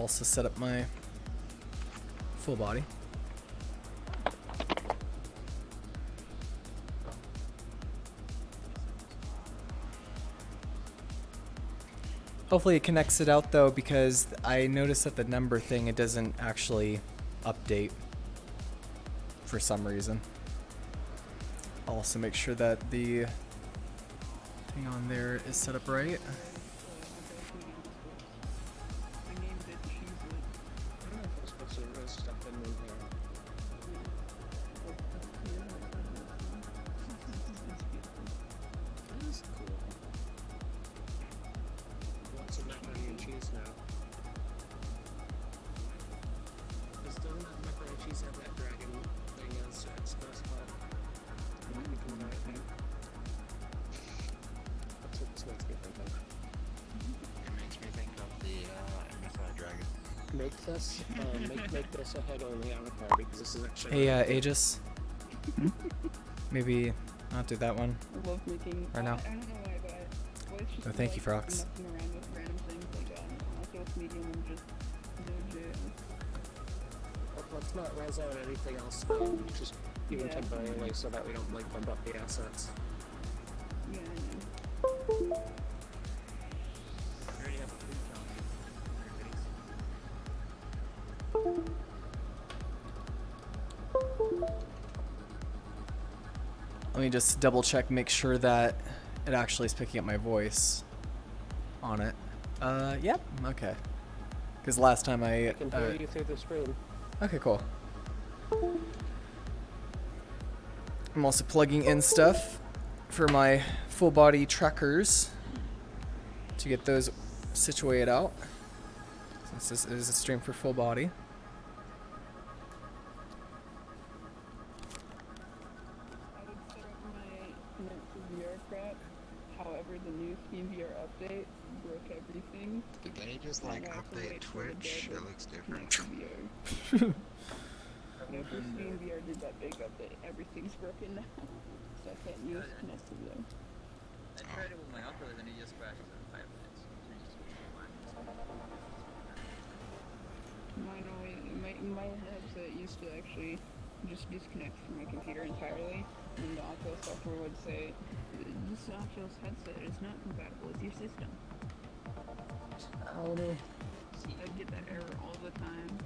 also set up my full body. Hopefully it connects it out though, because I noticed that the number thing, it doesn't actually update for some reason. I'll also make sure that the thing on there is set up right. Make this a head-only avatar because this is actually. Hey, Aegis. Maybe not do that one. I love making. Right now. I don't know why, but it's just Oh, thank you, Frox. messing around with random things like Oculus Medium and just Node.js. Let's not res out anything else, just even temporarily, so that we don't like bump up the assets. Yeah, I know. Let me just double check, make sure that it actually is picking up my voice on it. Yep, okay. Because last time I can hear you through the screen. Okay, cool. I'm also plugging in stuff for my full body trackers to get those situated out, since this is a stream for full body. However, the new SteamVR update broke everything. Did they just like update Twitch? It looks different. Whenever SteamVR did that big update, everything's broken now. So I can't use Connect to View. I tried it with my uncle and he just crashed in 5 minutes. Mine always, my headset used to actually just disconnect from my computer entirely, and the Oculus software would say, this Oculus headset is not compatible with your system. Oh no. I'd get that error all the time.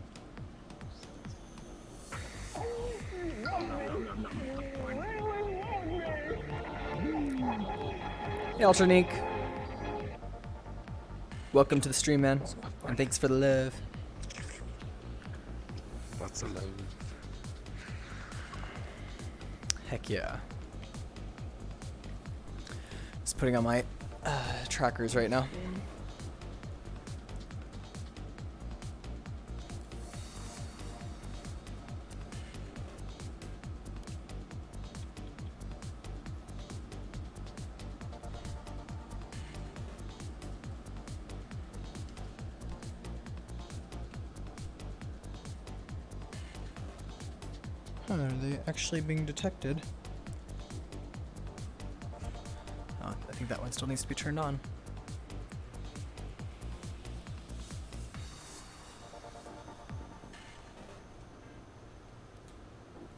Hey, Ultranique. Welcome to the stream, man, and thanks for the love. What's a love? Heck yeah. Just putting on my trackers right now. Are they actually being detected? Oh, I think that one still needs to be turned on.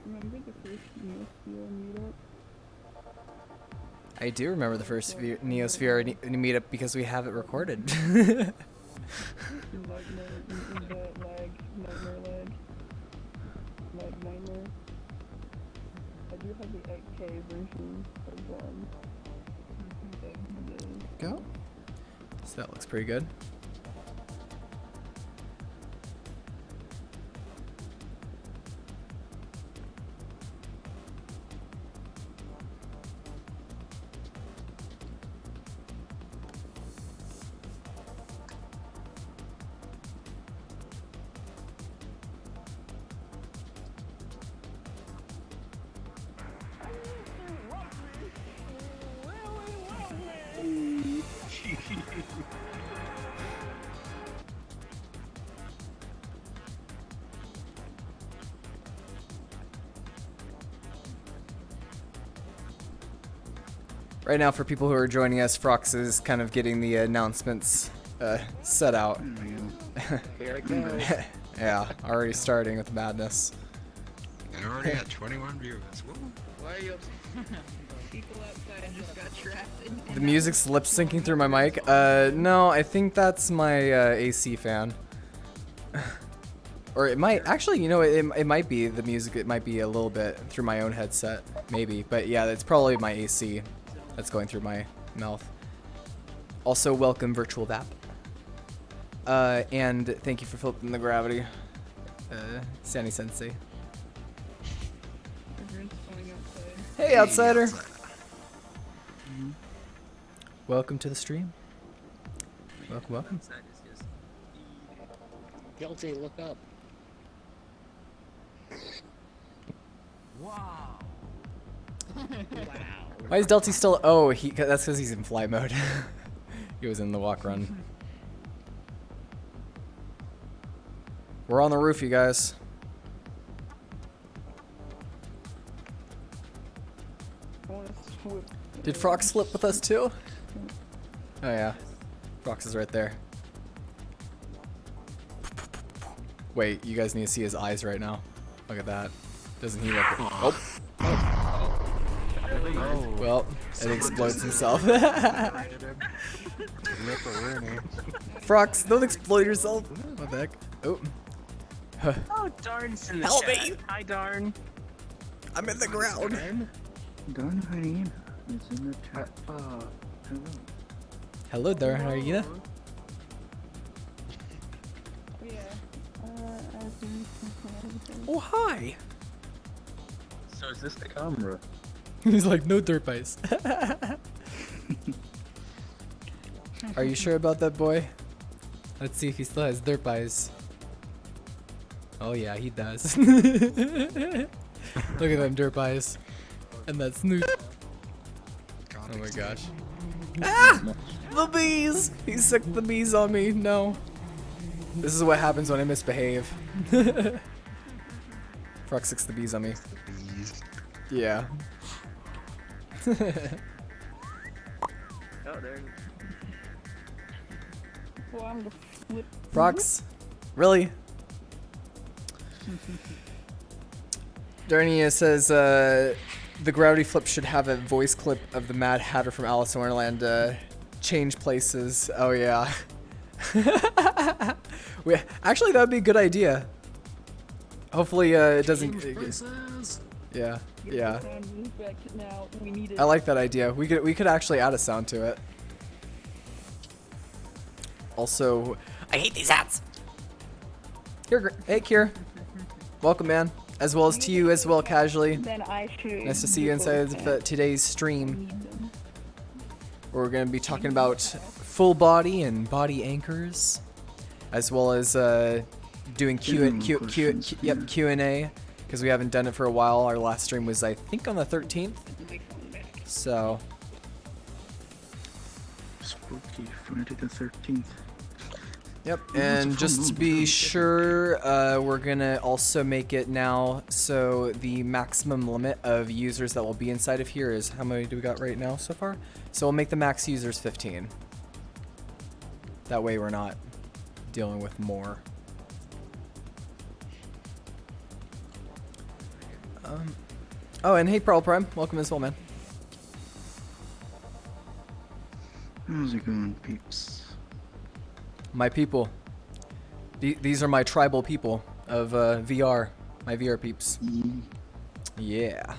Remember the first Neosphere meetup? I do remember the first Neosphere meetup because we have it recorded. Nightmare Nightmare. I do have the 8K version of the Go. So that looks pretty good. Right now, for people who are joining us, Frox is kind of getting the announcements set out. Here it goes. Yeah, already starting with madness. I already had 21 viewers. Woo. Why are you People outside just got trapped in The music's lip syncing through my mic. No, I think that's my AC fan. Or it might actually, you know, it might be the music. It might be a little bit through my own headset, maybe. But yeah, it's probably my AC that's going through my mouth. Also, welcome Virtual Vap. And thank you for flipping the gravity, Sandy Sensei. Everyone's going outside. Hey, outsider. outside. Welcome to the stream. Welcome, welcome. outside is just Guilty, look up. wow. Why is Delty still? Oh, that's because he's in fly mode. He was in the walk run. We're on the roof, you guys. I wanna swoop. Did Frox slip with us too? Oh yeah, Frox is right there. Wait, you guys need to see his eyes right now. Look at that. Doesn't he look? Oh. Well, it explodes himself. Frox, don't explode yourself. What the heck? Oh. Oh, Darn's in the Help chat. me! Hi, Darn. I'm in the ground. Darn hyena is in the chat. Hello. Hello there, how are you? Yeah. I was doing something. Oh, hi. So is this the camera? He's like, no dirt bikes. Are you sure about that, boy? Let's see if he still has dirt bikes. Oh yeah, he does. Look at them dirt bikes. And that snoot. Oh my gosh. Ah! The bees! He sucked the bees on me. No. This is what happens when I misbehave. Frog sucks the bees on me. Bees. Yeah. Oh, there. Well, I'm gonna flip. Frogs? Really? Darnia says the gravity flip should have a voice clip of the Mad Hatter from Alice in Wonderland. Change places. Oh yeah. Actually, that would be a good idea. Hopefully, it doesn't. Yeah, yeah. Sound effect now. We need it. I like that idea. We could actually add a sound to it. Also, I hate these hats. Here, hey Kier. Welcome, man. As well as to you as well, casually. Then I should. Nice to see you inside of today's stream. Where we're going to be talking about full body and body anchors, as well as doing Q&A, because we haven't done it for a while. Our last stream was, I think, on the 13th. So. Spooky Friday the 13th. Yep, and just to be sure, we're gonna also make it now so the maximum limit of users that will be inside of here is, how many do we got right now so far? So we'll make the max users 15. That way we're not dealing with more. Oh, and hey Pearl Prime, welcome as well, man. How's it going, peeps? My people. These are my tribal people of VR. My VR peeps. Yeah.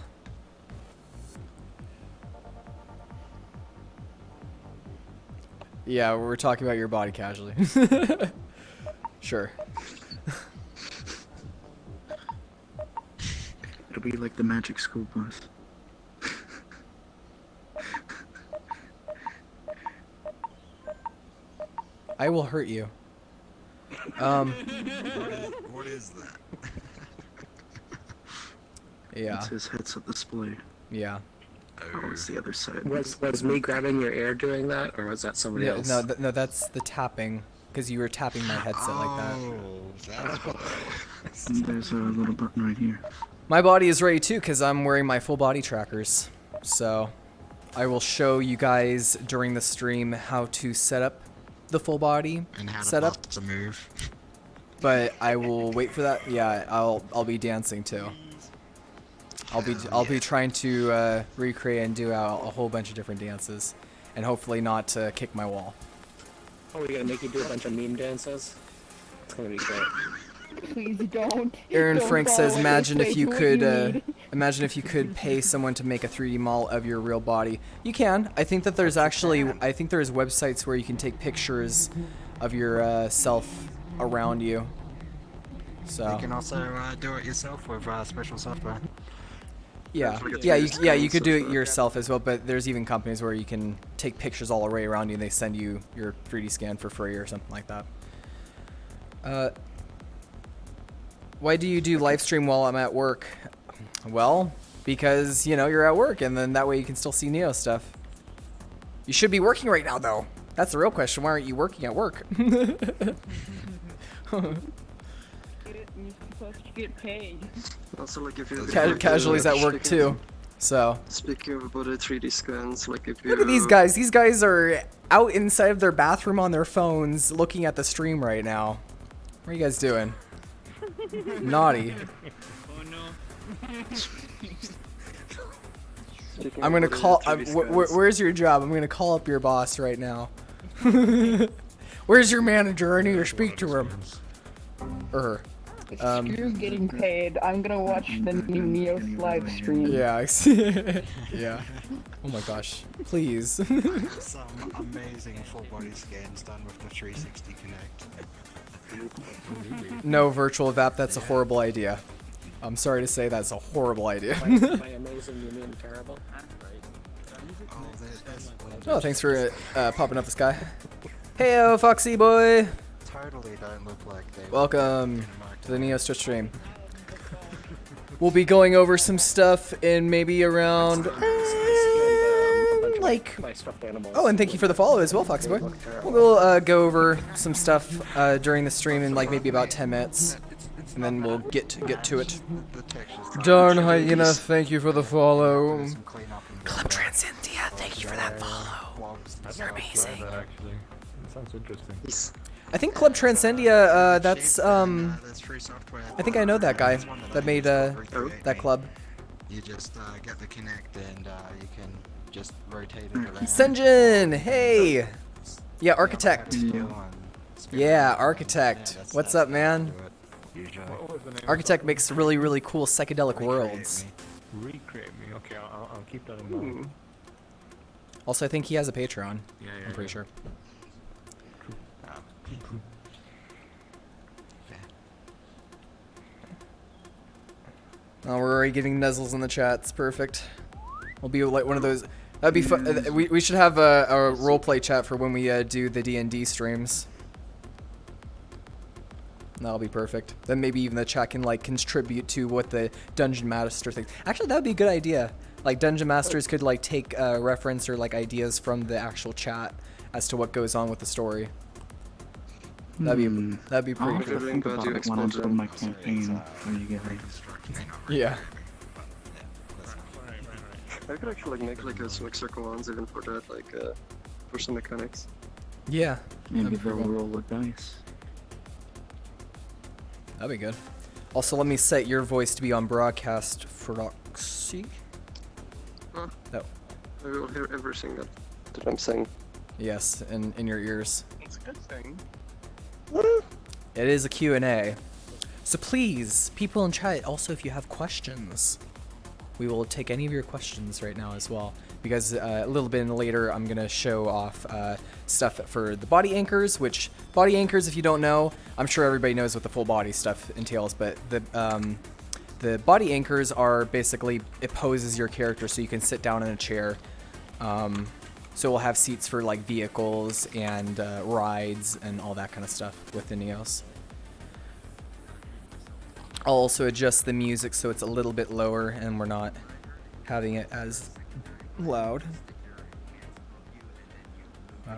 Yeah, we're talking about your body casually. Sure. It'll be like the magic school bus. I will hurt you. What is that? Yeah. It's his headset display. Yeah. Oh, it's the other side. Was me grabbing your ear doing that, or was that somebody else? No, no, that's the tapping. Because you were tapping my headset like that. That's what There's a little button right here. My body is ready too, because I'm wearing my full body trackers. So, I will show you guys during the stream how to set up the full body And how to setup, bust a move. but I will wait for that. Yeah, I'll be dancing too. I'll be trying to recreate and do a whole bunch of different dances, and hopefully not kick my wall. Oh, we're gonna make you do a bunch of meme dances? It's gonna be great. Please don't. Aaron Don't Frank follow says, what they imagine if say, you do what could, need." imagine if you could pay someone to make a 3D model of your real body. You can. I think that there's actually, I think there's websites where you can take pictures of your self around you. So. You can also do it yourself with special software. Yeah, you could do it yourself as well, but there's even companies where you can take pictures all the way around you and they send you your 3D scan for free or something like that. Why do you do live stream while I'm at work? Well, because, you know, you're at work and then that way you can still see Neo stuff. You should be working right now though. That's the real question. Why aren't you working at work? You're supposed to get paid. Also, like if you Casualties at work too. So. Speaking of about the 3D scans, like if you Look at these guys. These guys are out inside of their bathroom on their phones looking at the stream right now. What are you guys doing? Naughty. Oh no. I'm gonna call. Where's your job? I'm gonna call up your boss right now. Where's your manager? I need to speak to him. Or her. Screw getting paid. I'm gonna watch the new Neos live stream. Yeah. Yeah. Oh my gosh. Please. Some amazing full body scans done with the 360 Connect. No virtual VAP. That's a horrible idea. I'm sorry to say that's a horrible idea. By amazing, you mean terrible? Oh, thanks for popping up this guy. Heyo, Foxy boy. Totally don't look like they. Welcome to the Neo Twitch stream. We'll be going over some stuff in maybe around like. Oh, and thank you for the follow as well, Foxy boy. We'll go over some stuff during the stream in like maybe about 10 minutes, and then we'll get to it. Darn hyena, thank you for the follow. Club Transcendia, thank you for that follow. You're amazing. Sounds interesting. I think Club Transcendia, that's I think I know that guy that made that club. You just get the Connect and you can just rotate it around. Senjin, hey! Yeah, Architect. Yeah, Architect. What's up, man? Architect makes really, really cool psychedelic worlds. Recreate me. Okay, I'll keep that in mind. Also, I think he has a Patreon. I'm pretty sure. Oh, we're already getting nuzzles in the chat. It's perfect. We'll be like one of those. That'd be fun. We should have a roleplay chat for when we do the D&D streams. That'll be perfect. Then maybe even the chat can like contribute to what the Dungeon Master thinks. Actually, that would be a good idea. Like Dungeon Masters could like take reference or like ideas from the actual chat as to what goes on with the story. That'd be pretty I'll cool. think about it when I'm doing my campaign for you guys. Yeah. I could actually make like a circle ones even for that, like for some mechanics. Yeah. Maybe they'll roll with dice. That'd be good. Also, let me set your voice to be on broadcast for Roxy. Huh? No. I will hear everything that I'm saying. Yes, in your ears. It's a good thing. It is a Q&A. So please, people in chat, also if you have questions, we will take any of your questions right now as well. Because a little bit later, I'm going to show off stuff for the body anchors, which body anchors, if you don't know, I'm sure everybody knows what the full body stuff entails, but the body anchors are basically, it poses your character so you can sit down in a chair. So we'll have seats for like vehicles and rides and all that kind of stuff with the Neos. I'll also adjust the music so it's a little bit lower and we're not having it as loud.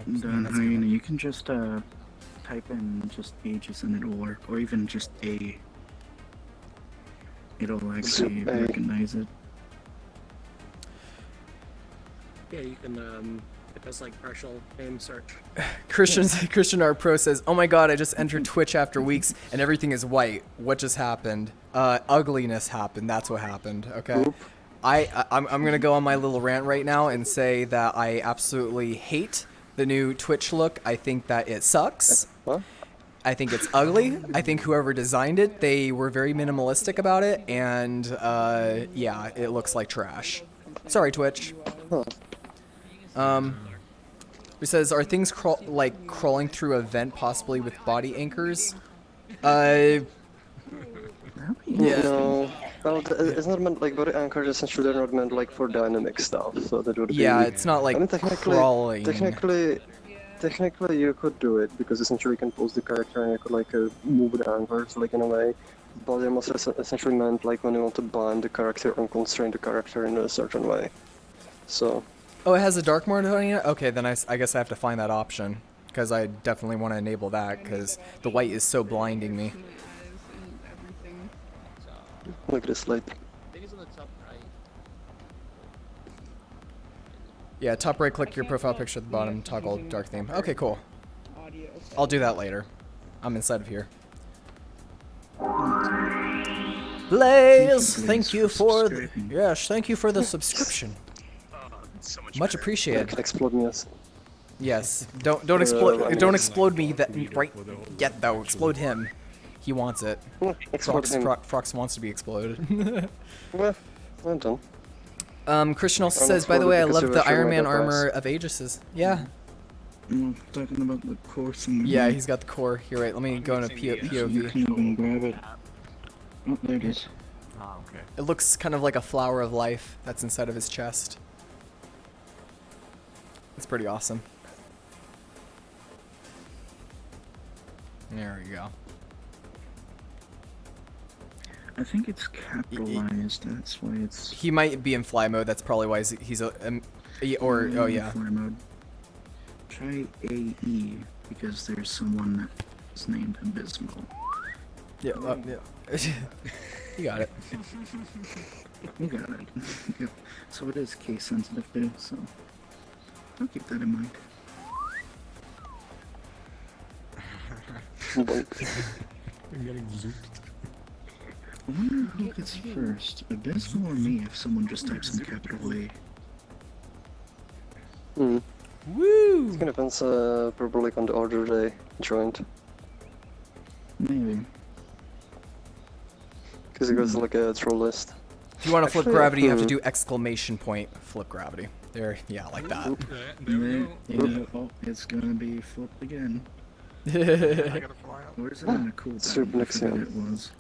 Then hyena, you can just type in just ages and it'll work, or even just A. It'll actually recognize it. Yeah, you can It does like partial name search. Christian R Pro says, "Oh my God, I just entered Twitch after weeks and everything is white. What just happened? Ugliness happened. That's what happened. Okay." Oop. I'm gonna go on my little rant right now and say that I absolutely hate the new Twitch look. I think that it sucks. What? I think it's ugly. I think whoever designed it, they were very minimalistic about it, and yeah, it looks like trash. Sorry, Twitch. Huh. It says, are things crawling through a vent possibly with body anchors? That'd be Yeah. No. Well, it's not meant like body anchors. Essentially, they're not meant like for dynamic stuff. So that would be. Yeah, it's not like I mean, technically, crawling. technically, you could do it because essentially you can pose the character and you could like move the anchors like in a way. But it must essentially meant like when you want to bind the character and constrain the character in a certain way. So. Oh, it has a dark mode on it? Okay, then I guess I have to find that option. Because I definitely want to enable that, because the white is so blinding me. Look at this light. I think it's on the top right. Yeah, top right, click your profile picture at the bottom, toggle dark theme. Okay, cool. I'll do that later. I'm inside of here. Blaze, thank you for thank you for the subscription. Much I appreciated. can explode me as. Yes, don't explode me that right yet though. Explode him. He wants it. Explode him. Frox wants to be exploded. Well, I'm done. Christian also I'm says, by the way, I exploded love because the you were Iron showing Man my armor device. of Aegis's. Yeah. talking about the core thing. Yeah, he's got the core. You're right. Let me go into You POV. can even grab it. Oh, there it is. Ah, okay. It looks kind of like a flower of life that's inside of his chest. It's pretty awesome. There we go. I think it's capitalized. That's why it's. He might be in fly mode. That's probably why he's oh yeah. Fly mode. Try AE because there's someone that's named Abysmal. Yeah. Yeah. You got it. You got it. Yep. So it is case sensitive too. So I'll keep that in mind. I'm getting zooped. I wonder who gets first, Abysmal or me, if someone just types in capital A. Hmm. Woo! It depends probably like on the order they joined. Maybe. Because it goes like a troll list. If you want to flip Actually, gravity, you have to do exclamation point flip gravity. There, yeah, like that. Oh, it's gonna be flipped again. I gotta fly up. Where's it in the cooldown? Super I forget Nexium. it was.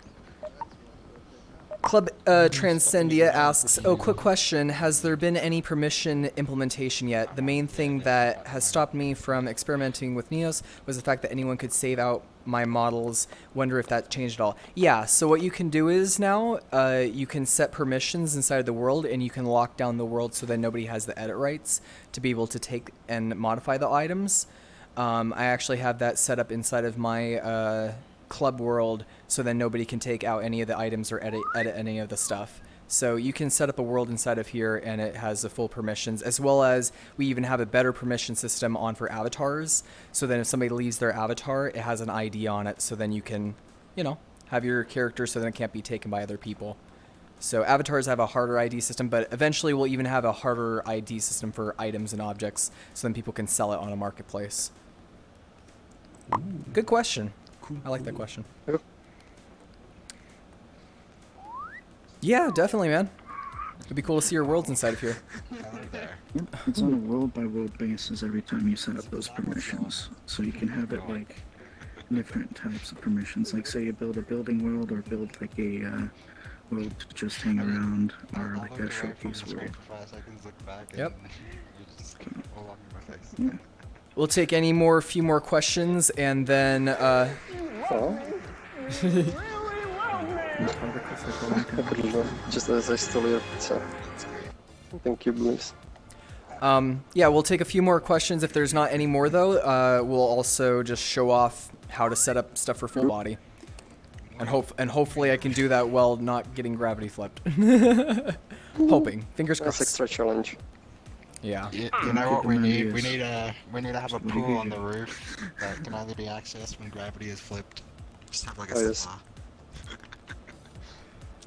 Club Transcendia asks, oh, quick question. Has there been any permission implementation yet? The main thing that has stopped me from experimenting with Neos was the fact that anyone could save out my models. Wonder if that changed at all. Yeah, so what you can do is now you can set permissions inside of the world and you can lock down the world so that nobody has the edit rights to be able to take and modify the items. I actually have that set up inside of my club world so then nobody can take out any of the items or edit any of the stuff. So you can set up a world inside of here and it has the full permissions, as well as we even have a better permission system on for avatars. So then if somebody leaves their avatar, it has an ID on it. So then you can, you know, have your character so then it can't be taken by other people. So avatars have a harder ID system, but eventually we'll even have a harder ID system for items and objects so then people can sell it on a marketplace. Good question. I like that question. Yep. Yeah, definitely, man. It'd be cool to see your worlds inside of here. Yep, it's on a world by world basis every time you set up those permissions. So you can have it like different types of permissions. Like say you build a building world or build like a world to just hang around or like a showcase world. Yep. All up in my face. Yeah. We'll take any few more questions, and then Oh. Just as I stole your pizza. Thank you, Blaze. yeah, we'll take a few more questions. If there's not any more, though, we'll also just show off how to set up stuff for full body, and hopefully I can do that while not getting gravity flipped. Hoping, fingers That's crossed. extra challenge. Yeah. You know what we need? We need to have a What do you pool on mean? the roof that can only be accessed when gravity is flipped. Just have like a Oh, yes. spa.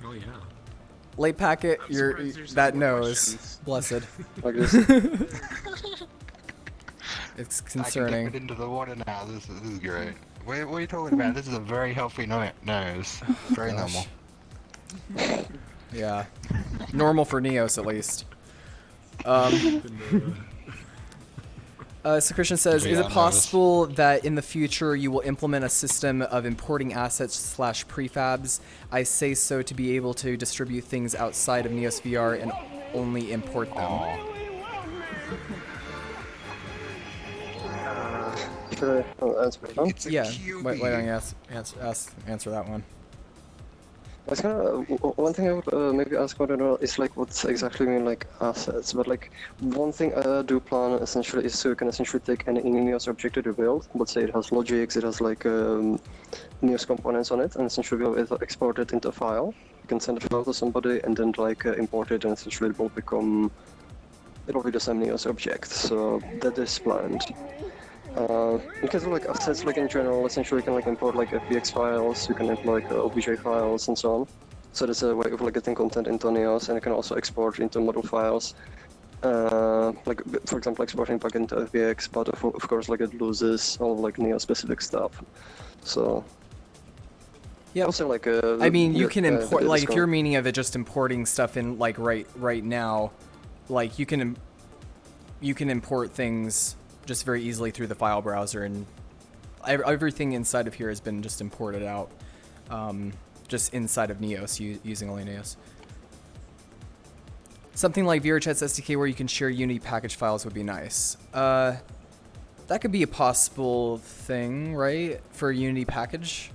Oh yeah. Late packet, I'm you're surprised there's that no more knows. questions. Blessed. Like this. It's I can concerning. dip it into the water now. This is great. What are you talking about? This is a very healthy nose. Very normal. Gosh. Yeah. Normal for Neos, at least. So Christian says, Yeah, is it I possible that in the future you will implement a system of importing assets / prefabs? I say so to be able to distribute things outside of Neos VR and only import them. Should I answer that one? It's a Yeah, QB. why don't you answer that one? It's kind of one thing I would maybe ask about it all is like what exactly mean like assets. But like one thing I do plan essentially is to can essentially take any Neos object that you build. Let's say it has logics, it has like Neos components on it, and essentially we'll export it into a file. You can send a file to somebody and then like import it, and essentially it will be the same Neos object. So that is planned. Because of like assets, like in general, essentially you can like import like FBX files, you can have like OBJ files and so on. So that's a way of like getting content into Neos, and you can also export into model files. Like for example, exporting back into FBX, but of course like it loses all like Neo specific stuff. So Yeah. also like I mean, you can import like if Discord. you're meaning of it just importing stuff in like right now, like you can import things just very easily through the file browser, and everything inside of here has been just imported out, just inside of Neos using only Neos. Something like VRChat's SDK where you can share Unity package files would be nice. That could be a possible thing, right, for a Unity package,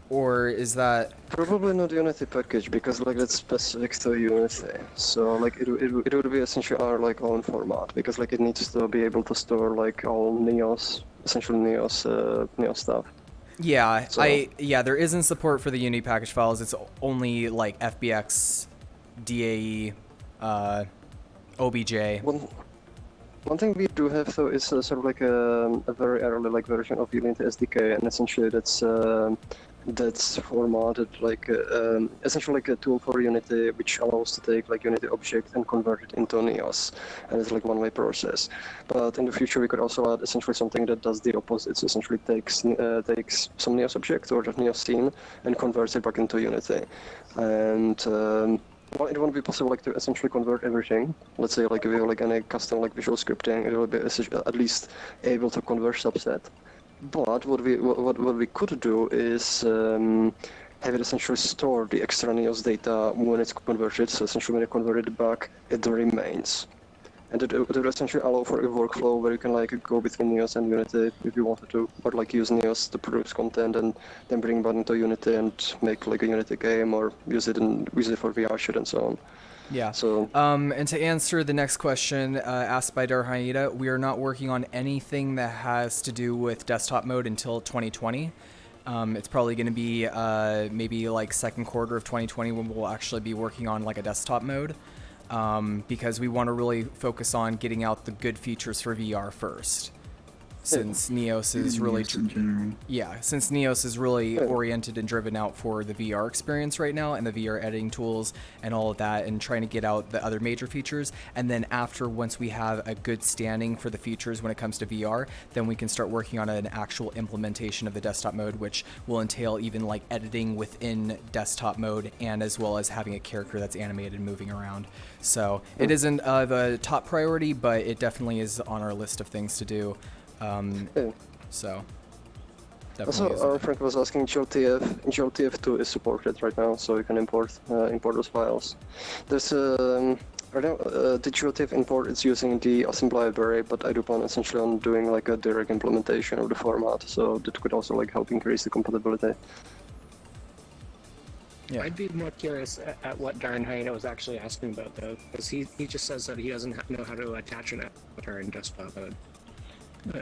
or is that? Probably not Unity package because like that's specific to Unity. So like it would be essentially our like own format because like it needs to be able to store like all Neos, essentially Neos stuff. Yeah, So- there isn't support for the Unity package files. It's only like FBX, DAE, OBJ. One thing we do have though is sort of like a very early like version of Unity SDK, and essentially that's formatted like essentially like a tool for Unity which allows to take like Unity object and convert it into Neos, and it's like one-way process. But in the future we could also add essentially something that does the opposite. So essentially takes some Neos object or the Neos scene and converts it back into Unity. And well, it won't be possible like to essentially convert everything. Let's say like if you have like any custom like visual scripting, it will be at least able to convert subset. But what we could do is have it essentially store the extra Neos data when it's converted. So essentially when you convert it back, it remains. And it would essentially allow for a workflow where you can like go between Neos and Unity if you wanted to, or like use Neos to produce content and then bring that into Unity and make like a Unity game, or use it for VR shit and so on. Yeah. So and to answer the next question asked by Darhaida, we are not working on anything that has to do with desktop mode until 2020. It's probably going to be maybe like second quarter of 2020 when we'll actually be working on like a desktop mode, because we want to really focus on getting out the good features for VR first. Since Neos is really in general. since Neos is really oriented and driven out for the VR experience right now, and the VR editing tools and all of that, and trying to get out the other major features. And then once we have a good standing for the features when it comes to VR, then we can start working on an actual implementation of the desktop mode, which will entail even like editing within desktop mode, and as well as having a character that's animated and moving around. So it isn't the top priority, but it definitely is on our list of things to do. So definitely also, our friend was asking GLTF2 is supported right now, so you can import those files. There's right now the GLTF import is using the assembly library, but I do plan essentially on doing like a direct implementation of the format, so that could also like help increase the compatibility. Yeah. I'd be more curious at what Darn Hyena was actually asking about though, because he just says that he doesn't know how to attach an avatar in desktop mode.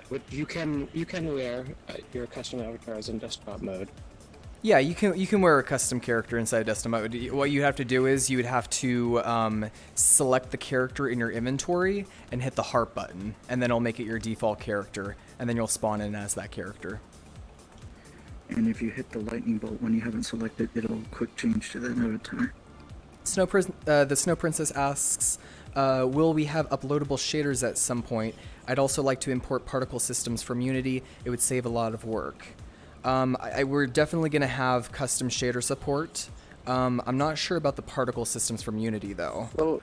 But you can wear your custom avatars in desktop mode. Yeah, you can wear a custom character inside Desktop mode. What you have to do is you would have to select the character in your inventory and hit the heart button, and then it'll make it your default character, and then you'll spawn in as that character. And if you hit the lightning bolt when you haven't selected, it'll quick change to that avatar. The Snow Princess asks, will we have uploadable shaders at some point? I'd also like to import particle systems from Unity. It would save a lot of work. We're definitely going to have custom shader support. I'm not sure about the particle systems from Unity, though. Well,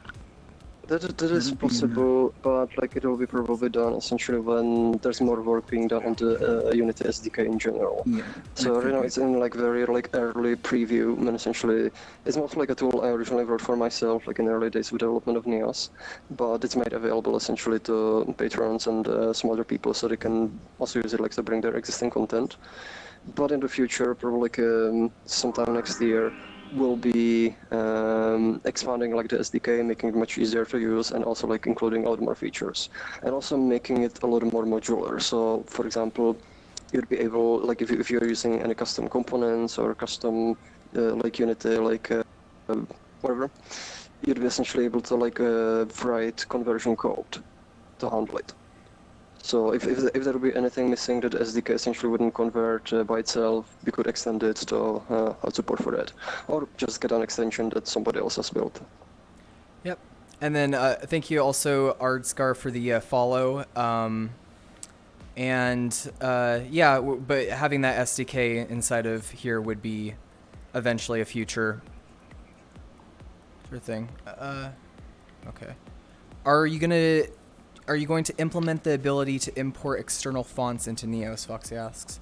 that is possible, but like it will be probably done essentially when there's more work being done on the Unity SDK in general. Yeah. So right now it's in like very like early preview, and essentially it's not like a tool I originally wrote for myself, like in early days of development of Neos, but it's made available essentially to patrons and some other people, so they can also use it like to bring their existing content. But in the future, probably like sometime next year, we'll be expanding like the SDK, making it much easier to use, and also like including a lot more features, and also making it a lot more modular. So, for example, you'd be able, like if you're using any custom components or custom like Unity, like whatever, you'd be essentially able to like write conversion code to handle it. So if there would be anything missing that the SDK essentially wouldn't convert by itself, we could extend it to have support for that. Or just get an extension that somebody else has built. Yep. And then thank you also, Ardscar, for the follow. Yeah, but having that SDK inside of here would be eventually a future sort of thing. Okay. Are you going to implement the ability to import external fonts into Neos, Foxy asks?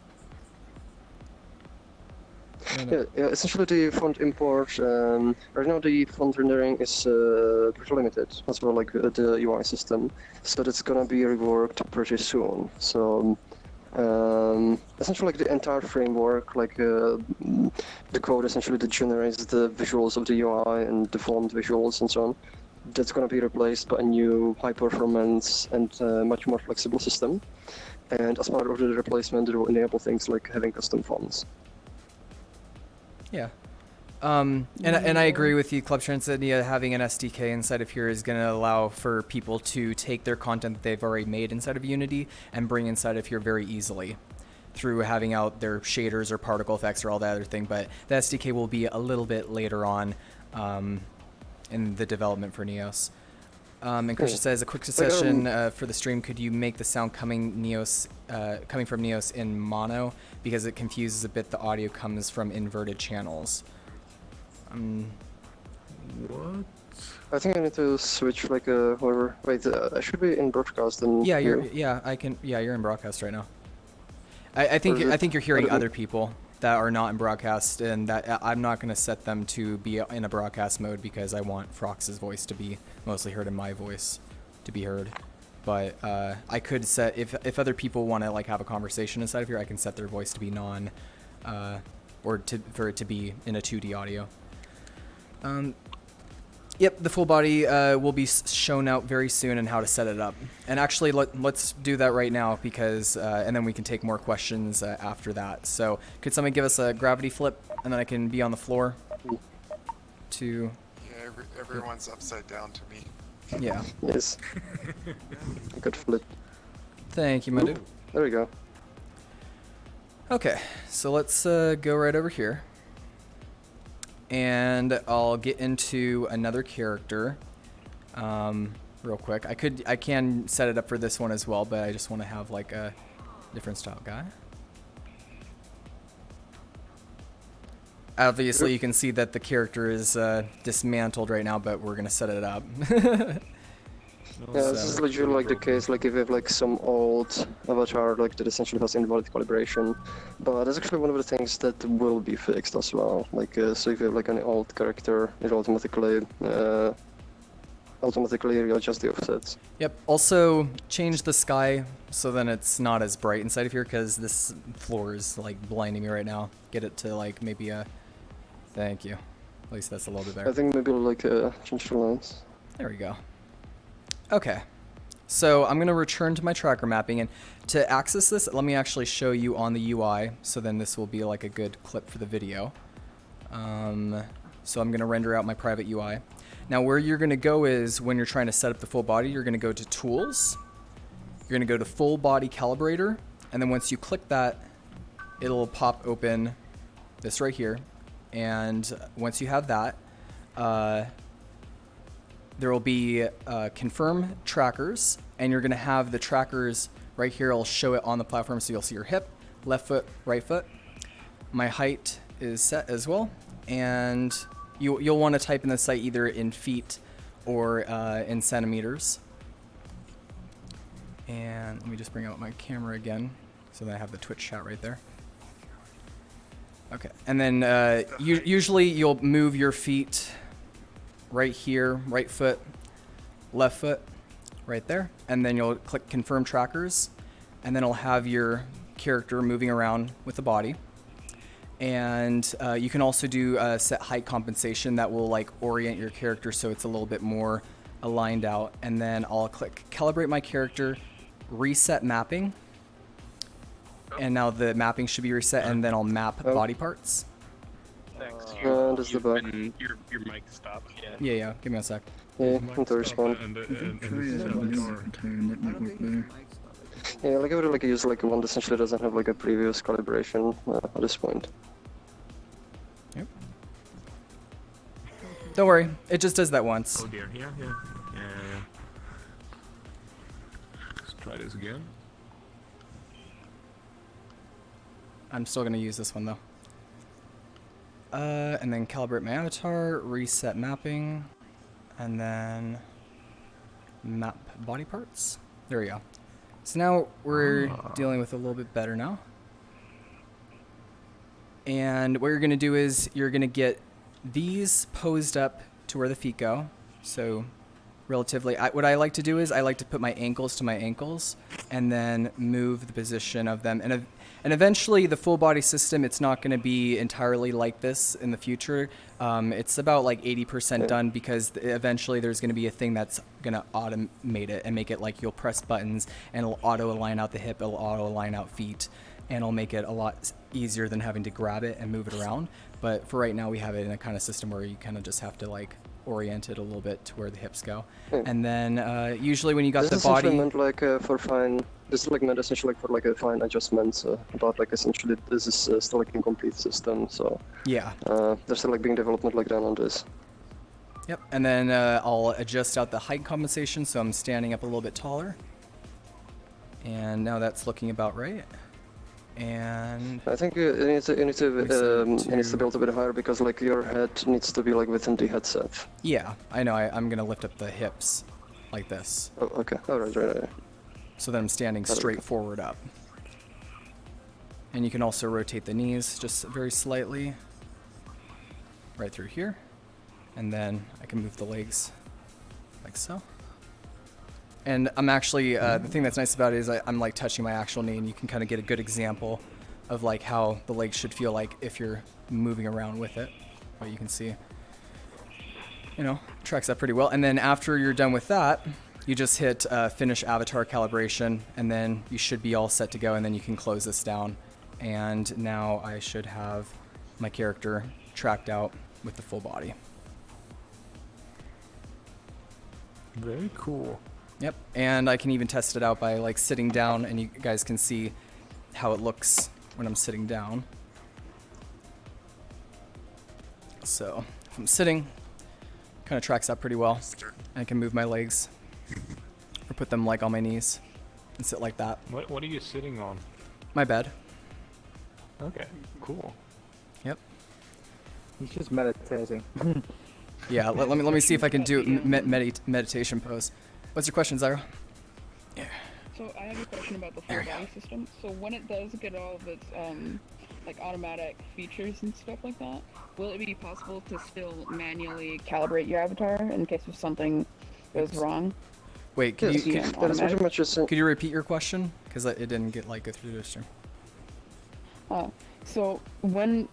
Yeah, essentially the font import, right now the font rendering is pretty limited, as well like the UI system, so that's gonna be reworked pretty soon. So essentially like the entire framework, like the code essentially that generates the visuals of the UI and the font visuals and so on, that's going to be replaced by a new high-performance and much more flexible system. And as part of the replacement, it will enable things like having custom fonts. Yeah. And I agree with you, Club Transcendia. Having an SDK inside of here is going to allow for people to take their content that they've already made inside of Unity and bring inside of here very easily through having out their shaders or particle effects or all that other thing. But the SDK will be a little bit later on in the development for Neos. And Christian says, a quick suggestion for the stream, could you make the sound coming from Neos in mono, because it confuses a bit, the audio comes from inverted channels. What? I think I need to switch like whatever. Wait, I should be in broadcast and Yeah, you're in broadcast right now. I think you're hearing other people that are not in broadcast, and that I'm not going to set them to be in a broadcast mode because I want Frox's voice to be mostly heard and my voice to be heard. But I could set, if other people want to like have a conversation inside of here, I can set their voice to be for it to be in a 2D audio. Yep, the full body will be shown out very soon and how to set it up. And actually, let's do that right now because, and then we can take more questions after that. So, could someone give us a gravity flip, and then I can be on the floor? Yeah, everyone's upside down to me. Yeah. Yes. Good flip. Thank you, my dude. There we go. Okay, so let's go right over here. And I'll get into another character real quick. I can set it up for this one as well, but I just want to have like a different style guy. Obviously, you can see that the character is dismantled right now, but we're gonna set it up. Yeah, this is literally like the case, like if you have like some old avatar like that essentially has invalid calibration, but that's actually one of the things that will be fixed as well. Like so if you have like an old character, it automatically readjusts the offsets. Yep. Also, change the sky so then it's not as bright inside of here, because this floor is like blinding me right now. Get it to like maybe a. Thank you. At least that's a little bit better. I think maybe like change the lines. There we go. Okay. So I'm going to return to my tracker mapping, and to access this, let me actually show you on the UI, so then this will be like a good clip for the video. So I'm going to render out my private UI. Now where you're going to go is, when you're trying to set up the full body, you're going to go to Tools, you're going to go to Full Body Calibrator, and then once you click that, it'll pop open this right here. And once you have that, there will be confirm trackers, and you're going to have the trackers right here. I'll show it on the platform, so you'll see your hip, left foot, right foot. My height is set as well, and you'll want to type in the site either in feet or in centimeters. And let me just bring out my camera again, so that I have the Twitch chat right there. Okay, and then usually you'll move your feet right here, right foot, left foot, right there, and then you'll click confirm trackers, and then it'll have your character moving around with the body. And you can also do set height compensation that will like orient your character so it's a little bit more aligned out. And then I'll click calibrate my character, reset mapping, and now the mapping should be reset, and then I'll map body parts. Thanks. Does the bug? Your mic stopped. Yeah, give me a sec. Yeah, I'm to respond. Try a new avatar and that might work better. Yeah, like I would like use like one that essentially doesn't have like a previous calibration at this point. Yep. Don't worry, it just does that once. Oh dear, yeah. Let's try this again. I'm still gonna use this one though. And then calibrate my avatar, reset mapping, and then map body parts. There we go. So now we're dealing with a little bit better now. And what you're gonna do is you're gonna get these posed up to where the feet go. So relatively, what I like to do is I like to put my ankles to my ankles and then move the position of them. And eventually the full body system, it's not going to be entirely like this in the future. It's about like 80% done, because eventually there's going to be a thing that's going to automate it and make it like you'll press buttons and it'll auto align out the hip, it'll auto align out feet, and it'll make it a lot easier than having to grab it and move it around. But for right now, we have it in a kind of system where you kind of just have to like orient it a little bit to where the hips go. And then usually when you got this the body, meant like for fine. This is like meant essentially like for like a fine adjustments, but like essentially this is still like incomplete system. So yeah, there's still like being development like done on this. Yep. And then I'll adjust out the height compensation, so I'm standing up a little bit taller. And now that's looking about right. And I think it needs to build a bit higher, because like your head needs to be like within the headset. Yeah, I know. I'm gonna lift up the hips like this. Oh, okay. All right. So then I'm standing straight forward up. And you can also rotate the knees just very slightly right through here. And then I can move the legs like so. And I'm actually, the thing that's nice about it is I'm like touching my actual knee, and you can kind of get a good example of like how the legs should feel like if you're moving around with it. But you can see, tracks that pretty well. And then after you're done with that, you just hit finish avatar calibration, and then you should be all set to go, and then you can close this down. And now I should have my character tracked out with the full body. Very cool. Yep, and I can even test it out by like sitting down, and you guys can see how it looks when I'm sitting down. So if I'm sitting, kind of tracks out pretty well. I can move my legs or put them like on my knees and sit like that. What are you sitting on? My bed. Okay, cool. Yep. He's just meditating. Yeah, let me see if I can do meditation pose. What's your question, Zyra? Yeah. So I have a question about the full body system. So when it does get all of its like automatic features and stuff like that, will it be possible to still manually calibrate your avatar in case if something goes wrong? Wait, could you repeat your question? Because it didn't go through the stream. So when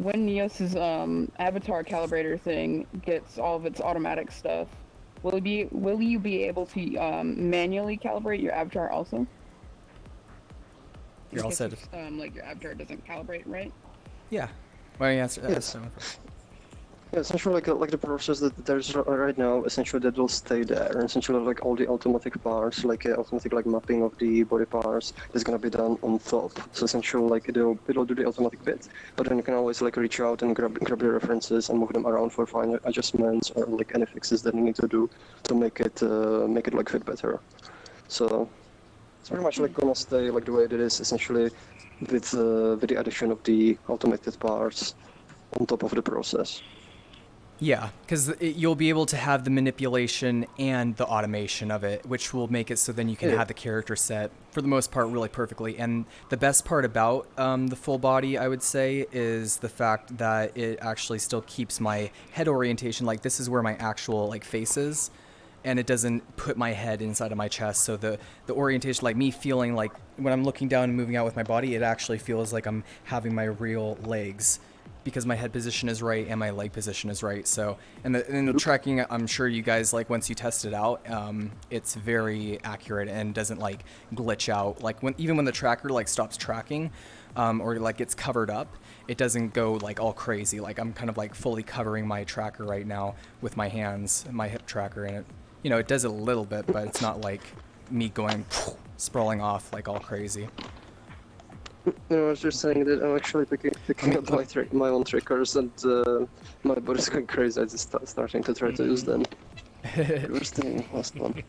Neos's avatar calibrator thing gets all of its automatic stuff Will you be able to manually calibrate your avatar also? You're all set. Like your avatar doesn't calibrate right. Yeah. Why don't you answer? Yes. Yeah, essentially like the process that there's right now, essentially that will stay there. And essentially like all the automatic parts, like automatic like mapping of the body parts is gonna be done on top. So essentially like it'll do the automatic bit, but then you can always like reach out and grab the references and move them around for fine adjustments or like any fixes that you need to do to make it like fit better. So it's pretty much like gonna stay like the way it is essentially with the addition of the automated parts on top of the process. Yeah, because you'll be able to have the manipulation and the automation of it, which will make it so then you can have the character set, for the most part, really perfectly. And the best part about the full body, I would say, is the fact that it actually still keeps my head orientation. Like, this is where my actual, like, face is, and it doesn't put my head inside of my chest. So the orientation, like me feeling like when I'm looking down and moving out with my body, it actually feels like I'm having my real legs, because my head position is right and my leg position is right. So, and the tracking, I'm sure you guys, like, once you test it out, it's very accurate and doesn't like glitch out. Like even when the tracker like stops tracking, or like gets covered up, it doesn't go like all crazy. Like I'm kind of like fully covering my tracker right now with my hands, my hip tracker, and it, you know, it does it a little bit, but it's not like me going sprawling off like all crazy. No, I was just saying that I'm actually picking up my own triggers, and my body's going crazy. I just starting to try to use them. Where's the last one?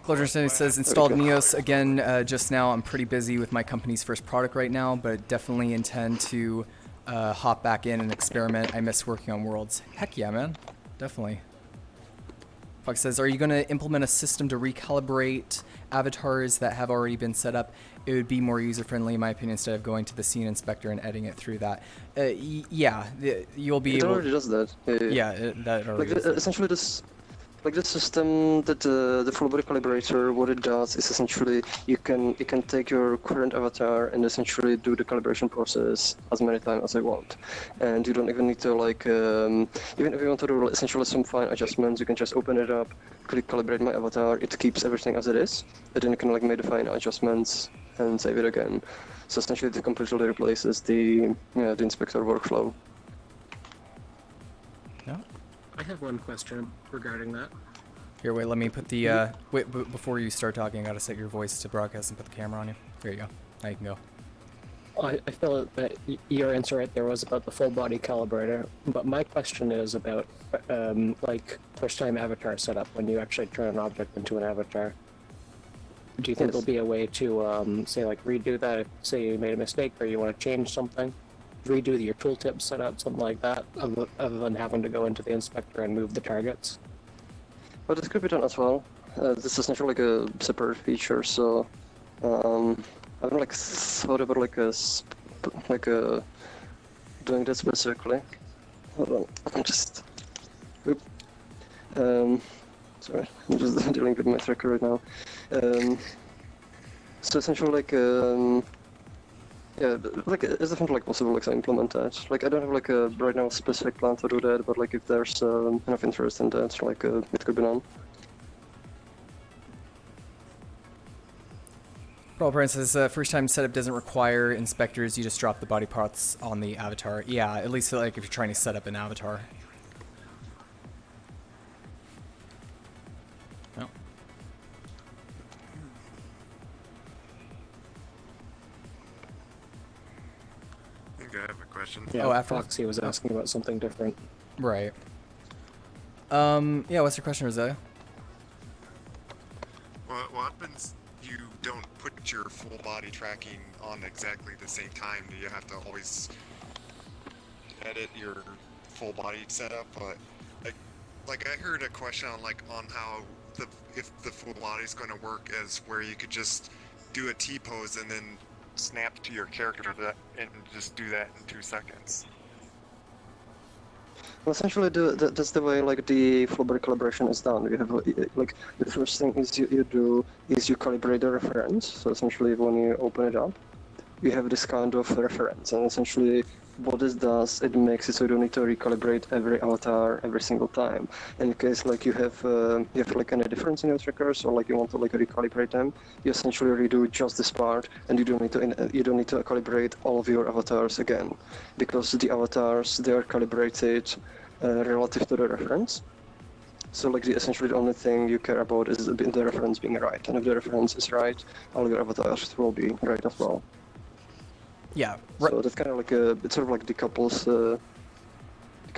Closure says, installed Neos again just now. I'm pretty busy with my company's first product right now, but definitely intend to hop back in and experiment. I miss working on Worlds. Heck yeah, man. Definitely. Fox says, are you going to implement a system to recalibrate avatars that have already been set up? It would be more user-friendly, in my opinion, instead of going to the scene inspector and editing it through that. Yeah, you'll be able... It already does that. Yeah, that already does that. Essentially, this system that the full body calibrator, what it does is essentially it can take your current avatar and essentially do the calibration process as many times as I want, and you don't even need to like even if you want to do essentially some fine adjustments, you can just open it up, click calibrate my avatar, it keeps everything as it is, and then you can like make the fine adjustments and save it again. So essentially, it completely replaces the inspector workflow. Yeah. I have one question regarding that. Here, wait, let me put the, before you start talking, I gotta set your voice to broadcast and put the camera on you. There you go. Now you can go. I feel that your answer right there was about the full body calibrator, but my question is about, like, first time avatar setup, when you actually turn an object into an avatar. Do you think there'll be a way to, say, like, redo that if, say, you made a mistake or you want to change something? Redo your tooltip setup, something like that, other than having to go into the inspector and move the targets? But it could be done as well. This is essentially like a separate feature, so I haven't like thought about like doing that specifically. Hold on, I'm just sorry, I'm just dealing with my tracker right now. So essentially like yeah, like it's definitely like possible like to implement that. Like I don't have like a right now specific plan to do that, but like if there's enough interest in that, like it could be done. Well, for instance, first time setup doesn't require inspectors. You just drop the body parts on the avatar. Yeah, at least like if you're trying to set up an avatar. No. I think I have a question. Yeah, Oh, after Foxy was asking about something different. Right. Yeah, what's your question, Rosalia? Well, what happens you don't put your full body tracking on exactly the same time? Do you have to always edit your full body setup? But like I heard a question on how if the full body is going to work as where you could just do a T pose and then snap to your character and just do that in 2 seconds. Well, essentially, that's the way like the full body calibration is done. You have like the first thing is you do is you calibrate the reference. So essentially, when you open it up, you have this kind of reference, and essentially what this does, it makes it so you don't need to recalibrate every avatar every single time. In case like you have like any difference in your trackers, or like you want to like recalibrate them, you essentially redo just this part, and you don't need to calibrate all of your avatars again, because the avatars, they are calibrated relative to the reference. So like essentially the only thing you care about is the reference being right, and if the reference is right, all your avatars will be right as well. Yeah. So that's kind of like it sort of like decouples.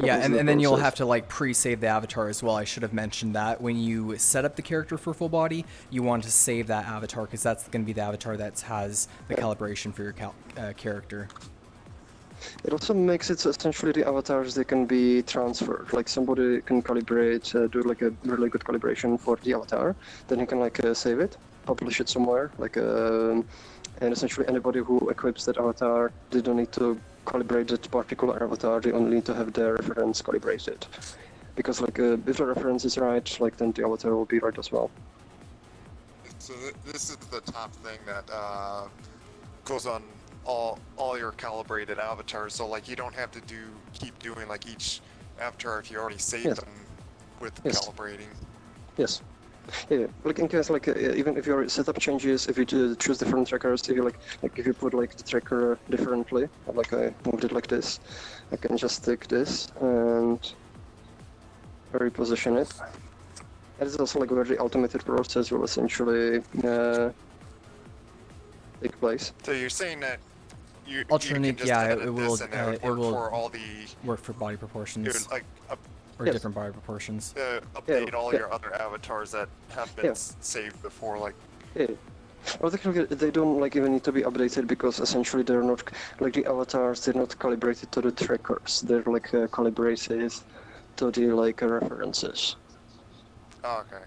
Yeah, the and then you'll process. have to like pre-save the avatar as well. I should have mentioned that when you set up the character for full body, you want to save that avatar because that's going to be the avatar that has the calibration for your character. It also makes it so essentially the avatars, they can be transferred. Like somebody can calibrate, do like a really good calibration for the avatar, then you can like save it, publish it somewhere, like and essentially anybody who equips that avatar, they don't need to calibrate that particular avatar, they only need to have their reference calibrated. Because like if the reference is right, like then the avatar will be right as well. So this is the top thing that goes on all your calibrated avatars. So like you don't have to keep doing like each avatar if you already saved them with calibrating. Yes. Yeah, like in case like even if your setup changes, if you choose different trackers, if you like if you put like the tracker differently, like I moved it like this, I can just take this and reposition it. And it's also like where the automated process will essentially take place. So you're saying that you Alternate, can just yeah, edit it will. this and it would work for all the work for body proportions. like or different body proportions. Update all your other avatars that have been saved before, like. Yeah. Well, they don't like even need to be updated because essentially they're not like the avatars. They're not calibrated to the trackers. They're like calibrated to the like references. Oh, okay.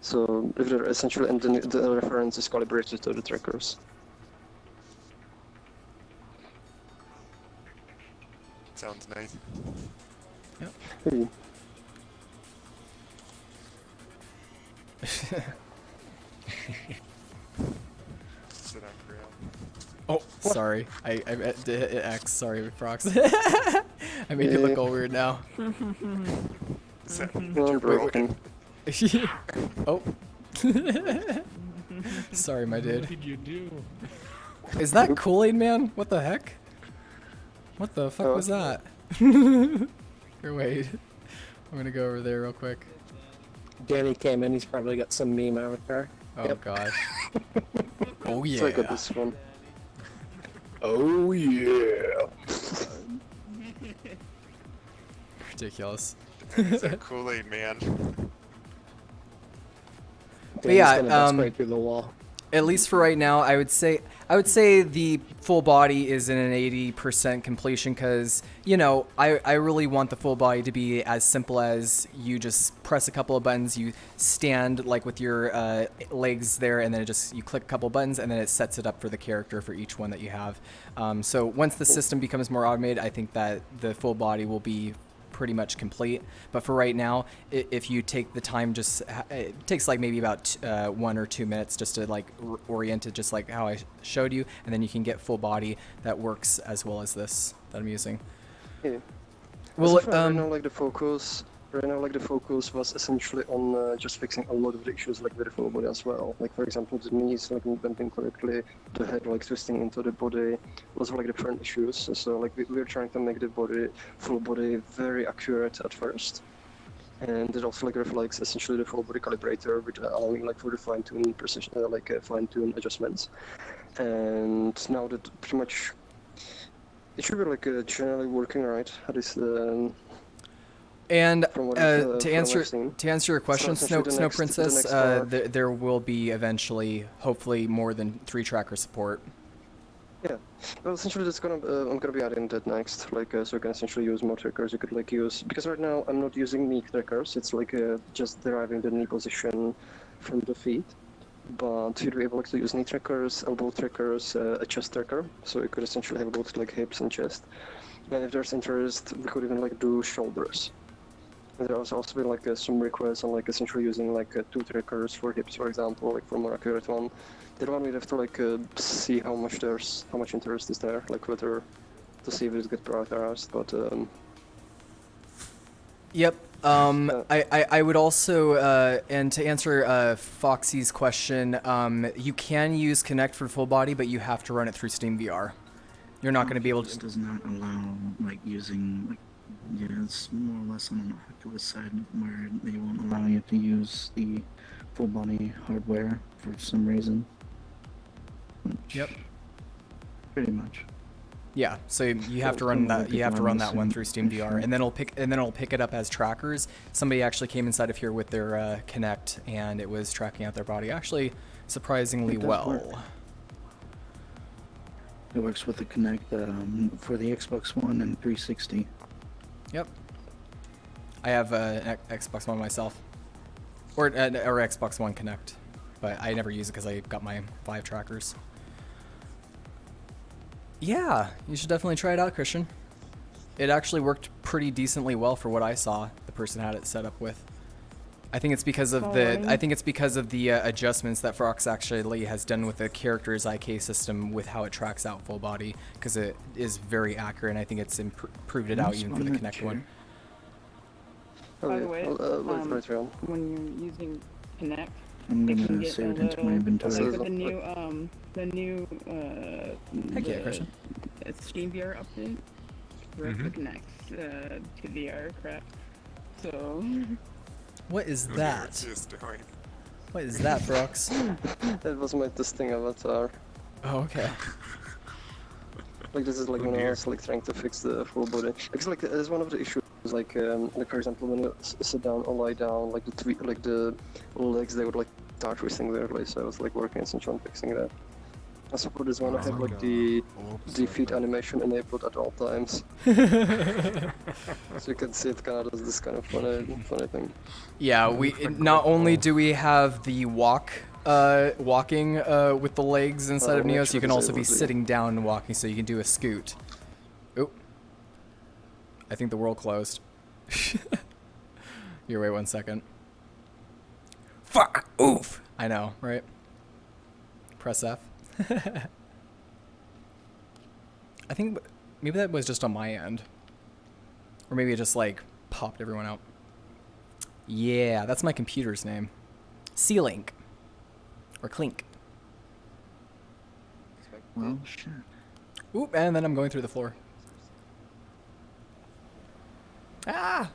So if they're essentially and then the reference is calibrated to the trackers. Sounds nice. Yep. Hey. Sit on ground. Oh, sorry. I hit X. Sorry, Frox. I made you look all weird now. Broken. Oh. Sorry, my dude. What did you do? Is that Kool-Aid Man? What the heck? What the fuck was that? Here, wait. I'm gonna go over there real quick. Danny came in, he's probably got some meme avatar. Oh gosh. Oh yeah. So I got this one. Oh yeah. Ridiculous. Is that Kool-Aid Man? But yeah, right through the wall. At least for right now, I would say the full body is in an 80% completion because, you know, I really want the full body to be as simple as you just press a couple of buttons, you stand like with your legs there, and then you click a couple of buttons, and then it sets it up for the character for each one that you have. So once the system becomes more automated, I think that the full body will be pretty much complete. But for right now, if you take the time, it takes like maybe about 1 or 2 minutes just to like orient it just like how I showed you, and then you can get full body that works as well as this that I'm using. Yeah. Well, right now, like the focus was essentially on just fixing a lot of the issues like with the full body as well. Like for example, the knees like bending correctly, the head like twisting into the body, lots of like different issues. So like we're trying to make the full body very accurate at first, and it also like reflects essentially the full body calibrator, which allowing like for the fine-tune precision, fine-tune adjustments. And now that pretty much it should be like generally working right. At least. And to answer your question, Snow Princess, there will be eventually, hopefully, more than 3-tracker support. Yeah, well, essentially that's I'm gonna be adding that next. Like, so you can essentially use more trackers. You could like use because right now I'm not using knee trackers. It's like just deriving the knee position from the feet. But you'd be able to use knee trackers, elbow trackers, a chest tracker. So you could essentially have both like hips and chest. And if there's interest, we could even like do shoulders. And there has also been like some requests on like essentially using like two trackers for hips, for example, like for more accurate one. They don't really have to like see how much interest is there, like whether to see if it gets prioritized, but Yep. I would also, and to answer Foxy's question, you can use Connect for full body, but you have to run it through Steam VR. You're not going to be able This to. does not allow like using like, yeah, it's more or less on an Oculus side where they won't allow you to use the full body hardware for some reason. Yep. Pretty much. Yeah, so you have to run that. You have to run that one through Steam VR, and then it'll pick it up as trackers. Somebody actually came inside of here with their Kinect, and it was tracking out their body actually surprisingly well. Work. It works with the Kinect for the Xbox One and 360. Yep. I have an Xbox One myself, or Xbox One Kinect, but I never use it because I got my Vive trackers. Yeah, you should definitely try it out, Christian. It actually worked pretty decently well for what I saw. The person had it set up with. I think it's because of the adjustments that Frox actually has done with the character's IK system with how it tracks out full body, because it is very accurate, and I think it's improved it out even for the Kinect one. By the way, when you're using Kinect, I'm gonna save it into my inventory. like with the new Heck yeah, Christian. Steam VR update, directly connects to VR crap. So. What is that? Doing? What is that, Brooks? That was my testing avatar. Oh, okay. Like this is like when I was like trying to fix the full body. Because like it's one of the issues. Like for example, when you sit down or lie down, like the legs they would like start twisting weirdly. So I was like working essentially on fixing that. Also for this one, I have like the feet animation enabled at all times. So you can see it kind of does this kind of funny thing. Yeah, not only do we have the walking with the legs inside of Neos, you can also be sitting down and walking, so you can do a scoot. Oop. I think the world closed. Here, wait 1 second. Fuck! Oof! I know, right? Press F. I think maybe that was just on my end. Or maybe it just like popped everyone out. Yeah, that's my computer's name. C-Link. Or Clink. Well, shit. Oop, and then I'm going through the floor. Ah!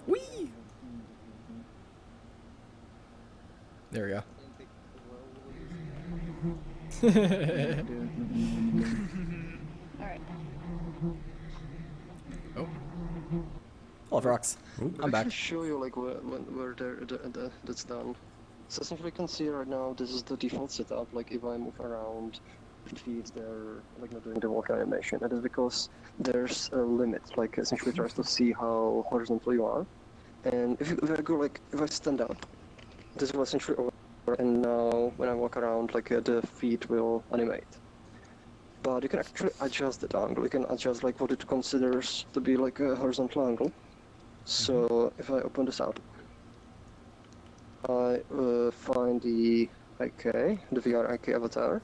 Whee! There we go. Alright. Oh. Hello, Frox. I'm back. I can show you like where that's done. So essentially you can see right now this is the default setup. Like if I move around, feet they're like not doing the walk animation. That is because there's a limit. Like essentially it tries to see how horizontal you are. And if I go like if I stand up, this will essentially over, and now when I walk around, like the feet will animate. But you can actually adjust that angle. You can adjust like what it considers to be like a horizontal angle. So if I open this up, I find the VR IK avatar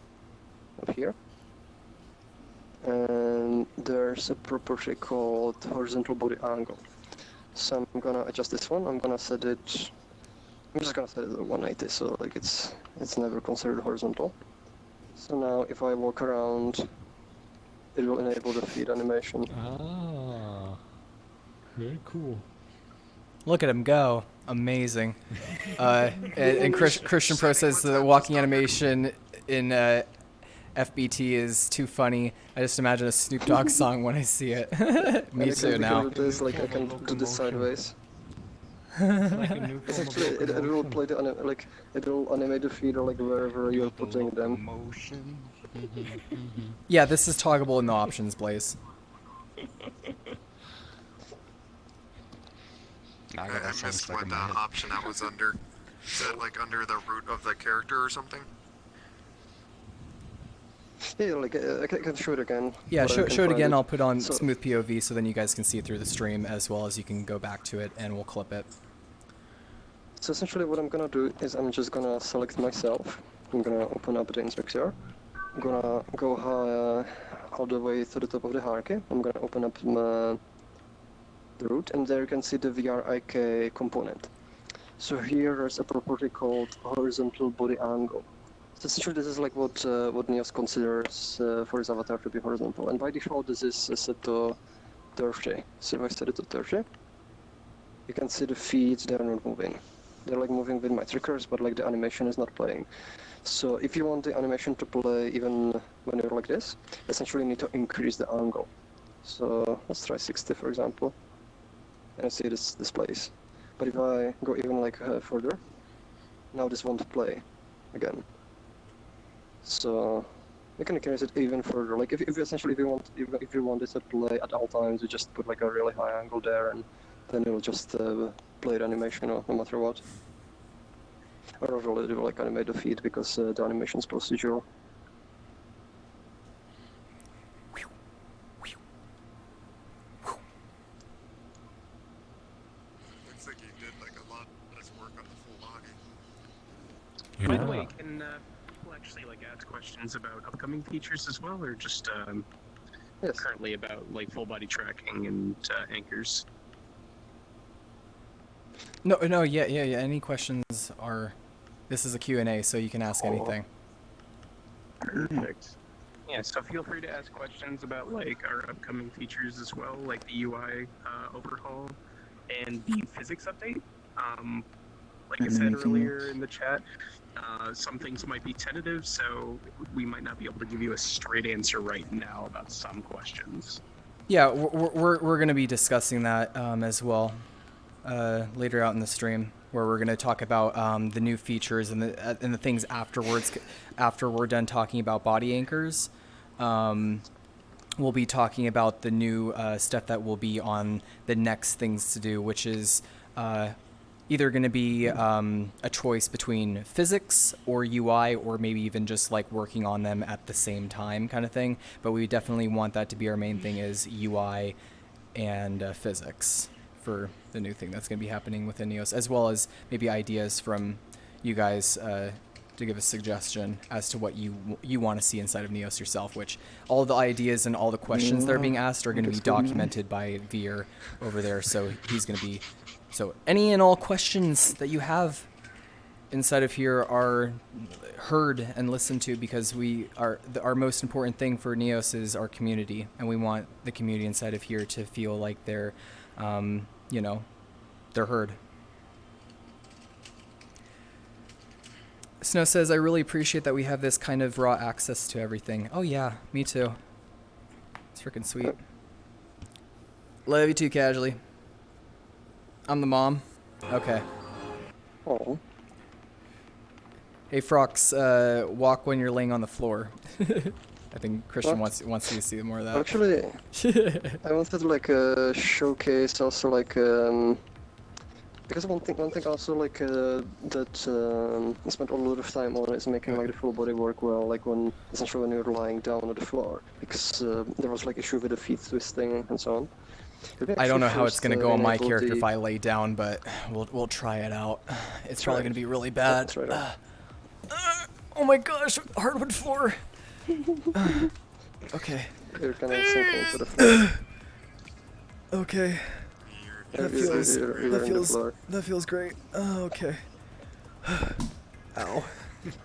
up here. And there's a property called horizontal body angle. So I'm gonna adjust this one. I'm just gonna set it at 180, so like it's never considered horizontal. So now if I walk around, it will enable the feet animation. Ah, very cool. Look at him go. Amazing. And Christian Pro says the walking animation in FBT is too funny. I just imagine a Snoop Dogg song when I see it. Me too now. This, like I can do this sideways. It's actually it will play the it will animate the feet like wherever you're putting them. Yeah, this is toggable in the options, Blaze. I missed what option that was under. Is that like under the root of the character or something? Yeah, like I can show it again. Yeah, but I show can it find again. it. I'll put on So- smooth POV so then you guys can see it through the stream as well as you can go back to it and we'll clip it. So essentially what I'm gonna do is I'm just gonna select myself. I'm gonna open up the inspector. I'm gonna go all the way to the top of the hierarchy. I'm gonna open up the root, and there you can see the VRIK component. So here there's a property called horizontal body angle. So essentially this is like what Neos considers for his avatar to be horizontal, and by default this is set to 30. So if I set it to 30, you can see the feet, they are not moving. They're like moving with my triggers, but like the animation is not playing. So if you want the animation to play even when you're like this, essentially you need to increase the angle. So let's try 60 for example. And see this displays. But if I go even like further, now this won't play again. So you can increase it even further. Like if you essentially if you want it to play at all times, you just put like a really high angle there, and then it will just play the animation no matter what. Or really do like animate the feed because the animation is procedural. Looks like you did like a lot less work on the full body. By the way, can people actually like ask questions about upcoming features as well, or just yes. currently about like full body tracking and anchors? No, yeah. Any questions are... This is a Q&A, so you can ask anything. Perfect. Yeah, so feel free to ask questions about like our upcoming features as well, like the UI overhaul and the physics update. Like I said earlier in the chat, some things might be tentative, so we might not be able to give you a straight answer right now about some questions. Yeah, we're going to be discussing that as well later out in the stream, where we're going to talk about the new features and the things afterwards. After we're done talking about body anchors, we'll be talking about the new stuff that will be on the next things to do, which is either going to be a choice between physics or UI, or maybe even just like working on them at the same time kind of thing. But we definitely want that to be our main thing, is UI and physics for the new thing that's going to be happening within Neos, as well as maybe ideas from you guys to give a suggestion as to what you want to see inside of Neos yourself, which all the ideas and all the questions that are being asked are going to be documented by Veer over there. So he's going to be... So any and all questions that you have inside of here are heard and listened to, because our most important thing for Neos is our community, and we want the community inside of here to feel like they're, they're heard. Snow says, I really appreciate that we have this kind of raw access to everything. Oh yeah, me too. It's freaking sweet. Love you too, Casually. I'm the mom. Okay. Oh. Hey, Frox, walk when you're laying on the floor. I think Christian wants you to see more of that. Actually, I wanted to like showcase also like because one thing also like that I spent a lot of time on is making like the full body work well, like essentially when you're lying down on the floor, because there was like issue with the feet twisting and so on. I don't know how it's gonna go on my character if I lay down, but we'll try it out. It's probably gonna be really bad. Oh my gosh, hardwood floor. Okay. You're kind of sinking into the floor. Okay. That feels great. Oh, okay. Ow.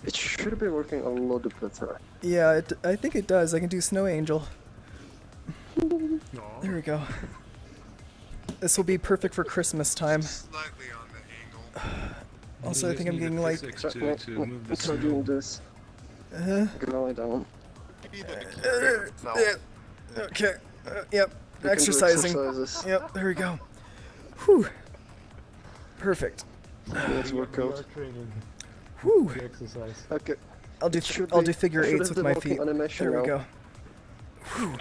It should be working a lot better. Yeah, I think it does. I can do Snow Angel. There we go. This will be perfect for Christmas time. Slightly on the angle. Also, I think I'm getting like... Try doing this. Go lie down. Okay. Yep. Exercising. Yep. There we go. Whew. Perfect. Let's work out. Whew. Exercise. Okay. I'll do figure eights with my feet. There we go. Whew.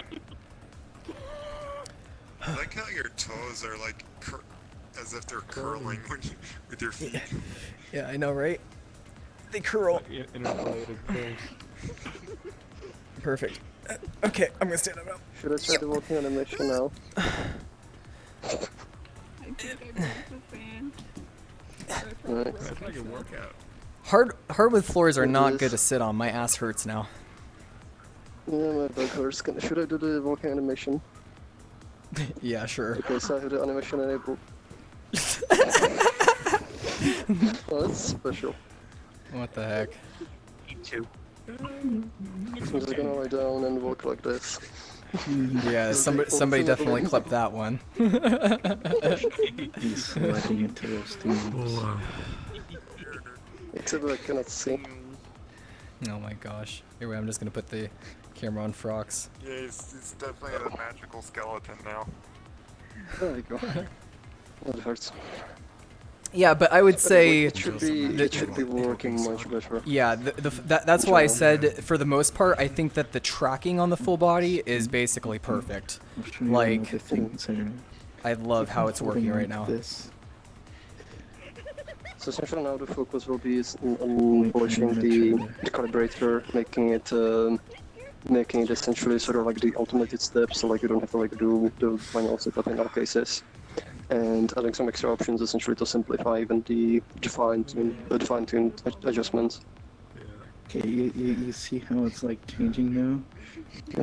I like how your toes are like as if they're curling with your feet. Yeah, I know, right? They curl. Interpolated curls. Perfect. Okay, I'm gonna stand up now. Should I try the walking animation now? I think I broke the fan. Right. That's like a workout. Hardwood floors are It not is. good to sit on. My ass hurts now. Yeah, my back hurts. Should I do the walking animation? Yeah, sure. Okay, so I have the animation enabled. Oh, that's special. What the heck? Me too. I'm just gonna lie down and walk like this. Yeah, somebody definitely clipped that one. He's sliding into those things. Except I cannot see. Oh my gosh. Anyway, I'm just gonna put the camera on Frox. Yeah, he's definitely a magical skeleton now. There you go. That hurts. Yeah, but I would say It should be working much better. yeah, that's why I said for the most part I think that the tracking on the full body is basically perfect. Like I love how it's working right now. So essentially now the focus will be on polishing the calibrator, making it essentially sort of like the automated step, so like you don't have to like do the final setup in all cases. And adding some extra options essentially to simplify even the fine-tuned adjustments. Okay, you see how it's like changing now?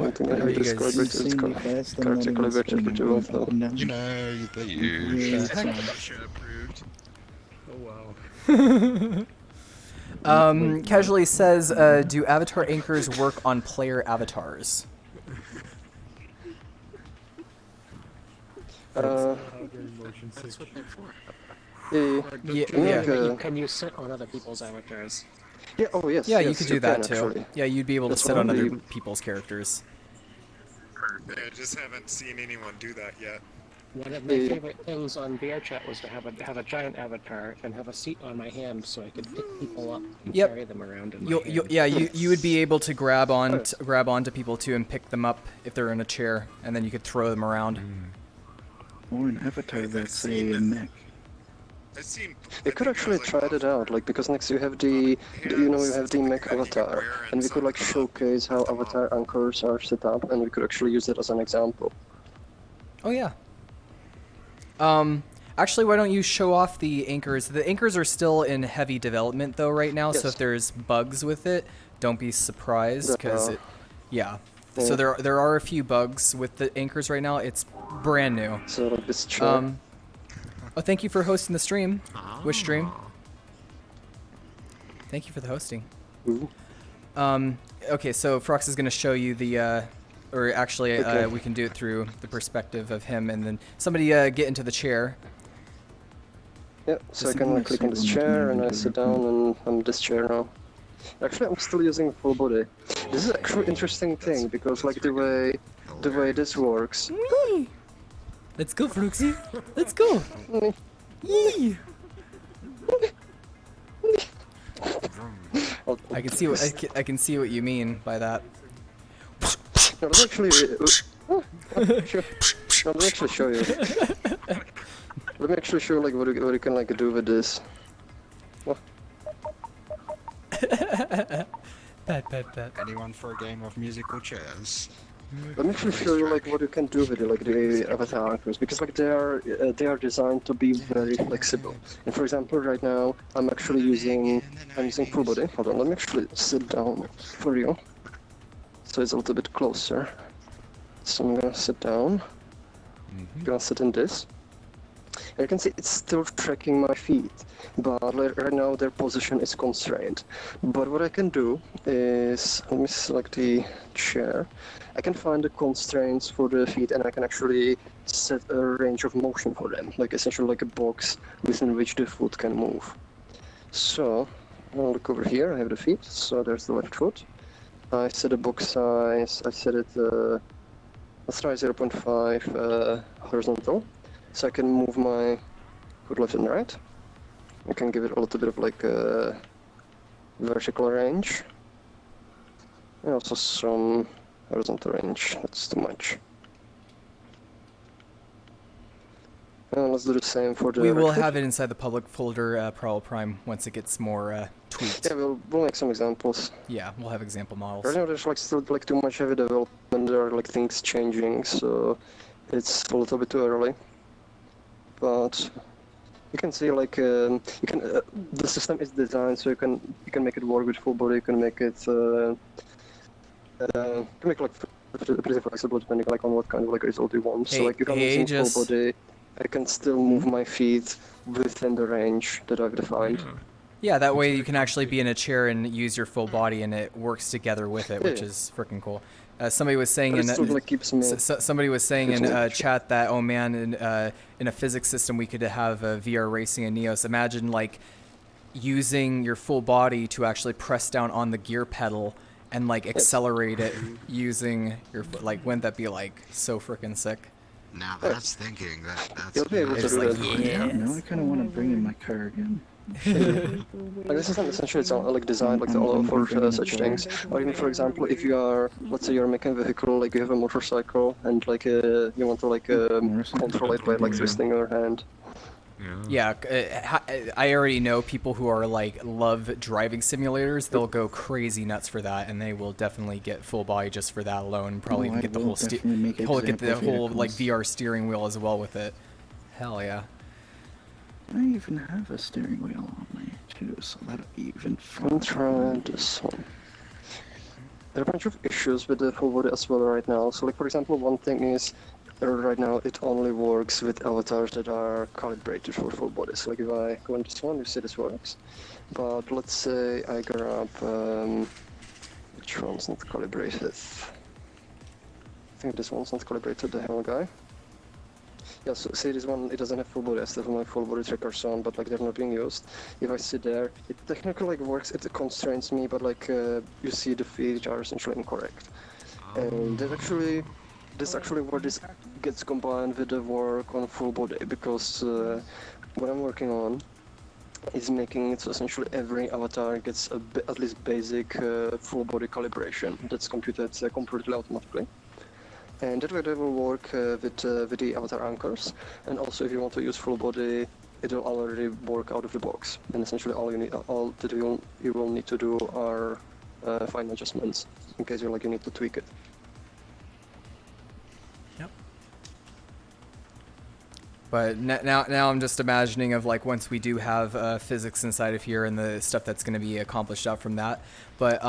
I think I have described it as character calibrator for two of them. You know, the usual. Yeah, that's right. approved. Oh wow. Casually says, do avatar anchors work on player avatars? That's what they're for. Yeah. Can you sit on other people's avatars? Yeah, oh yes. Yeah, yes, you could do that too. Actually. Yeah, you'd be able to That's sit one on of other the- people's characters. Yeah, I just haven't seen anyone do that yet. One of my favorite things on VRChat was to have a giant avatar and have a seat on my hand so I could pick people up and Yep. carry them around in my hand. Yeah, you would be able to grab onto people too and pick them up if they're in a chair, and then you could throw them around. Or an avatar that's a mech. We could actually try it out, like because next you have the mech avatar, and we could like showcase how avatar anchors are set up, and we could actually use it as an example. Oh yeah. Actually, why don't you show off the anchors? The anchors are still in heavy development though right now, so Yes. if there's bugs with it, don't be surprised because yeah. Yeah. So there are a few bugs with the anchors right now. It's brand new. So like this chair. Oh, thank you for hosting the stream. Which stream? Thank you for the hosting. Ooh. Okay, so Frox is going to show you the, or actually Okay. we can do it through the perspective of him, and then somebody get into the chair. Yeah, so I can click on this chair and I sit down and on this chair now. Actually, I'm still using full body. This is actually an interesting thing because like the way this works. Let's go, Froxy. Let's go. Yee. I can see what I can see what you mean by that. No, let's actually. No, let me actually show you. Let me actually show like what you can like do with this. Oh. Pat. Anyone for a game of musical chairs? Let me actually show you like what you can do with it, like the avatar anchors, because like they are designed to be very flexible. And for example, right now I'm using full body. Hold on, let me actually sit down for you, so it's a little bit closer. So I'm gonna sit down. Gonna sit in this. And you can see it's still tracking my feet, but right now their position is constrained. But what I can do is, let me select the chair. I can find the constraints for the feet and I can actually set a range of motion for them, like essentially like a box within which the foot can move. So, I'll look over here, I have the feet, so there's the left foot. I set a box size, I set it, let's try 0.5 horizontal. So I can move my foot left and right. I can give it a little bit of like a vertical range. And also some horizontal range, that's too much. Let's do the same for the We will Redfoot. have it inside the public folder, Prowl Prime, once it gets more tweaked. Yeah, we'll make some examples. Yeah, we'll have example models. Right now there's like still like too much heavy development, there are like things changing, so it's a little bit too early. But you can see like you can the system is designed so you can make it work with full body, you can make it like pretty flexible depending like on what kind of like result you want. So like if I'm using full body, I can still move my feet within the range that I've defined. Yeah, that way you can actually be in a chair and use your full body, and it works together with it, which is freaking cool. Somebody was saying somebody was saying in chat that, oh man, in a physics system we could have VR racing in Neos. Imagine like using your full body to actually press down on the gear pedal and like accelerate it using your foot. Like, wouldn't that be like so freaking sick? Now that's thinking. That's You'll be able to do that. Yeah. Now I kind of want to bring in my car again. Like this is essentially it's like designed like all for such things. Or even for example, if you are, let's say you're making a vehicle, like you have a motorcycle, and like you want to like control it by like twisting your hand. Yeah, I already know people who are like love driving simulators. They'll go crazy nuts for that, and they will definitely get full body just for that alone. Probably even get the whole like VR steering wheel as well with it. Hell yeah. I even have a steering wheel on my too, so that'll be even fun. I'm trying this one. There are a bunch of issues with the full body as well right now. So like for example, one thing is right now it only works with avatars that are calibrated for full body. So like if I go on this one, you see this works. But let's say I grab which one's not calibrated. I think this one's not calibrated, the hell guy. Yeah, so see this one, it doesn't have full body. I still have my full body trackers on, but like they're not being used. If I sit there, it technically like works, it constrains me, but like you see the feet are essentially incorrect. And this actually where this gets combined with the work on full body, because what I'm working on is making it so essentially every avatar gets at least basic full body calibration that's computed completely automatically. And that way they will work with the avatar anchors, and also if you want to use full body, it will already work out of the box. And essentially all that you will need to do are fine adjustments in case you need to tweak it. Yep. But now I'm just imagining of like once we do have physics inside of here and the stuff that's going to be accomplished out from that. But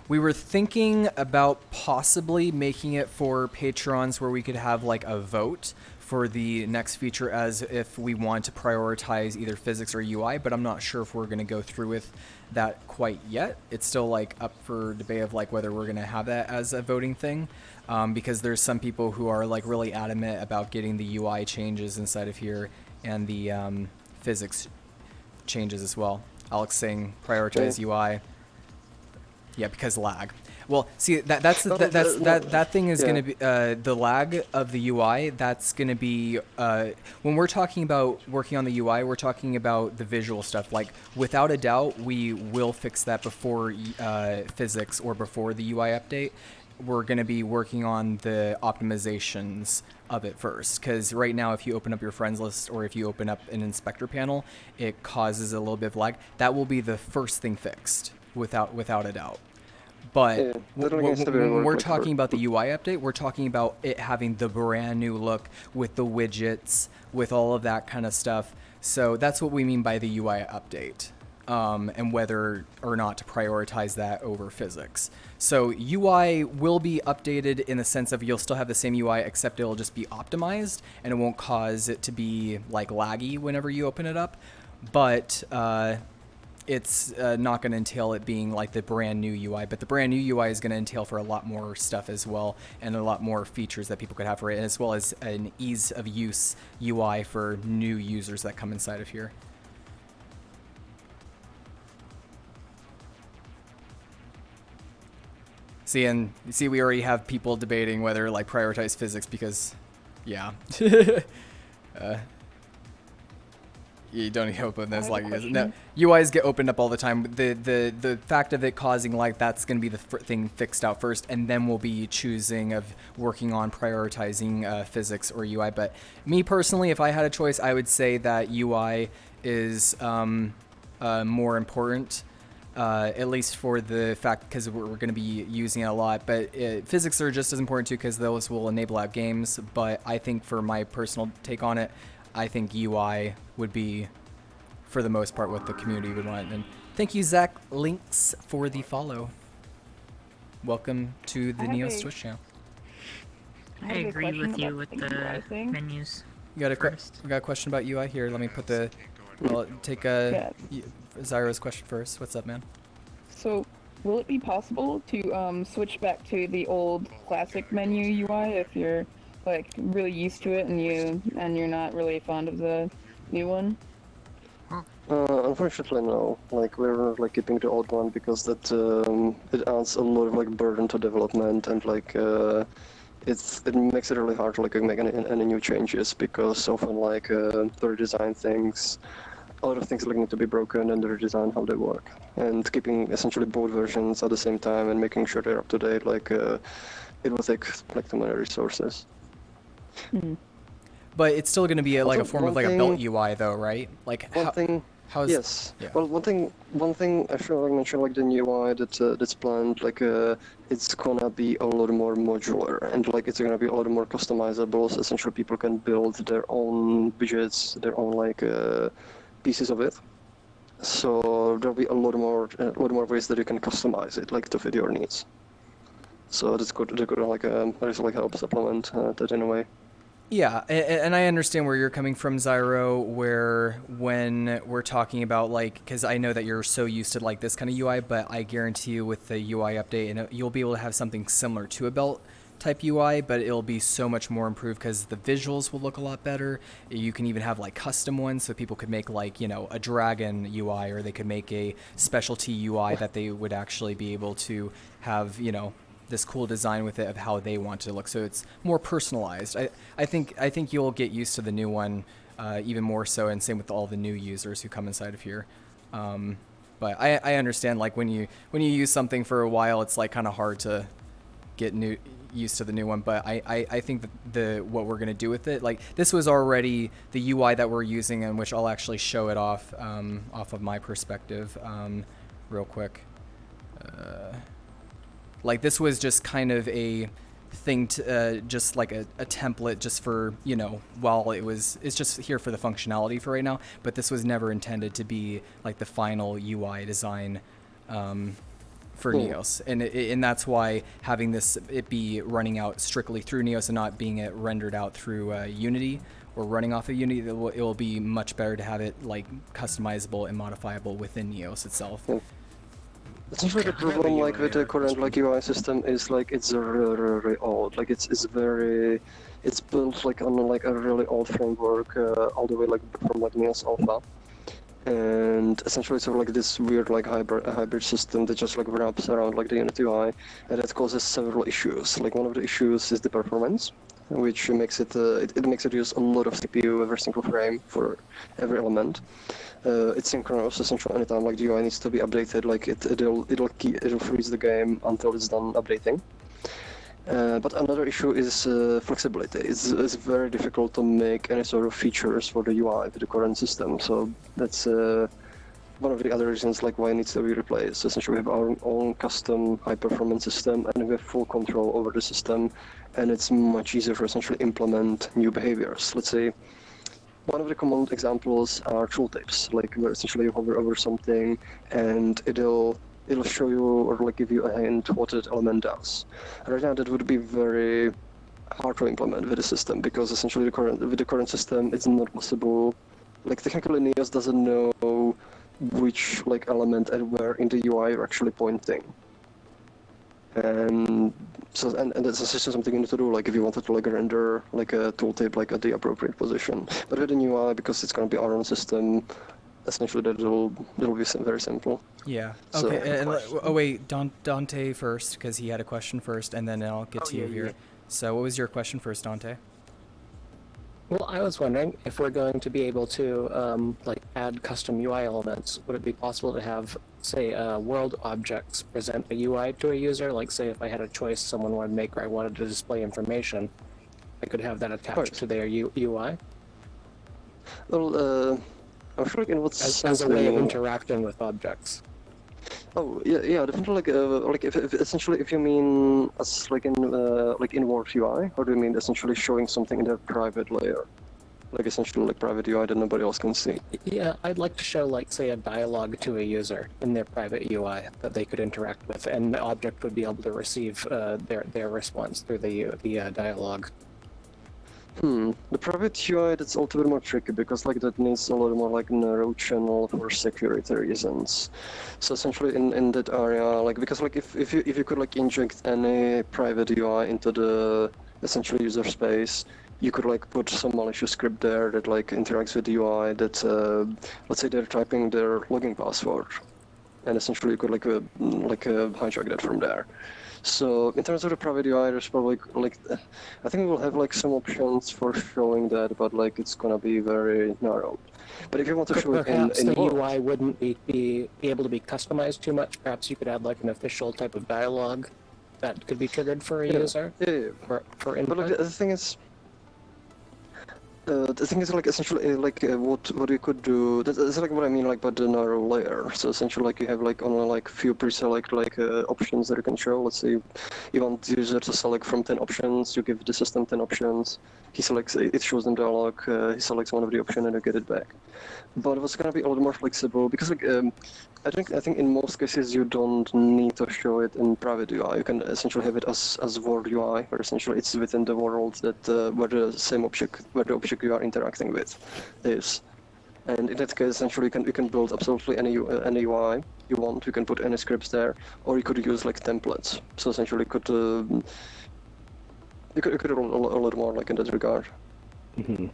we were thinking about possibly making it for patrons where we could have like a vote for the next feature as if we want to prioritize either physics or UI, but I'm not sure if we're going to go through with that quite yet. It's still like up for debate of like whether we're going to have that as a voting thing, because there's some people who are like really adamant about getting the UI changes inside of here and the physics changes as well. Alex saying prioritize UI. Yeah, because lag. Well, see that thing is going to be the lag of the UI. That's going to be when we're talking about working on the UI, we're talking about the visual stuff. Like without a doubt, we will fix that before physics or before the UI update. We're going to be working on the optimizations of it first, because right now if you open up your friends list or if you open up an inspector panel, it causes a little bit of lag. That will be the first thing fixed without a doubt. But when we're talking about the UI update, we're talking about it having the brand new look with the widgets, with all of that kind of stuff. So that's what we mean by the UI update, and whether or not to prioritize that over physics. So UI will be updated in the sense of you'll still have the same UI, except it'll just be optimized and it won't cause it to be like laggy whenever you open it up. But it's not going to entail it being like the brand new UI, but the brand new UI is going to entail for a lot more stuff as well, and a lot more features that people could have for it, as well as an ease of use UI for new users that come inside of here. See, we already have people debating whether like prioritize physics because, yeah. You don't need to open this I have a like question. no, UIs get opened up all the time. The fact of it causing lag, that's going to be the thing fixed out first, and then we'll be choosing of working on prioritizing physics or UI. But me personally, if I had a choice, I would say that UI is more important. At least for the fact, because we're going to be using it a lot, but physics are just as important too, because those will enable out games. But I think for my personal take on it, I think UI would be, for the most part, what the community would want. And thank you, Zach Links, for the follow. Welcome to the Neos Twitch channel. I agree with you with the menus. You got a question about UI? Here, let me put the. Well, take Zyro's question first. What's up, man? So, will it be possible to switch back to the old classic menu UI if you're like really used to it and you're not really fond of the new one? Unfortunately, no. Like we're like keeping the old one because that it adds a lot of like burden to development and like it makes it really hard to like make any new changes because often like to redesign things. A lot of things like need to be broken and redesign how they work, and keeping essentially both versions at the same time and making sure they're up to date. Like it will take like too many resources. But it's still going to be like a form of like a built UI, though, right? Like how's yes. Yeah. Well, one thing I should like mention like the new UI that's planned. Like it's gonna be a lot more modular and like it's gonna be a lot more customizable. So essentially, people can build their own widgets, their own like. Pieces of it, so there'll be a lot more ways that you can customize it, like to fit your needs. So that's good. They could like like help supplement that in a way. Yeah, and I understand where you're coming from, Zyro, where when we're talking about like, because I know that you're so used to like this kind of UI, but I guarantee you with the UI update, and you'll be able to have something similar to a belt type UI, but it'll be so much more improved because the visuals will look a lot better. You can even have like custom ones, so people could make like, you know, a dragon UI, or they could make a specialty UI that they would actually be able to have, you know, this cool design with it of how they want it to look. So it's more personalized. I think you'll get used to the new one even more so, and same with all the new users who come inside of here. But I understand like when you use something for a while, it's like kind of hard to get used to the new one, but I think that what we're gonna do with it, like this was already the UI that we're using, and which I'll actually show it off of my perspective real quick. Like this was just kind of a thing to just like a template just for, you know, while it's just here for the functionality for right now, but this was never intended to be like the final UI design for Neos, and that's why having it be running out strictly through Neos and not being it rendered out through Unity or running off of Unity, it will be much better to have it like customizable and modifiable within Neos itself. Essentially, the problem like with the current like UI system is like it's really old. Like it's built like on like a really old framework, all the way like from like Neos Alpha. And essentially it's sort of like this weird like hybrid system that just like wraps around like the Unity UI, and that causes several issues. Like one of the issues is the performance, which makes it makes it use a lot of CPU every single frame for every element. It's synchronous, essentially anytime like the UI needs to be updated, like it'll freeze the game until it's done updating. But another issue is flexibility. It's very difficult to make any sort of features for the UI with the current system. So that's one of the other reasons like why it needs to be replaced. Essentially, we have our own custom high-performance system, and we have full control over the system, and it's much easier to essentially implement new behaviors. Let's say one of the common examples are tooltips, like where essentially you hover over something and it'll show you or like give you a hint what that element does. Right now that would be very hard to implement with the system because essentially with the current system it's not possible. Like technically Neos doesn't know which like element and where in the UI you're actually pointing. And so and that's essentially something you need to do, like if you wanted to like render like a tooltip like at the appropriate position. But with the new UI, because it's gonna be our own system, essentially that'll be very simple. Yeah. So, Okay. And wait, Dante first, because he had a question first, and then I'll get to you here. Yeah. So what was your question first, Dante? Well, I was wondering if we're going to be able to like add custom UI elements. Would it be possible to have, say, world objects present a UI to a user? Like, say, if I had a choice someone wanted to make, or I wanted to display information, I could have that attached to their UI Well, I'm sure like in what as sense a do you way of mean? interacting with objects. Oh yeah, definitely. Like if essentially if you mean as like in World UI, or do you mean essentially showing something in their private layer, like essentially like private UI that nobody else can see? Yeah, I'd like to show, like, say, a dialogue to a user in their private UI that they could interact with, and the object would be able to receive their response through the dialogue. The private UI, that's a little bit more tricky because like that needs a lot more like narrow channel for security reasons. So essentially in that area, like because like if you could like inject any private UI into the essentially user space, you could like put some malicious script there that like interacts with the UI that let's say they're typing their login password, and essentially you could like hijack that from there. So in terms of the private UI, there's probably like I think we'll have like some options for showing that, but like it's gonna be very narrow. But if you want to show it Perhaps in the World, UI wouldn't be able to be customized too much. Perhaps you could add like an official type of dialogue that could be triggered for a user for input. But like the thing is. Like essentially what you could do. That's like what I mean like by the narrow layer. So essentially like you have like only like few pre-select options that you can show. Let's say you want the user to select from 10 options. You give the system 10 options. He selects it, shows them dialog. He selects one of the options and you get it back. But it's gonna be a little more flexible because like I think in most cases you don't need to show it in private UI. You can essentially have it as world UI, where essentially it's within the world that where the object you are interacting with is. And in that case, essentially you can build absolutely any UI you want. You can put any scripts there, or you could use like templates. So essentially you could do a little more like in that regard. Mm-hmm.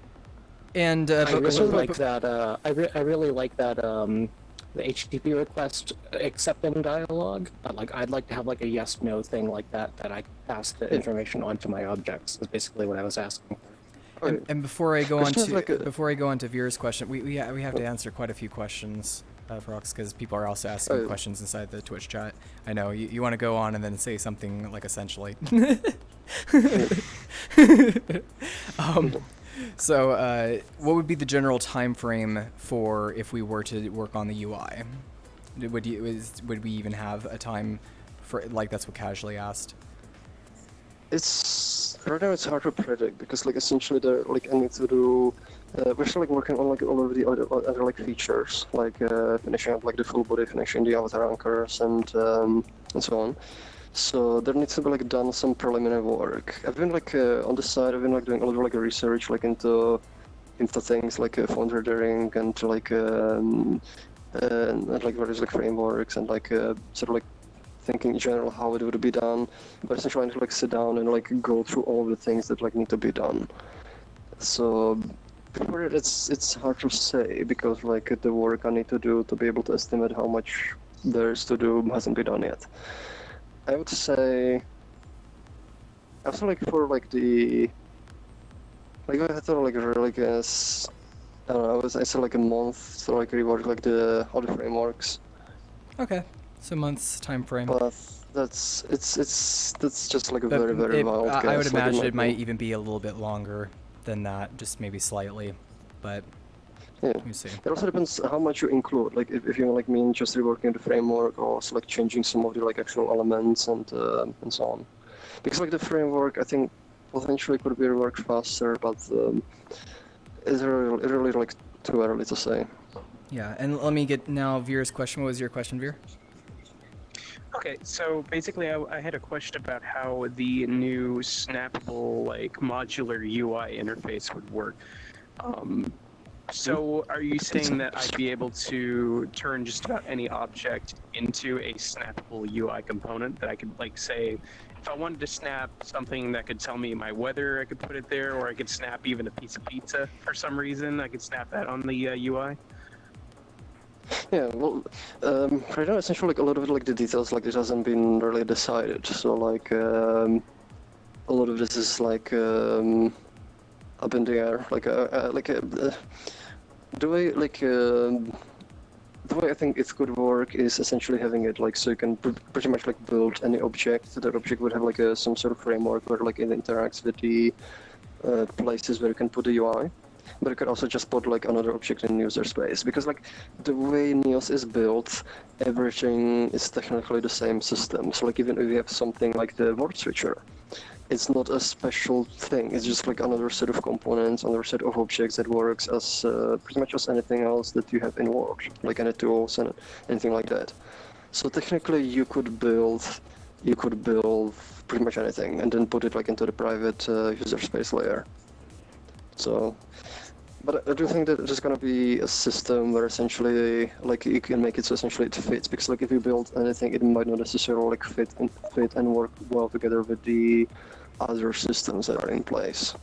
And I really like that. I really like that. The HTTP request accepting dialogue. I'd like to have like a yes/no thing like that I pass the information onto my objects. Is basically what I was asking. And before I go on to Vera's question, we have to answer quite a few questions, Rox, because people are also asking questions inside the Twitch chat. I know you want to go on and then say something like essentially. So, what would be the general time frame for if we were to work on the UI? Would we even have a time for, like, that's what Casually asked? It's right now it's hard to predict because like essentially they're like I need to do we're still like working on like all of the other like features like finishing up like the full body, finishing the avatar anchors and so on. So there needs to be like done some preliminary work. I've been like on the side I've been like doing a lot of like research like into things like font rendering and like various like frameworks and like sort of like thinking in general how it would be done, but essentially trying to like sit down and like go through all the things that like need to be done. So before it's hard to say because like the work I need to do to be able to estimate how much there is to do hasn't been done yet. I would say also like for like the like I had to like really guess I don't know I said like a month to like rework like all the frameworks. Okay. So months time frame. But that's just like a very wild guess. I would imagine it might even be a little bit longer than that, just maybe slightly, but yeah. Let me see. It also depends how much you include. Like if you like mean just reworking the framework or also like changing some of the like actual elements and so on. Because like the framework, I think potentially could be reworked faster, but it's really like too early to say. Yeah, and let me get now Vera's question. What was your question, Vera? Okay, so basically I had a question about how the new snappable, like, modular UI interface would work. So are you saying that I'd be able to turn just about any object into a snappable UI component that I could, like, say, if I wanted to snap something that could tell me my weather, I could put it there, or I could snap even a piece of pizza for some reason, I could snap that on the UI? Yeah, well, right now essentially like a lot of it, like the details, like it hasn't been really decided. So like a lot of this is like up in the air, the way I think it could work is essentially having it like so you can pretty much like build any object. That object would have like some sort of framework where like it interacts with the places where you can put the UI. But you could also just put like another object in user space, because like the way Neos is built, everything is technically the same system. So like even if you have something like the word switcher, it's not a special thing. It's just like another set of components, another set of objects that works as pretty much as anything else that you have in Word, like any tools and anything like that. So technically, you could build pretty much anything and then put it like into the private user space layer. So, but I do think that there's gonna be a system where essentially, like, you can make it so essentially it fits. Because like if you build anything, it might not necessarily like fit and work well together with the other systems that are in place.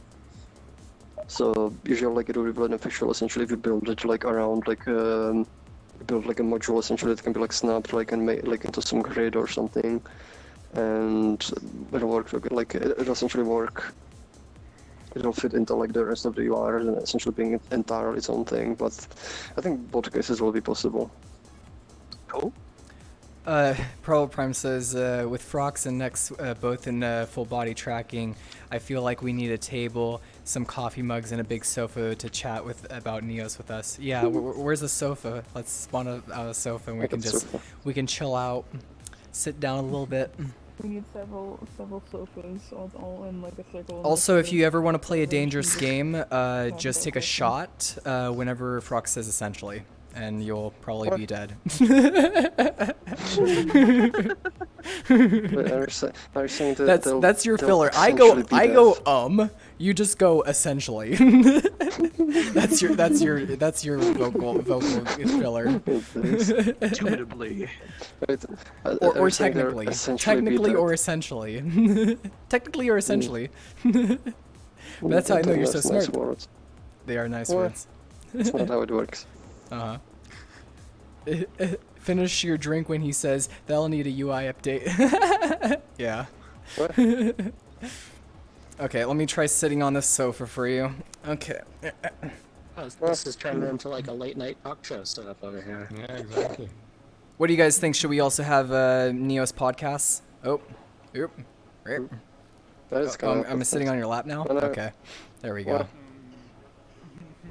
So usually, like, it would be beneficial essentially if you build it like around like build like a module essentially that can be like snapped like and made like into some grid or something, and it'll work like it'll essentially work. It'll fit into like the rest of the UI and essentially being entirely its own thing. But I think both cases will be possible. Cool. Pearl Prime says, with Frox and Nex both in full body tracking, I feel like we need a table, some coffee mugs, and a big sofa to chat with about Neos with us. Yeah, where's the sofa? Let's spawn out a sofa and we can chill out, sit down a little bit. We need several sofas all in like a circle. Also, if you ever want to play a dangerous game, just take a shot whenever Frox says essentially, and you'll probably be dead. That's your filler. I go you just go essentially. that's your vocal filler. Intuitively. Or technically or essentially. Technically or essentially. But that's how I know you're so smart. Nice words. They are nice words. That's not how it works. Uh-huh. Finish your drink when he says, they'll need a UI update. Yeah. What? Okay, let me try sitting on this sofa for you. Okay. Oh, this is turning into like a late night talk show setup over here. Yeah, exactly. What do you guys think? Should we also have Neos podcasts? Oh. Yep. Right. I'm sitting on your lap now? Okay. There we go.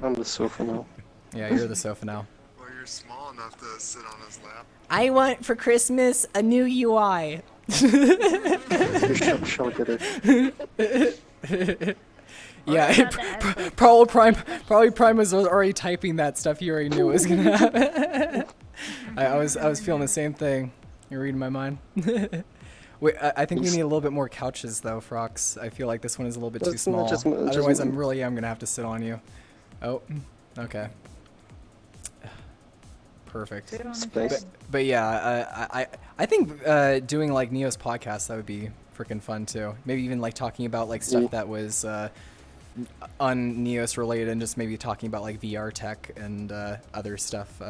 I'm the sofa now. Yeah, you're the sofa now. Well, you're small enough to sit on his lap. I want for Christmas a new UI. Shall get it. Yeah, probably Prime was already typing that stuff. He already knew it was gonna happen. I was feeling the same thing. You're reading my mind. Wait, I think we need a little bit more couches though, Frox. I feel like this one is a little bit too small. Otherwise, I'm gonna have to sit on you. Oh, okay. Perfect. But yeah, I think doing like Neos podcast, that would be freaking fun too. Maybe even like talking about like stuff that was un-Neos related, and just maybe talking about like VR tech and other stuff,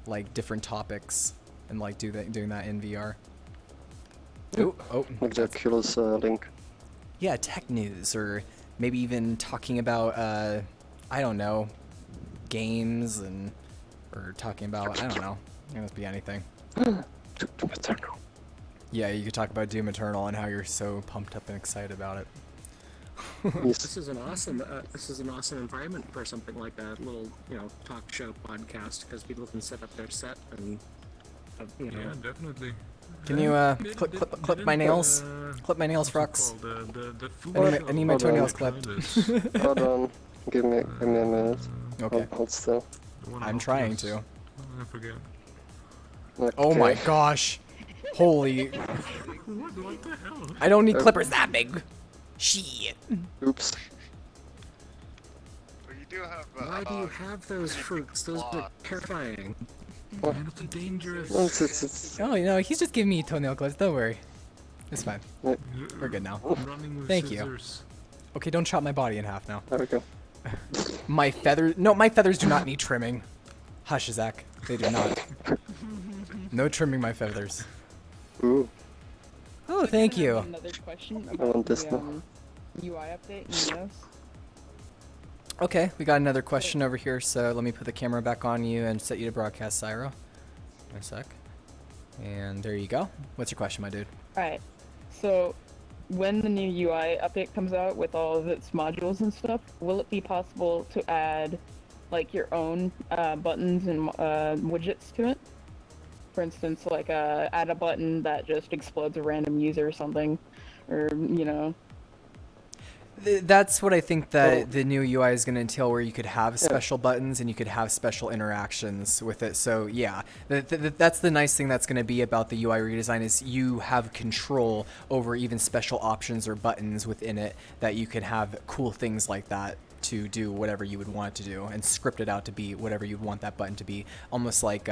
like different topics, and like doing that in VR. Oh, like the Oculus link. Yeah, tech news, or maybe even talking about I don't know, games, or talking about, I don't know, it must be anything. Doom Eternal. Yeah, you could talk about Doom Eternal and how you're so pumped up and excited about it. This is an awesome environment for something like a little, talk show podcast, because people can set up their set and, Yeah, definitely. Can you clip my nails? Clip my nails, Frox. I need my toenails clipped. Hold on. Give me a minute. Okay. Hold still. I'm trying to. I forget. Okay. Oh my gosh. Holy. What the hell? I don't need clippers that big. Shit. Oops. But you do have. Why do you have those fruits? Those are terrifying. Man, it's dangerous. Oh, he's just giving me toenail clips. Don't worry. It's fine. We're good now. Thank you. Okay, don't chop my body in half now. There we go. My feathers do not need trimming. Hush, Zach. They do not. No trimming my feathers. Ooh. Oh, thank you. Another question I want this now. UI update in Neos. Okay, we got another question over here, so let me put the camera back on you and set you to broadcast, Syro. In a sec. And there you go. What's your question, my dude? Alright, so when the new UI update comes out with all of its modules and stuff, will it be possible to add like your own buttons and widgets to it? For instance, like add a button that just explodes a random user or something, or you know. That's what I think that the new UI is going to entail, where you could have special buttons and you could have special interactions with it. So yeah, that's the nice thing that's going to be about the UI redesign, is you have control over even special options or buttons within it, that you can have cool things like that to do whatever you would want it to do and script it out to be whatever you'd want that button to be, almost like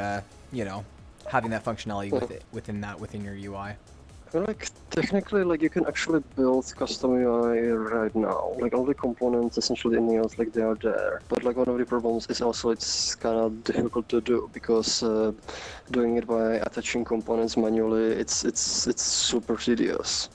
you know, having that functionality within your UI. Like, technically, like, you can actually build custom UI right now. Like, all the components essentially in Neos, like, they are there. But, like, one of the problems is also it's kind of difficult to do, because doing it by attaching components manually, it's super tedious.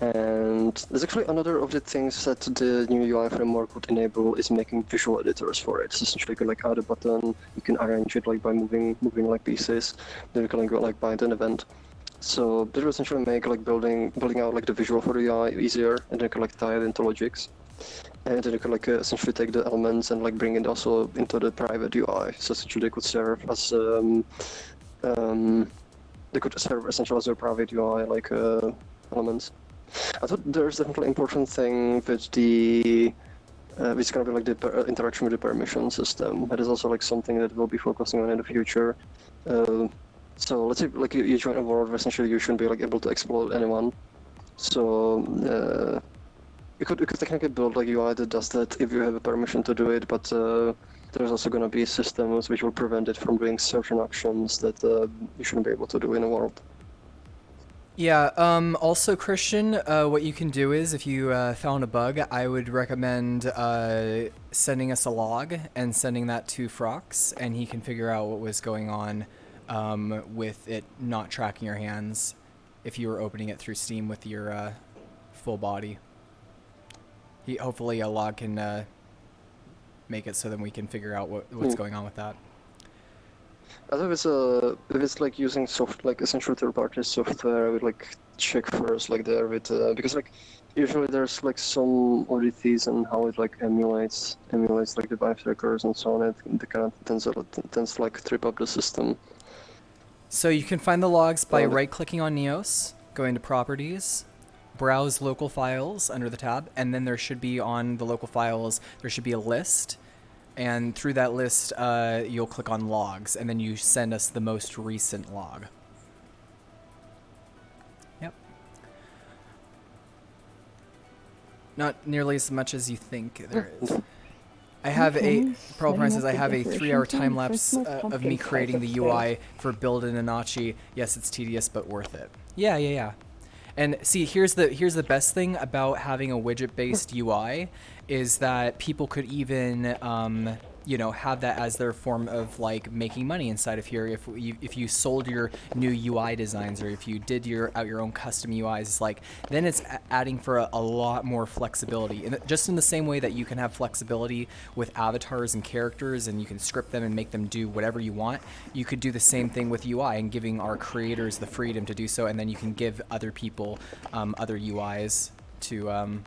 And there's actually another of the things that the new UI framework would enable is making visual editors for it. So essentially, you can like add a button, you can arrange it like by moving like pieces, then you can go like bind an event. So this will essentially make like building out like the visual for the UI easier, and then you can like tie it into logics, and then you can like essentially take the elements and like bring it also into the private UI. So essentially, they could serve as essentially as a private UI like elements. I thought there's definitely an important thing with the which is gonna be like the interaction with the permission system. That is also like something that we'll be focusing on in the future. So let's say like you join a world where essentially you shouldn't be like able to explode anyone. So you could technically build like UI that does that if you have a permission to do it, but there's also gonna be systems which will prevent it from doing certain actions that you shouldn't be able to do in a world. Yeah, also Christian, what you can do is, if you found a bug, I would recommend sending us a log and sending that to Frox, and he can figure out what was going on with it not tracking your hands if you were opening it through Steam with your full body. Hopefully a log can make it so then we can figure out what's going on with that. I thought if it's like using essentially third-party software, I would like check first like there with because like usually there's like some oddities on how it like emulates like the vibe trackers and so on. It kind of tends to like trip up the system. So you can find the logs by right-clicking on Neos, going to Properties, browse local files under the tab, and then there should be on the local files there should be a list. And through that list, you'll click on logs, and then you send us the most recent log. Yep. Not nearly as much as you think there is. I have I have a 3-hour time lapse of me creating the UI for Build in Anachi. Yes, it's tedious, but worth it. Yeah. And see, here's the best thing about having a widget-based UI is that people could even you know, have that as their form of like making money inside of here. If you sold your new UI designs, or if you did your own custom UIs, like then it's adding for a lot more flexibility. And just in the same way that you can have flexibility with avatars and characters, and you can script them and make them do whatever you want, you could do the same thing with UI and giving our creators the freedom to do so. And then you can give other people other UIs to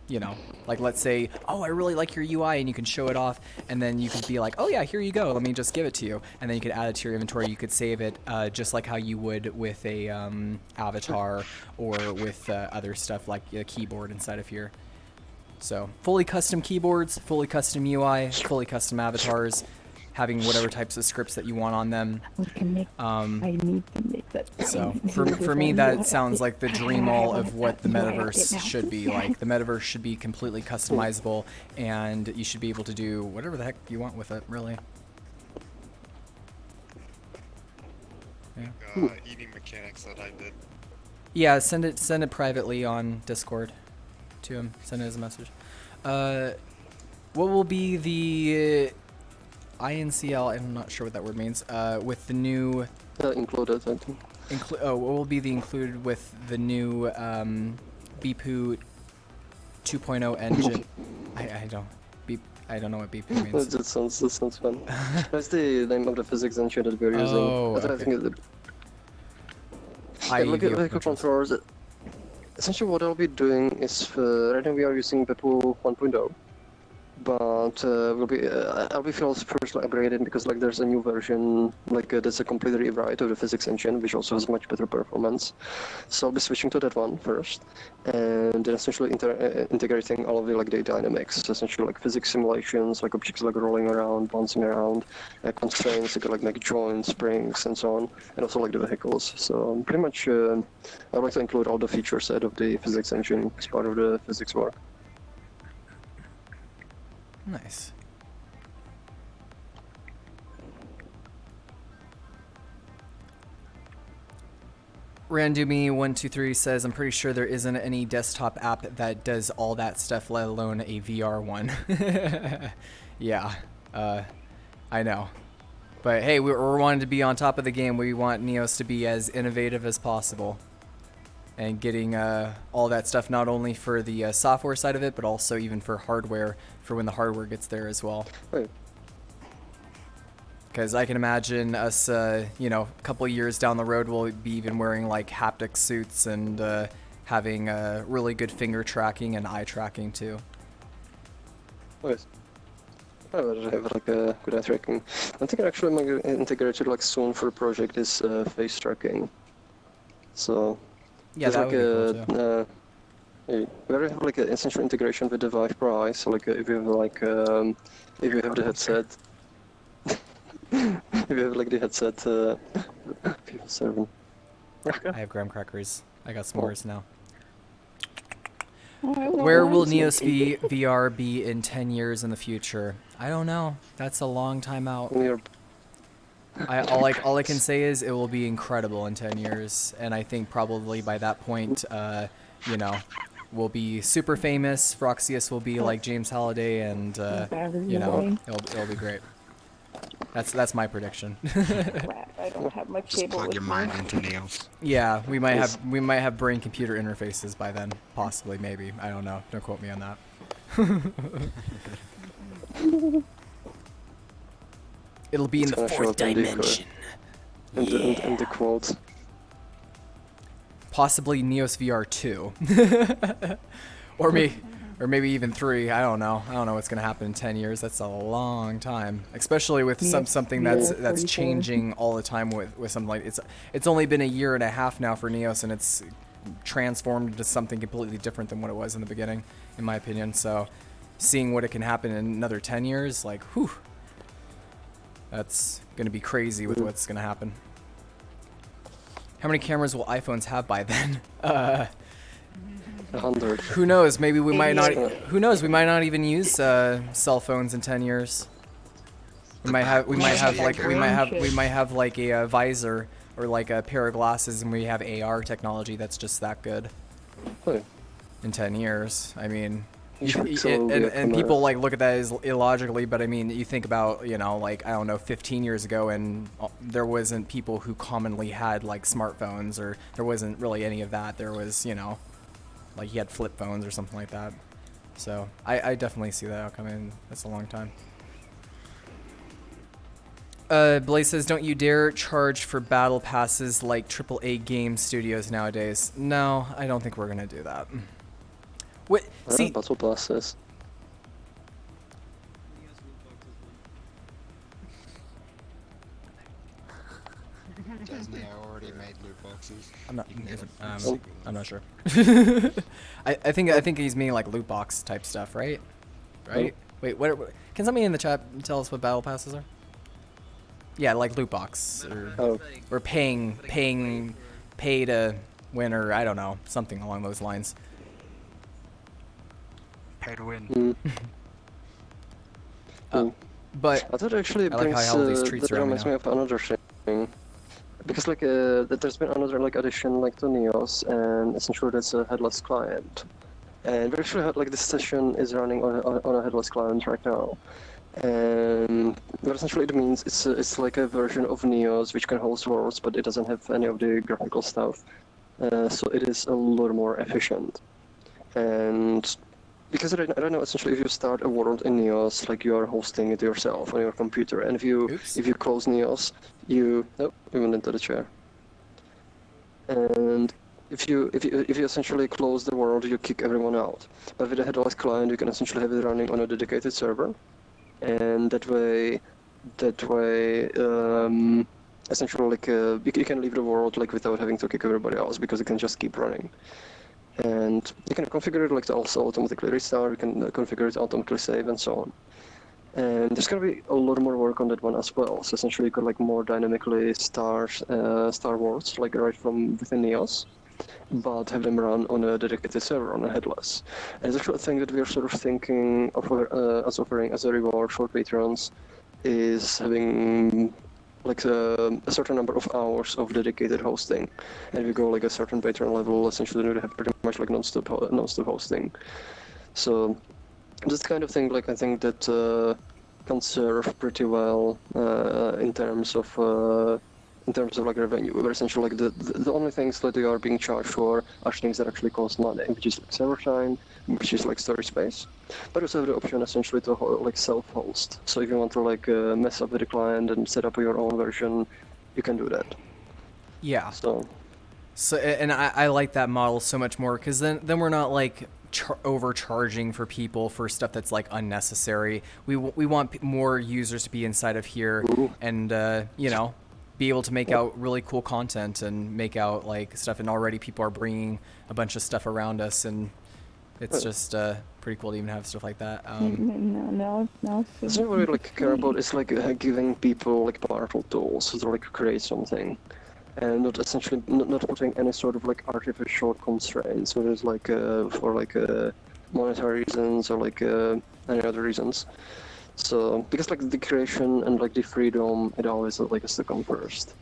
you know, like let's say, oh, I really like your UI, and you can show it off, and then you could be like, oh yeah, here you go, let me just give it to you, and then you could add it to your inventory. You could save it just like how you would with a avatar or with other stuff like a keyboard inside of here. So fully custom keyboards, fully custom UI, fully custom avatars, having whatever types of scripts that you want on them. I need to make that. So for me, that sounds like the dream all of what the metaverse should be like. The metaverse should be completely customizable, and you should be able to do whatever the heck you want with it, really. Yeah. Eating mechanics that I did. Yeah, send it privately on Discord to him. Send it as a message. What will be the INCL, I'm not sure what that word means, with the new... included, I think. What will be the included with the new BPU 2.0 engine. I don't know what BP means. That sounds fun. That's the name of the physics engine that we're using. Oh, I okay. think look at vehicle controllers. Essentially, what I'll be doing is right now we are using Bepu 1.0. But I'll be first upgraded because like there's a new version that's a complete rewrite of the physics engine, which also has much better performance. So I'll be switching to that one first, and then essentially integrating all of the dynamics, essentially like physics simulations, like objects like rolling around, bouncing around, constraints like joints, springs, and so on, and also like the vehicles. So pretty much I'd like to include all the feature set of the physics engine as part of the physics work. Nice. Randumi123 says, I'm pretty sure there isn't any desktop app that does all that stuff, let alone a VR one. Yeah, I know. But hey, we're wanting to be on top of the game. We want Neos to be as innovative as possible. And getting all that stuff not only for the software side of it, but also even for hardware, for when the hardware gets there as well. Right. Because I can imagine us, a couple of years down the road, we'll be even wearing like haptic suits and having really good finger tracking and eye tracking too. Nice. I would have like a good eye tracking. I think actually I'm integrated like soon for a project is face tracking. So yeah, that would be cool too. We already have like an essential integration with the Vive Pro. So like if you have if you have the headset. If you have like the headset, people serving. I have graham crackers. I got s'mores now. Oh, Where will Neos VR be in 10 years in the future? I don't know. That's a long time out. All I can say is it will be incredible in 10 years, and I think probably by that point, we'll be super famous. Froxius will be like James Halliday, and it'll be great. That's my prediction. Crap, I don't have my Just cable plug with your me. mind into Neos. Yeah, we might have brain-computer interfaces by then, possibly, maybe. I don't know. Don't quote me on that. It'll be in the fourth dimension. And the quote. Possibly Neos VR 2. Or maybe even 3. I don't know. I don't know what's gonna happen in 10 years. That's a long time, especially with something that's changing all the time with something like it's only been a year and a half now for Neos, and it's transformed into something completely different than what it was in the beginning, in my opinion. So, seeing what it can happen in another 10 years, like, whew, that's gonna be crazy with what's gonna happen. How many cameras will iPhones have by then? 100. Who knows? Maybe we might not. Who knows? We might not even use cell phones in 10 years. We might have like a visor or like a pair of glasses, and we have AR technology that's just that good. In 10 years, I mean, and people like look at that as illogically, but I mean, you think about like, I don't know, 15 years ago, and there wasn't people who commonly had like smartphones, or there wasn't really any of that. There was like you had flip phones or something like that. So I definitely see that outcome, and that's a long time. Blaze says, don't you dare charge for battle passes like AAA game studios nowadays. No, I don't think we're gonna do that. What? See, battle passes. Disney already made loot boxes. I'm not sure. I think he's meaning like loot box type stuff, right? Right? Wait, what? Can somebody in the chat tell us what battle passes are? Yeah, like loot box or pay to win, or I don't know, something along those lines. Pay to win. But I thought actually I like how I have all these treats that around me reminds me of another thing. Because like that there's been another like addition like to Neos, and essentially that's a headless client. And we actually had like this session is running on a headless client right now. And what essentially it means it's like a version of Neos which can host worlds, but it doesn't have any of the graphical stuff. So it is a lot more efficient. And because I don't know, essentially, if you start a world in Neos, like you are hosting it yourself on your computer, and if you close Neos, you went into the chair. And if you essentially close the world, you kick everyone out. But with a headless client, you can essentially have it running on a dedicated server, and that way, essentially, like you can leave the world like without having to kick everybody else because it can just keep running. And you can configure it like to also automatically restart. You can configure it to automatically save and so on. And there's gonna be a lot more work on that one as well. So essentially, you could like more dynamically start worlds like right from within Neos, but have them run on a dedicated server on a headless. And it's actually a thing that we are sort of thinking of as offering as a reward for patrons is having like a certain number of hours of dedicated hosting, and if you go like a certain patron level, essentially you have pretty much like non-stop hosting. So this kind of thing, like I think that can serve pretty well in terms of like revenue. Where essentially like the only things that you are being charged for are things that actually cost money, which is like server time, which is like storage space. But you also have the option essentially to like self-host. So if you want to like mess up with the client and set up your own version, you can do that. Yeah. So and I like that model so much more because then we're not like overcharging for people for stuff that's like unnecessary. We want more users to be inside of here and you know, be able to make out really cool content and make out like stuff. And already people are bringing a bunch of stuff around us, and it's just pretty cool to even have stuff like that. No. It's not what we like care about. It's like giving people like powerful tools to like create something, and not essentially not putting any sort of like artificial constraints, whether it's like for like monetary reasons or like any other reasons. So because like the creation and like the freedom, it always like has to come first.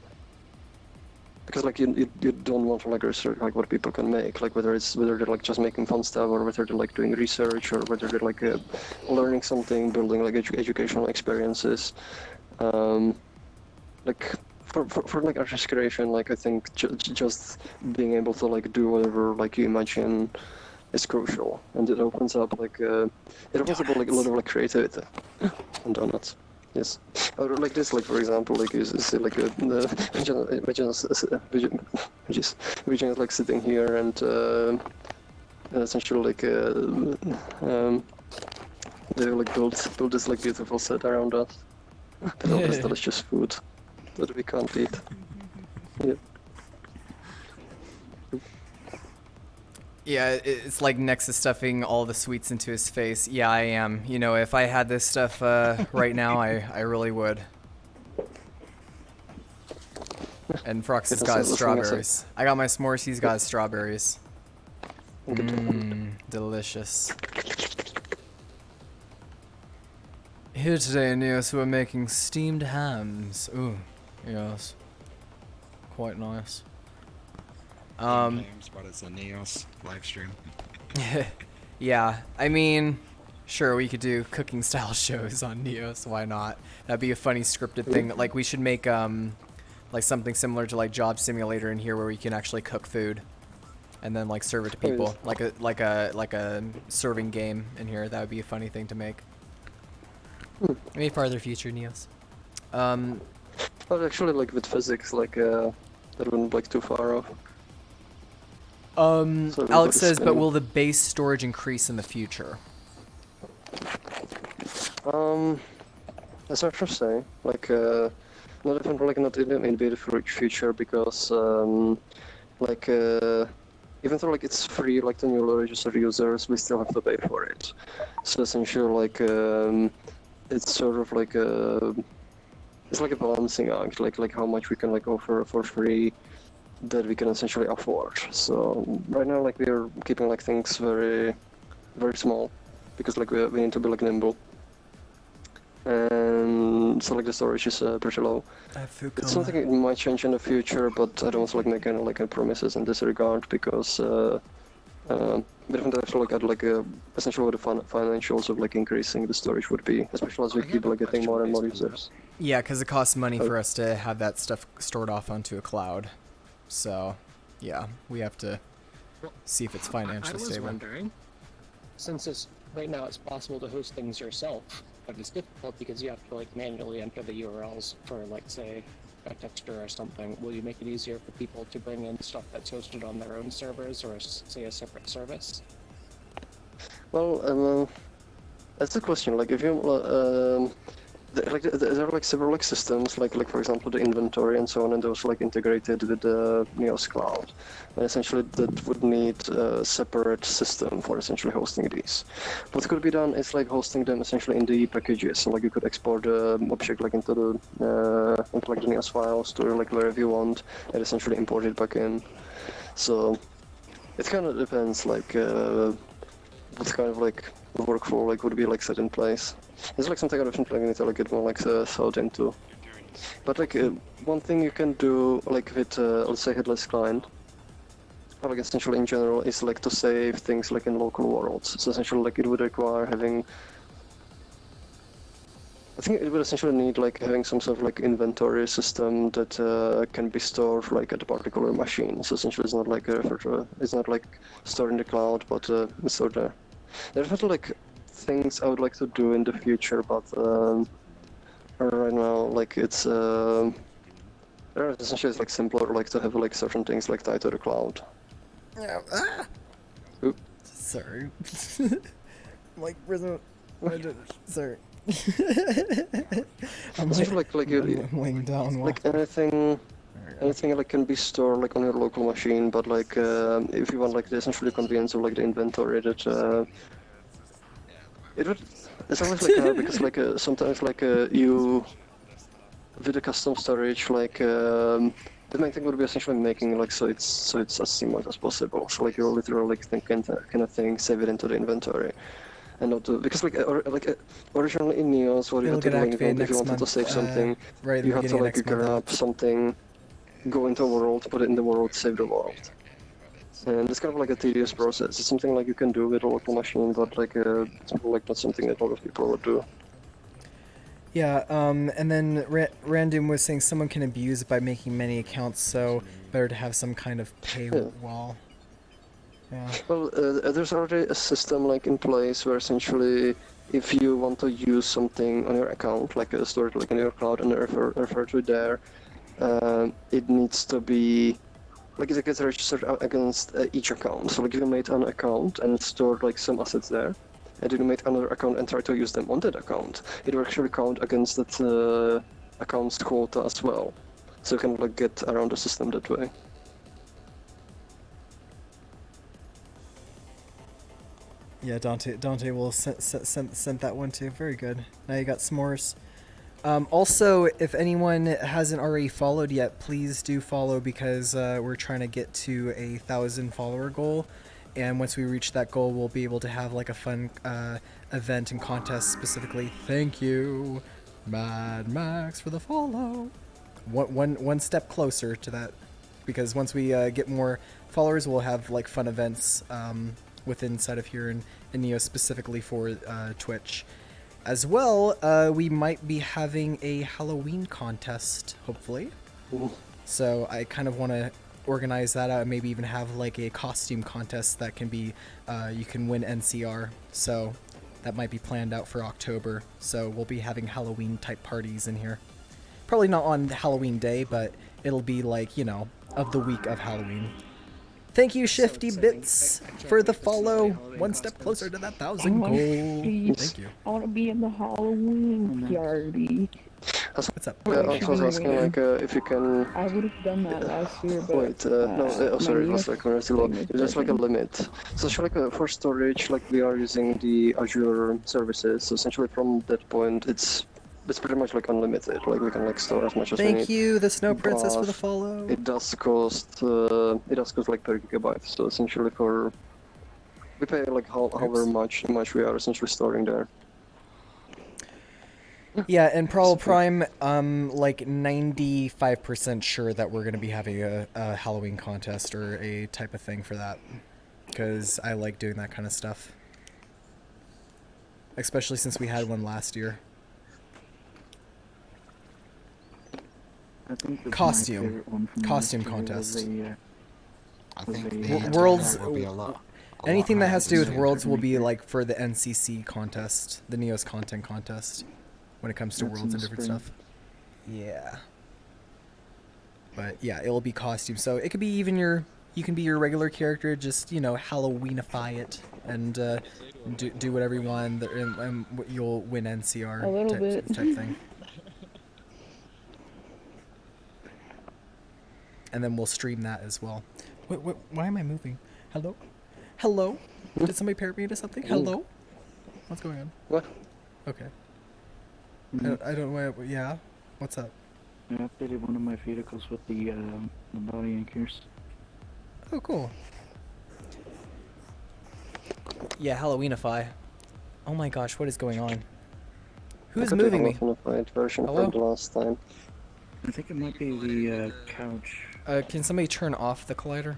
Because like you don't want to like research like what people can make, like whether they're like just making fun stuff or whether they're like doing research or whether they're like learning something, building like educational experiences. Like for like artist creation, like I think just being able to like do whatever like you imagine is crucial, and it opens up like a lot of like creativity. And donuts. Yes. Or like this, like for example, like is like Region is like sitting here and essentially like they like build this like beautiful set around us with all this delicious food that we can't eat. Yeah. Yeah, it's like Nexus stuffing all the sweets into his face. Yeah, I am. You know, if I had this stuff right now, I really would. And Frox has got his strawberries. I got my s'mores, he's got his strawberries. Delicious. Here today in Neos, we're making steamed hams. Ooh, yes. Quite nice. But it's a Neos live stream. Yeah, I mean, sure, we could do cooking style shows on Neos. Why not? That'd be a funny scripted thing. Like we should make like something similar to like Job Simulator in here, where we can actually cook food and then like serve it to people, like a serving game in here. That would be a funny thing to make. Maybe farther future Neos. But actually, like with physics, like that wouldn't like too far off. So Alex says, but will the base storage increase in the future? That's hard to say. Like, not even like not in the immediate future because like even though like it's free, like to newly registered users, we still have to pay for it. So essentially, like it's sort of like it's like a balancing act, like how much we can like offer for free that we can essentially afford. So right now, like we are keeping like things very, very small because like we need to be like nimble. And so like the storage is pretty low. It's something that might change in the future, but I don't want to like make any like promises in this regard because we don't have to like add like essentially what the financials of like increasing the storage would be, especially as we keep like getting more and more users. Yeah, because it costs money for us to have that stuff stored off onto a cloud. So, yeah, we have to see if it's financially stable. I was wondering, since right now it's possible to host things yourself, but it's difficult because you have to like manually enter the URLs for like say a texture or something. Will you make it easier for people to bring in stuff that's hosted on their own servers or say a separate service? Well, that's the question. Like, if you there are like several like systems, like for example the inventory and so on, and those like integrated with the Neos cloud. And essentially that would need a separate system for essentially hosting these. What could be done is like hosting them essentially in the packages. So like you could export the object like into the Neos files to like wherever you want, and essentially import it back in. So it kind of depends like what kind of like workflow like would be like set in place. It's like something I definitely need to like get more like thought into. But like one thing you can do like with let's say headless client, or like essentially in general, is like to save things like in local worlds. So essentially like it would require having, I think it would essentially need like having some sort of like inventory system that can be stored like at a particular machine. So essentially it's not like it's not like stored in the cloud, but it's stored there. There's definitely like things I would like to do in the future, but right now like it's essentially it's like simpler like to have like certain things like tied to the cloud. Yeah. Oop. Sorry. Like, sorry. I'm like you laying down. Like anything like can be stored like on your local machine, but like if you want like the essentially convenience of like the inventory that it's always like hard because like sometimes like you with the custom storage like the main thing would be essentially making like so it's as seamless as possible. So like you literally like kind of thing save it into the inventory. And not to, because like originally in Neos, what you had to do if you wanted to save something, right you had to like grab something, go into a world, put it in the world, save the world. And it's kind of like a tedious process. It's something like you can do with a local machine, but like it's like not something that a lot of people would do. Yeah, and then Random was saying someone can abuse it by making many accounts, so better to have some kind of paywall. Yeah. Well, there's already a system like in place where essentially if you want to use something on your account, like store it like in your cloud and refer to it there, it needs to be like it gets registered against each account. So like if you made an account and stored like some assets there, and then you made another account and try to use them on that account, it will actually count against that account's quota as well. So you can like get around the system that way. Yeah, Dante will send that one too. Very good. Now you got s'mores. Also, if anyone hasn't already followed yet, please do follow because we're trying to get to 1,000 follower goal. And once we reach that goal, we'll be able to have like a fun event and contest specifically. Thank you, Mad Max, for the follow. One step closer to that, because once we get more followers, we'll have like fun events within inside of here in Neo specifically for Twitch. As well, we might be having a Halloween contest, hopefully. Ooh. So I kind of want to organize that out and maybe even have like a costume contest that can be, you can win NCR. So that might be planned out for October. So we'll be having Halloween type parties in here. Probably not on Halloween day, but it'll be like, you know, of the week of Halloween. Thank you, Shifty Bits, for the follow. One step closer to that 1,000 goal. Thank you. I want to be in the Halloween party. What's up? I was asking like if you can. I would have done that last year, but Wait, no, sorry, it was like currency low. There's like a limit. So actually, like for storage, like we are using the Azure services. So essentially, from that point, it's pretty much like unlimited. Like we can like store as much as we need. Thank you, the Snow Princess, for the follow. It does cost like per gigabyte. So essentially, we pay like however much we are essentially storing there. Yeah, and Prowl Prime, like 95% sure that we're going to be having a Halloween contest or a type of thing for that. Because I like doing that kind of stuff. Especially since we had one last year. I think Costume contest. I think the World's will be a lot. Anything that has to do with higher worlds will be than like for the NCC contest, the Neos content contest, when it comes to That's worlds in and the different spring. stuff. Yeah. But yeah, it'll be costume. So it could be even you can be your regular character, just, you know, Halloweenify it and do whatever you want, and you'll win NCR A little type bit. thing. And then we'll stream that as well. Why am I moving? Hello? Hello? Did somebody pair me to something? Hello? What's going on? What? Okay. Mhm. I don't know why. Yeah? What's up? I updated one of my vehicles with the body anchors. Oh, cool. Yeah, Halloweenify. Oh my gosh, what is going on? Who's moving me? Version Hello? from the last time. I think it might be the couch. Can somebody turn off the collider?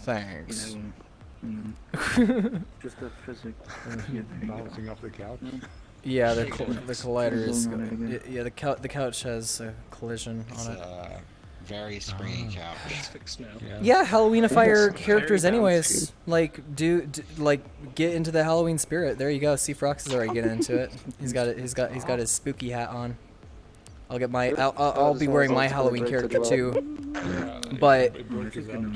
Thanks. Just the physics. Yeah, Bouncing off the couch. Yeah, the collider is. Going on it again. Yeah, the couch has a collision It's on it. a very springy couch. It's fixed now. Yeah, Halloweenify your Very characters down anyways. to- Like, like get into the Halloween spirit. There you go. See, Frox is already getting into it. He's got it. He's got his spooky hat on. I'll get my. I'll be wearing my Halloween character too. But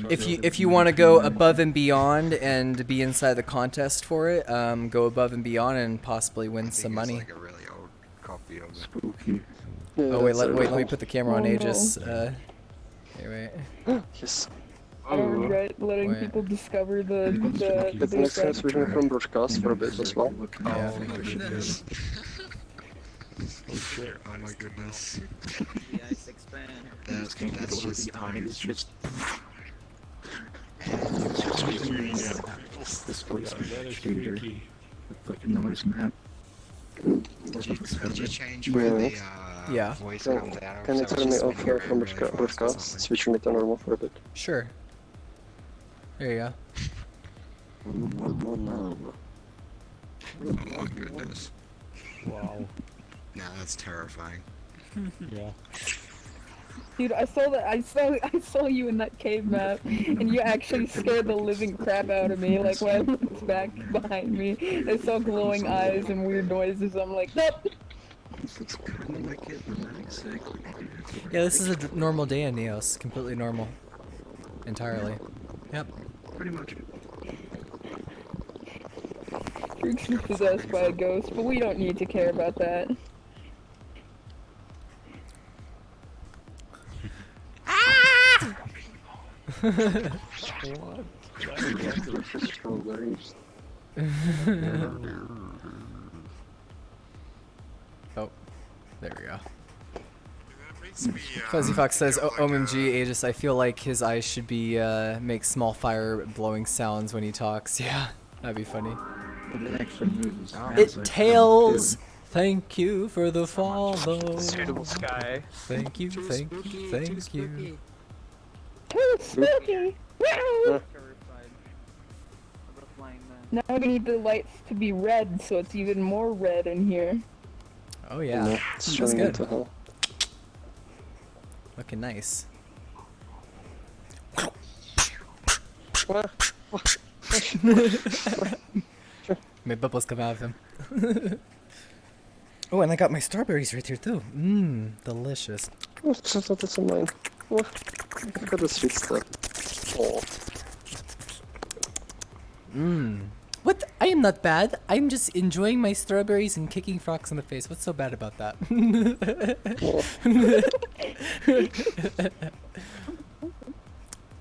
if you want to go above and beyond and be inside the contest for it, go above and beyond and possibly win some money. Like a really old copy of it. Spooky. Oh wait, let me put the camera on Oh, no. Aegis. Here, wait. Yes. I regret letting Wait. people discover the But next time switching from broadcast for a bit as well. Yeah. Oh my goodness. Oh shit, oh my goodness. The ice expand. That's just time. It's just this voice changer. The fucking noise map. Did you change Wait a where the minute. Yeah. voice Can, comes out? can you So turn me it's off just when from you're really broadcast, fast or something? switching it to normal for a bit? Sure. There you go. Oh my goodness. Wow. Nah, that's terrifying. Yeah. Dude, I saw you in that cave map, and you actually scared the living crap out of me. Like when I looked back behind me, I saw glowing eyes and weird noises. I'm like, nope. It's kind of like it, but not exactly. Yeah, this is a normal day in Neos. Completely normal. Entirely. Yep. Pretty much. Freaks is possessed by a ghost, but we don't need to care about that. Strawberries. Oh, there we go. That makes me, Fuzzy Fox says, think of, OMG, Aegis, I feel like his eyes should be, make small fire blowing sounds when he talks. Yeah, that'd be funny. But it actually moves. It tails! Thank you for the follow. Suitable sky. Thank you, thank you, thank you. Too spooky! Wow! Terrified of a flying man. Now we need the lights to be red, so it's even more red in here. Oh yeah, It's that's showing good. into hell. Looking nice. My bubbles come out of him. Oh, and I got my strawberries right here too. Mmm, delicious. Oh, that's a mine. Oh, look at the sweet stuff. Oh. Mmm. What? I am not bad. I'm just enjoying my strawberries and kicking Frox in the face. What's so bad about that?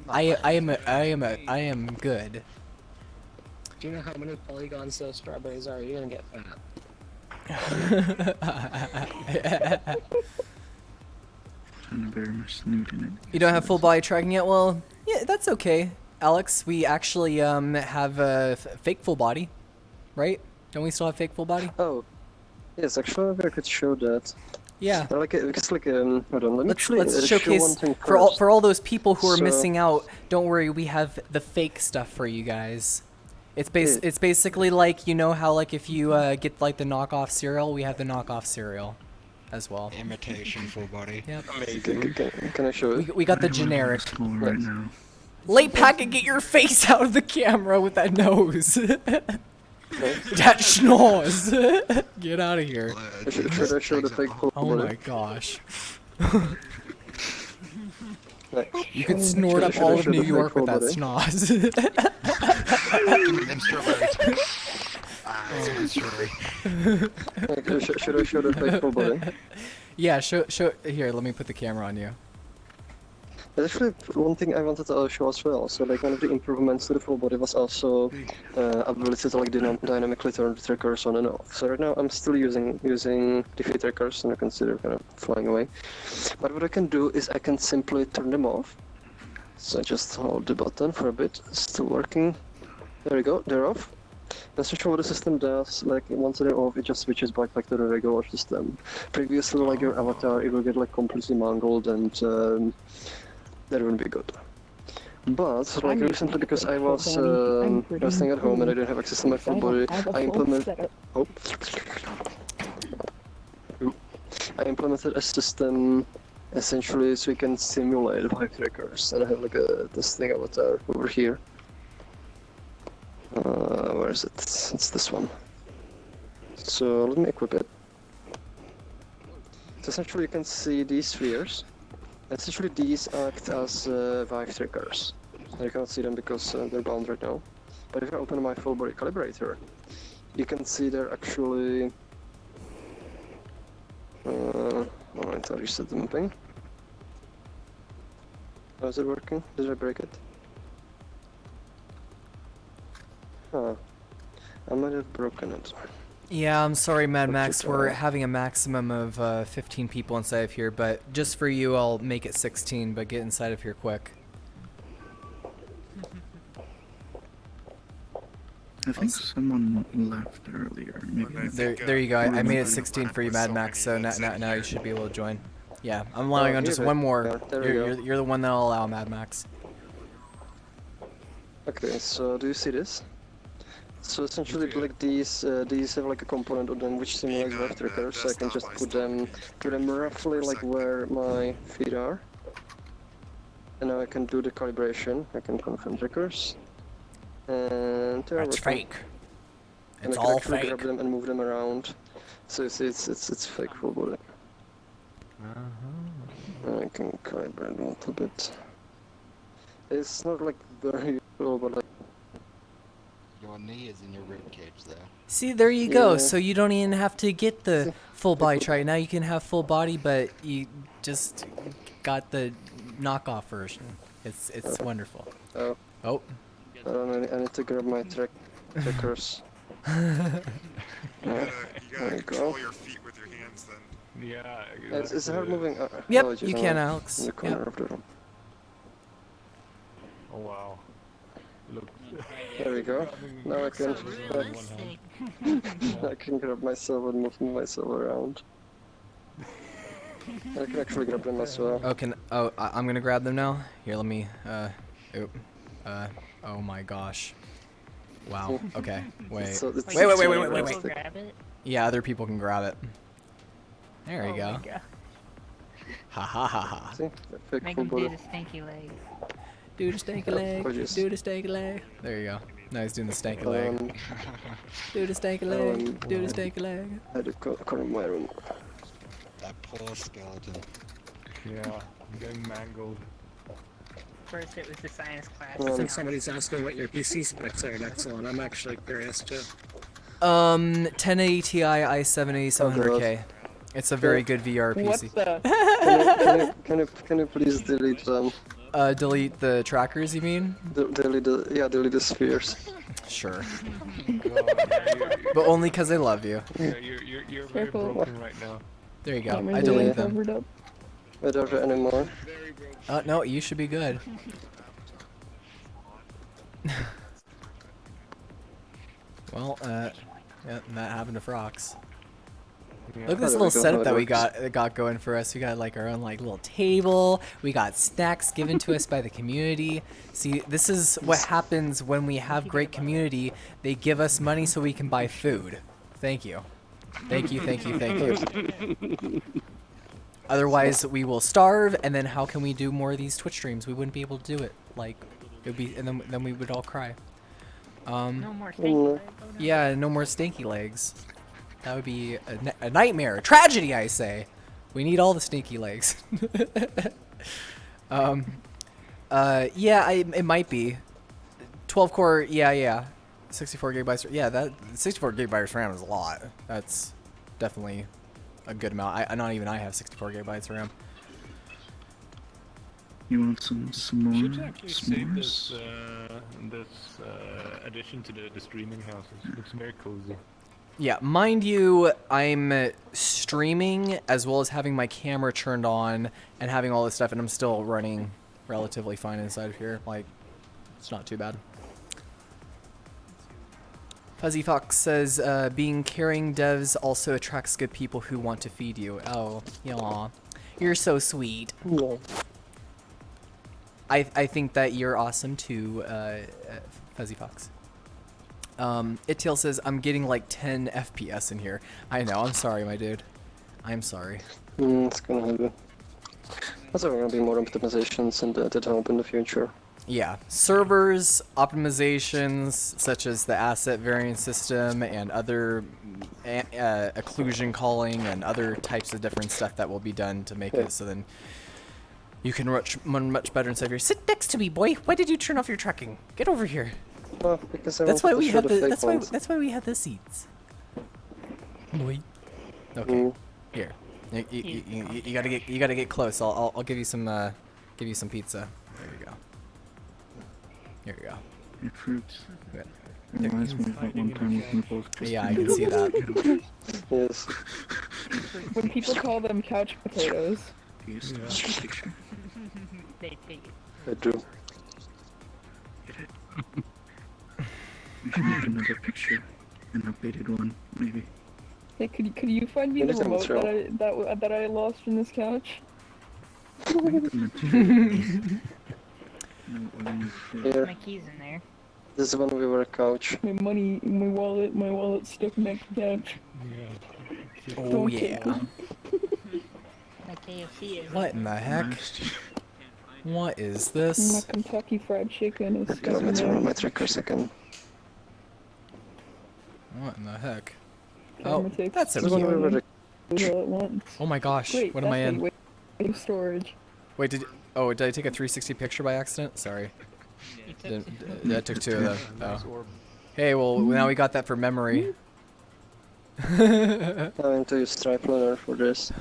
I am good. Do you know how many polygons those strawberries are? You're gonna get fat. Kind of very much snoot in it. You don't have full body tracking yet? Well, yeah, that's okay, Alex. We actually have a fake full body, right? Don't we still have fake full body? Oh. Yes, actually, I could show that. Yeah. Like, it's like, hold on, let me Let's show one showcase thing for all those people who are So- missing out. Don't worry, we have the fake stuff for you guys. It's Yeah. it's basically like, you know how like if you get like the knockoff cereal, we have the knockoff cereal as well. Imitation full body. Yep. Can I show it? We got the I don't have generic. small right now. Late packet, get your face out of the camera with that nose. That schnoz. Get out of here. Should I show the fake full Oh body? my gosh. Like, You could snort up should I all of show the New fake York full with that body? schnoz. Give me them strawberries. So good strawberry. Like, should I show the fake full body? Yeah, show. Here, let me put the camera on you. There's actually one thing I wanted to show as well. So like one of the improvements to the full body was also ability to like dynamically turn the triggers on and off. So right now I'm still using the triggers, and you can see they're kind of flying away. But what I can do is I can simply turn them off. So I just hold the button for a bit. It's still working. There we go. They're off. That's actually what the system does. Like once they're off, it just switches back to the regular system. Previously, like your avatar, it will get like completely mangled and. That wouldn't be good. But like recently, because I was staying at home and I didn't have access to my full body, I implemented a system essentially so we can simulate Vive trackers. And I have like this thing avatar over here. Where is it? It's this one. So let me equip it. So essentially, you can see these spheres. Essentially, these act as Vive triggers. You cannot see them because they're bound right now. But if I open my full body calibrator, you can see they're actually. Alright, I'll reset the mapping. How is it working? Did I break it? Huh. I might have broken it. Yeah, I'm sorry, Mad Max. We're having a maximum of 15 people inside of here, but just for you, I'll make it 16. But get inside of here quick. I think someone left earlier. Maybe There you go. I made it 16 for you, Mad Max. So now you should be able to join. Yeah, I'm allowing on just one more. You're the one that I'll allow, Mad Max. Okay, so do you see this? So essentially, like these have like a component of them which simulates Vive trackers, so I can just put them roughly like where my feet are. And now I can do the calibration. I can confirm triggers. And That's fake. And It's I can all actually fake. grab them and move them around. So you see, it's fake full body. I can calibrate a little bit. It's not like very full, but like. Your knee is in your rib cage there. See, there you go. Yeah. So you don't even have to get the full body try. Now you can have full body, but you just got the knockoff version. It's wonderful. Oh. Oh. I need to grab my trackers. You There gotta you control go. your feet with your hands then. Yeah. Is her moving? Yep, oh, you can, Alex. In the corner Yep. of the room. Oh wow. Look. There we go. Now I can. I can grab myself and move myself around. I can actually grab them as well. Oh, I'm gonna grab them now. Here, let me. Oh my gosh. Wow. Okay. Wait. So it's- Wait. Grab it. Yeah, other people can grab it. There you Oh go. my God. Ha ha ha ha. See? Fake Make full him do body. the stinky legs. Do the stanky leg. Apologies. Do the stanky leg. There you go. Now he's doing the stanky leg. Do the stanky leg. Do the stanky leg. At the corner of my room. That poor skeleton. Yeah. I'm getting mangled. First it was the science class. I think somebody's asking what your PC specs are next one. I'm actually curious too. 1080 Ti i7 8700K. It's a very good VR PC. What's the? Can you please delete them? Delete the trackers, you mean? Delete the spheres. Sure. God, But only because I love you. yeah, you're very Circle. broken right now. There you go. Am I doing deleted it them. covered up? I don't have any more. No, you should be good. Well, yeah, that happened to Frox. Yeah. Look at this There we little go, setup how that it we works. got going for us. We got like our own like little table. We got snacks given to us by the community. See, this is what happens when we have great community. They give us money so we can buy food. Thank you. Thank you, thank you, thank you. Otherwise, we will starve, and then how can we do more of these Twitch streams? We wouldn't be able to do it. Like, It would be, and then we would all cry. No more stinky legs. Oh, no. Yeah, no more stinky legs. That would be a nightmare, a tragedy, I say. We need all the stinky legs. Yeah, it might be. 12 core, yeah. 64 gigabytes. Yeah, that 64 gigabytes RAM is a lot. That's definitely a good amount. Not even I have 64 gigabytes RAM. You want some more Should actually save s'mores? this addition to the streaming house. It looks very cozy. Yeah, mind you, I'm streaming as well as having my camera turned on and having all this stuff, and I'm still running relatively fine inside of here. Like, it's not too bad. Fuzzy Fox says, being caring devs also attracts good people who want to feed you. Oh, yaw. You're so sweet. Yeah. I think that you're awesome too, Fuzzy Fox. Ittail says, I'm getting like 10 FPS in here. I know, I'm sorry, my dude. I'm sorry. It's gonna happen. That's gonna be more optimizations in the develop in the future. Yeah, servers, optimizations, such as the asset variance system and other occlusion calling and other types of different stuff that will be done to make it so then you can run much better inside here. Sit next to me, boy. Why did you turn off your tracking? Get over here. Well, because I That's why wanted we to have show the. fake ones. That's why we have the seats. Boy. Okay. Here. You gotta get close. I'll give you some pizza. There you go. Here you go. Your fruits. Good. Reminds me of that one time with me both just Yeah, I can see that. Yes. When people call them couch potatoes. Do you still have the picture? They take it. I do. Get it? We should make another picture. An updated one, maybe. Hey, could you find me the Anything remote material. that I lost from this couch? The material. No, Here. My keys in there. This is when we were a couch. My money, my wallet stuck next to the couch. Yeah. Oh Don't yeah. take them. My KFC is. What in the heck? What is My this? Kentucky Fried Chicken is stuck Okay, in let's there. run my triggers again. What in the heck? I'm Oh, gonna take that's so This is when we cute. were a all at once. Oh my gosh, Wait, what am I that's in? Wait, storage. Wait, did I take a 360 picture by accident? Sorry. I took two of them. Oh. Hey, well, now we got that for memory. I'm going to use Stripe Loader for this.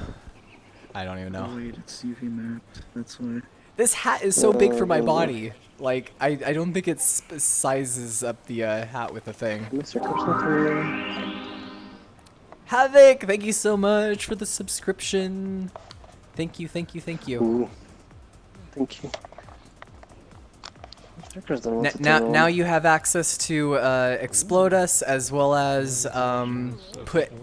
I don't even know. Oh wait, it's UV mapped. That's why. This hat is so big for my body. Like, I don't think it sizes up the hat with the thing. Mr. Carson, Havoc, thank you so much for the subscription. Thank you. Ooh. Thank you. Triggers don't want to turn on. Now you have access to explode us as well as put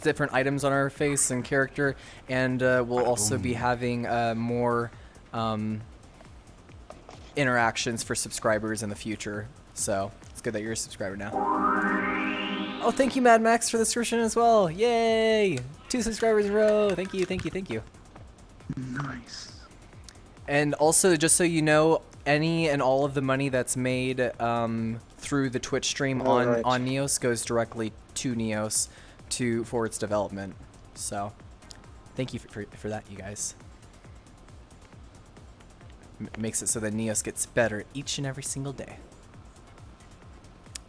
different items on our face and character, and we'll also be having more interactions for subscribers in the future. So it's good that you're a subscriber now. Oh, thank you, Mad Max, for the subscription as well. Yay! 2 subscribers in a row. Thank you. Nice. And also, just so you know, any and all of the money that's made through the Twitch stream on Neos goes directly to Neos for its development. So, thank you for that, you guys. Makes it so that Neos gets better each and every single day.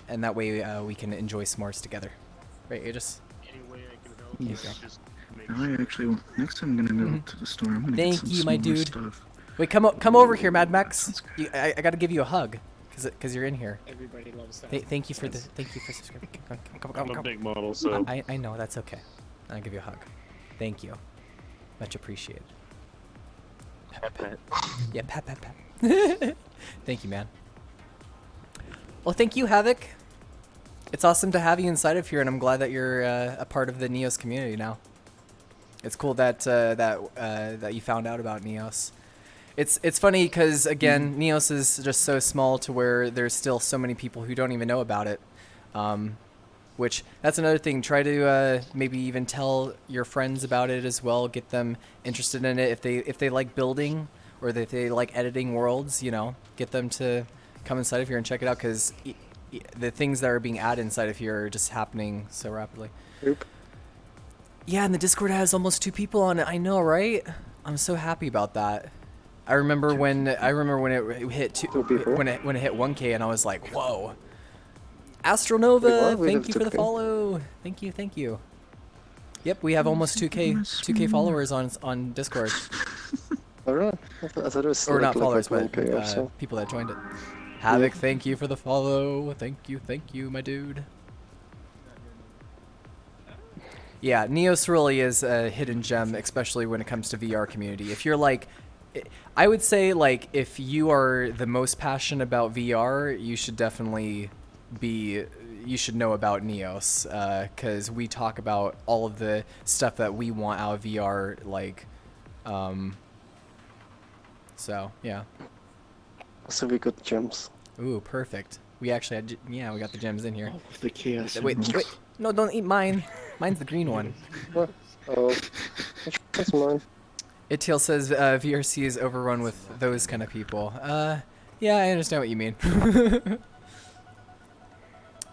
And that way we can enjoy s'mores together. Right, Aegis? Any way I can help. Yes. Just make Now I actually, next time I'm gonna go to the store. I'm gonna Thank get some you, my s'more dude. Stuff. Wait, come over here, Mad Max. I gotta give you a hug, cause you're in here. Everybody loves that. Thank you for subscribing. Come. I'm a big model, so I know, that's okay. I'll give you a hug. Thank you. Much appreciated. pat. Yeah, pat. Thank you, man. Well, thank you, Havoc. It's awesome to have you inside of here, and I'm glad that you're a part of the Neos community now. It's cool that that you found out about Neos. It's funny because, again, Neos is just so small to where there's still so many people who don't even know about it. Which, that's another thing. Try to maybe even tell your friends about it as well. Get them interested in it if they like building or that they like editing worlds, you know, get them to come inside of here and check it out, because the things that are being added inside of here are just happening so rapidly. Oop. Yeah, and the Discord has almost 2 people on it. I know, right? I'm so happy about that. I remember when it hit when it hit 1K, and I was like, whoa. Astronova, thank you for the follow. Thank you. Yep, we have almost 2K followers on Discord. Oh, really? I thought it was Or not like followers, but 1K or so. people that joined it. Havoc, thank you for the follow. Thank you, my dude. Yeah, Neos really is a hidden gem, especially when it comes to VR community. If you're like, I would say like if you are the most passionate about VR, you should definitely you should know about Neos, because we talk about all of the stuff that we want out of VR, like, so yeah. So we got gems. Ooh, perfect. We actually had, we got the gems in here. Oh, the chaos. Wait, no, don't eat mine. Mine's the green one. What? Oh, that's mine. Itiel says VRC is overrun with those kind of people. Yeah, I understand what you mean.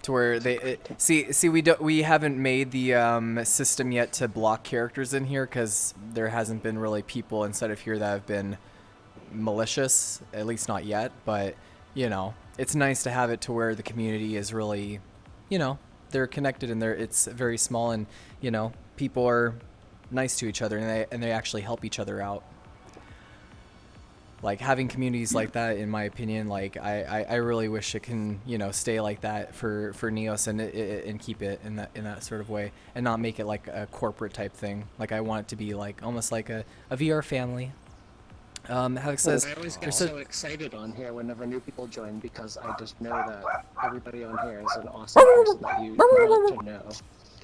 To where they we haven't made the system yet to block characters in here, because there hasn't been really people inside of here that have been malicious, at least not yet. But you know, it's nice to have it to where the community is really, you know, they're connected and it's very small, and you know, people are nice to each other, and they actually help each other out. Like having communities like that, in my opinion, like I really wish it can, you know, stay like that for Neos, and keep it in that sort of way, and not make it like a corporate type thing. Like I want it to be like almost like a VR family. Havoc says, I always get so excited on here whenever new people join, because I just know that everybody on here is an awesome person that you want to know.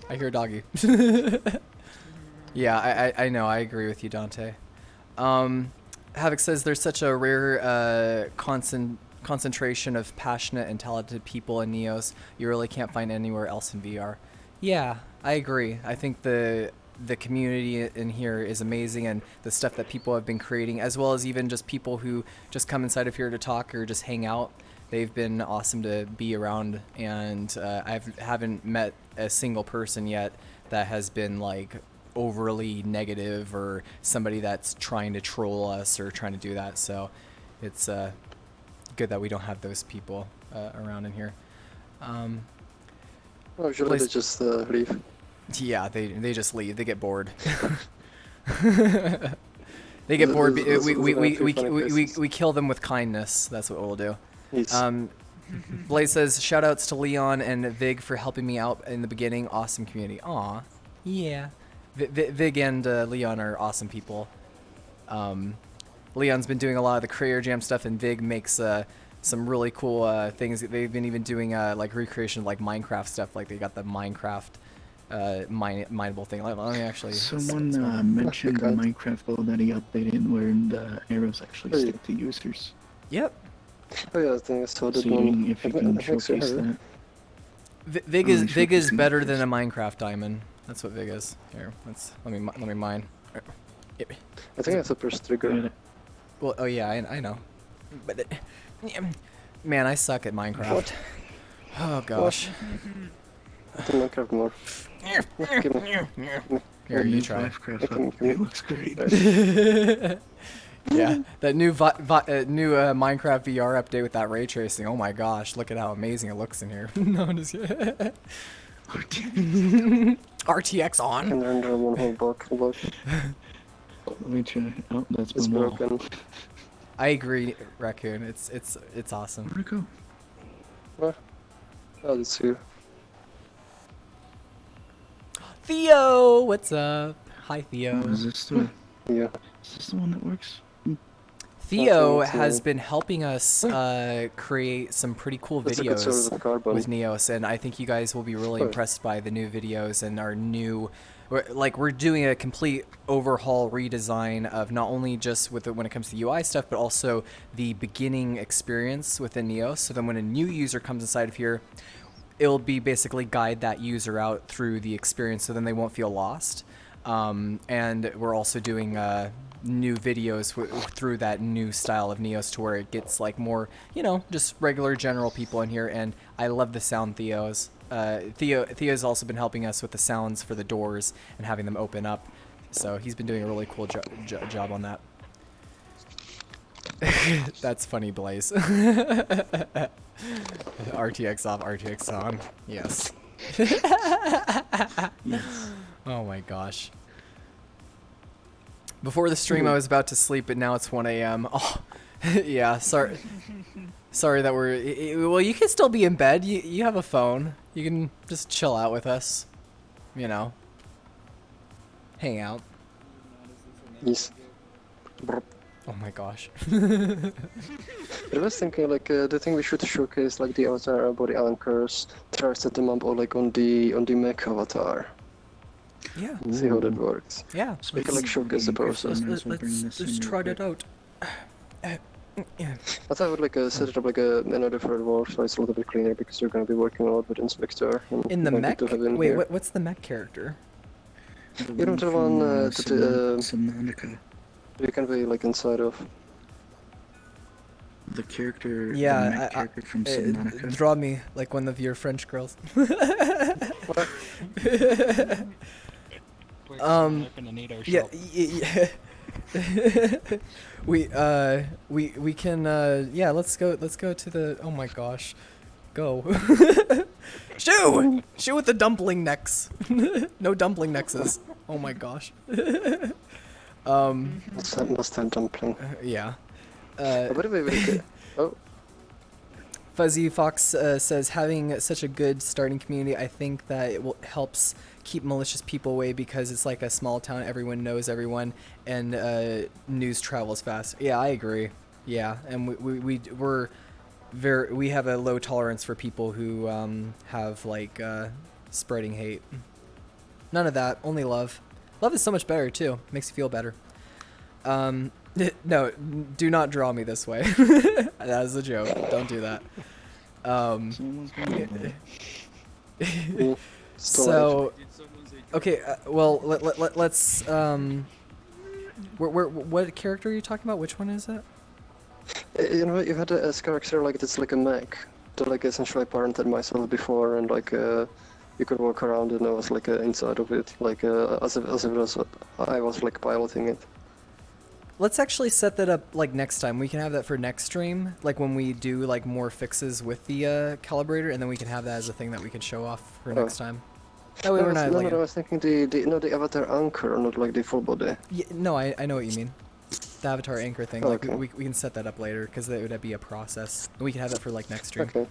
I hear a doggy. Yeah, I know. I agree with you, Dante. Havoc says there's such a rare concentration of passionate and talented people in Neos. You really can't find anywhere else in VR. Yeah, I agree. I think the community in here is amazing, and the stuff that people have been creating, as well as even just people who just come inside of here to talk or just hang out. They've been awesome to be around, and I haven't met a single person yet that has been like overly negative, or somebody that's trying to troll us or trying to do that. So it's good that we don't have those people around in here. Oh, usually they just leave. Yeah, they just leave. They get bored. They get bored. We kill them with kindness. That's what we'll do. Blaze says, shoutouts to Leon and Vig for helping me out in the beginning. Awesome community. Aw, yeah. Vig and Leon are awesome people. Leon's been doing a lot of the Creator Jam stuff, and Vig makes some really cool things. They've been even doing like recreation of like Minecraft stuff. Like they got the Minecraft mineable thing. Let me actually. Someone mentioned the Minecraft build that he updated, where the arrows actually stick to users. Yep. Oh yeah, I think I saw that So one. if you can showcase that. Vig is better than a Minecraft diamond. That's what Vig is. Here, let me mine. I think that's a first trigger. Well, oh yeah, I know. But man, I suck at Minecraft. What? Oh gosh. I think Minecraft more. Here, you try. It looks great. Yeah, that new Minecraft VR update with that ray tracing. Oh my gosh, look at how amazing it looks in here. No, I'm just RTX on. And render one whole block. Look. Let me try. Oh, that's It's my wall. broken. I agree, Raccoon. It's awesome. Where'd it go? What? Oh, it's here. Theo, what's up? Hi, Theo. Oh, is this the? Yeah. Is this the one that works? Theo has been helping us create some pretty cool That's a good source videos of carbon. with Neos, and I think you guys will be really impressed by the new videos and our new. We're doing a complete overhaul redesign of not only just when it comes to UI stuff, but also the beginning experience within Neos. So then when a new user comes inside of here, it'll be basically guide that user out through the experience, so then they won't feel lost. And we're also doing new videos through that new style of Neos to where it gets like more, you know, just regular general people in here. And I love the sound Theo's. Theo's also been helping us with the sounds for the doors and having them open up. So he's been doing a really cool job on that. That's funny, Blaze. RTX off, RTX on. Yes. Yes. Oh my gosh. Before the stream, I was about to sleep, but now it's 1 a.m. Oh, yeah. Sorry. Sorry that we're. Well, you can still be in bed. You have a phone. You can just chill out with us. You know. Hang out. Yes. Oh my gosh. I was thinking like the thing we should showcase like the avatar body anchors, try to set them up or like on the mech avatar. Yeah. See how that works. Yeah. We can like showcase the process. Let's try that out. Yeah. I thought I would like set it up like another third wall so it's a little bit cleaner because you're gonna be working a lot with Inspector. And In the you might mech? need to have him Wait, here. what's the mech character? You don't have one that Subnautica. you can be like inside of. The character, the Yeah, mech character from Subnautica. draw me like one of your French girls. We're gonna need our Yeah, shop. yeah. we can yeah, let's go to the, oh my gosh, go. Shoo with the dumpling necks. No dumpling nexes. Oh my gosh. Must have dumpling. Yeah. By the way, oh. Fuzzy Fox says, having such a good starting community, I think that it helps keep malicious people away because it's like a small town, everyone knows everyone, and news travels fast. Yeah, I agree. Yeah, and we have a low tolerance for people who have like spreading hate. None of that, only love. Love is so much better too. Makes you feel better. No, do not draw me this way. That is a joke. Don't do that. So, okay. Well, let's. What character are you talking about? Which one is it? You know, you had a character like it's like a mech. That like essentially I parented myself before, and like you could walk around and I was like inside of it, like as if I was like piloting it. Let's actually set that up like next time. We can have that for next stream, like when we do like more fixes with the calibrator, and then we can have that as a thing that we can show off for next time. That way we're not like. No, I was thinking the avatar anchor, not like the full body. Yeah, no, I know what you mean. The avatar anchor thing. Like Okay. we can set that up later because that would be a process. We can have that for like next stream. Okay.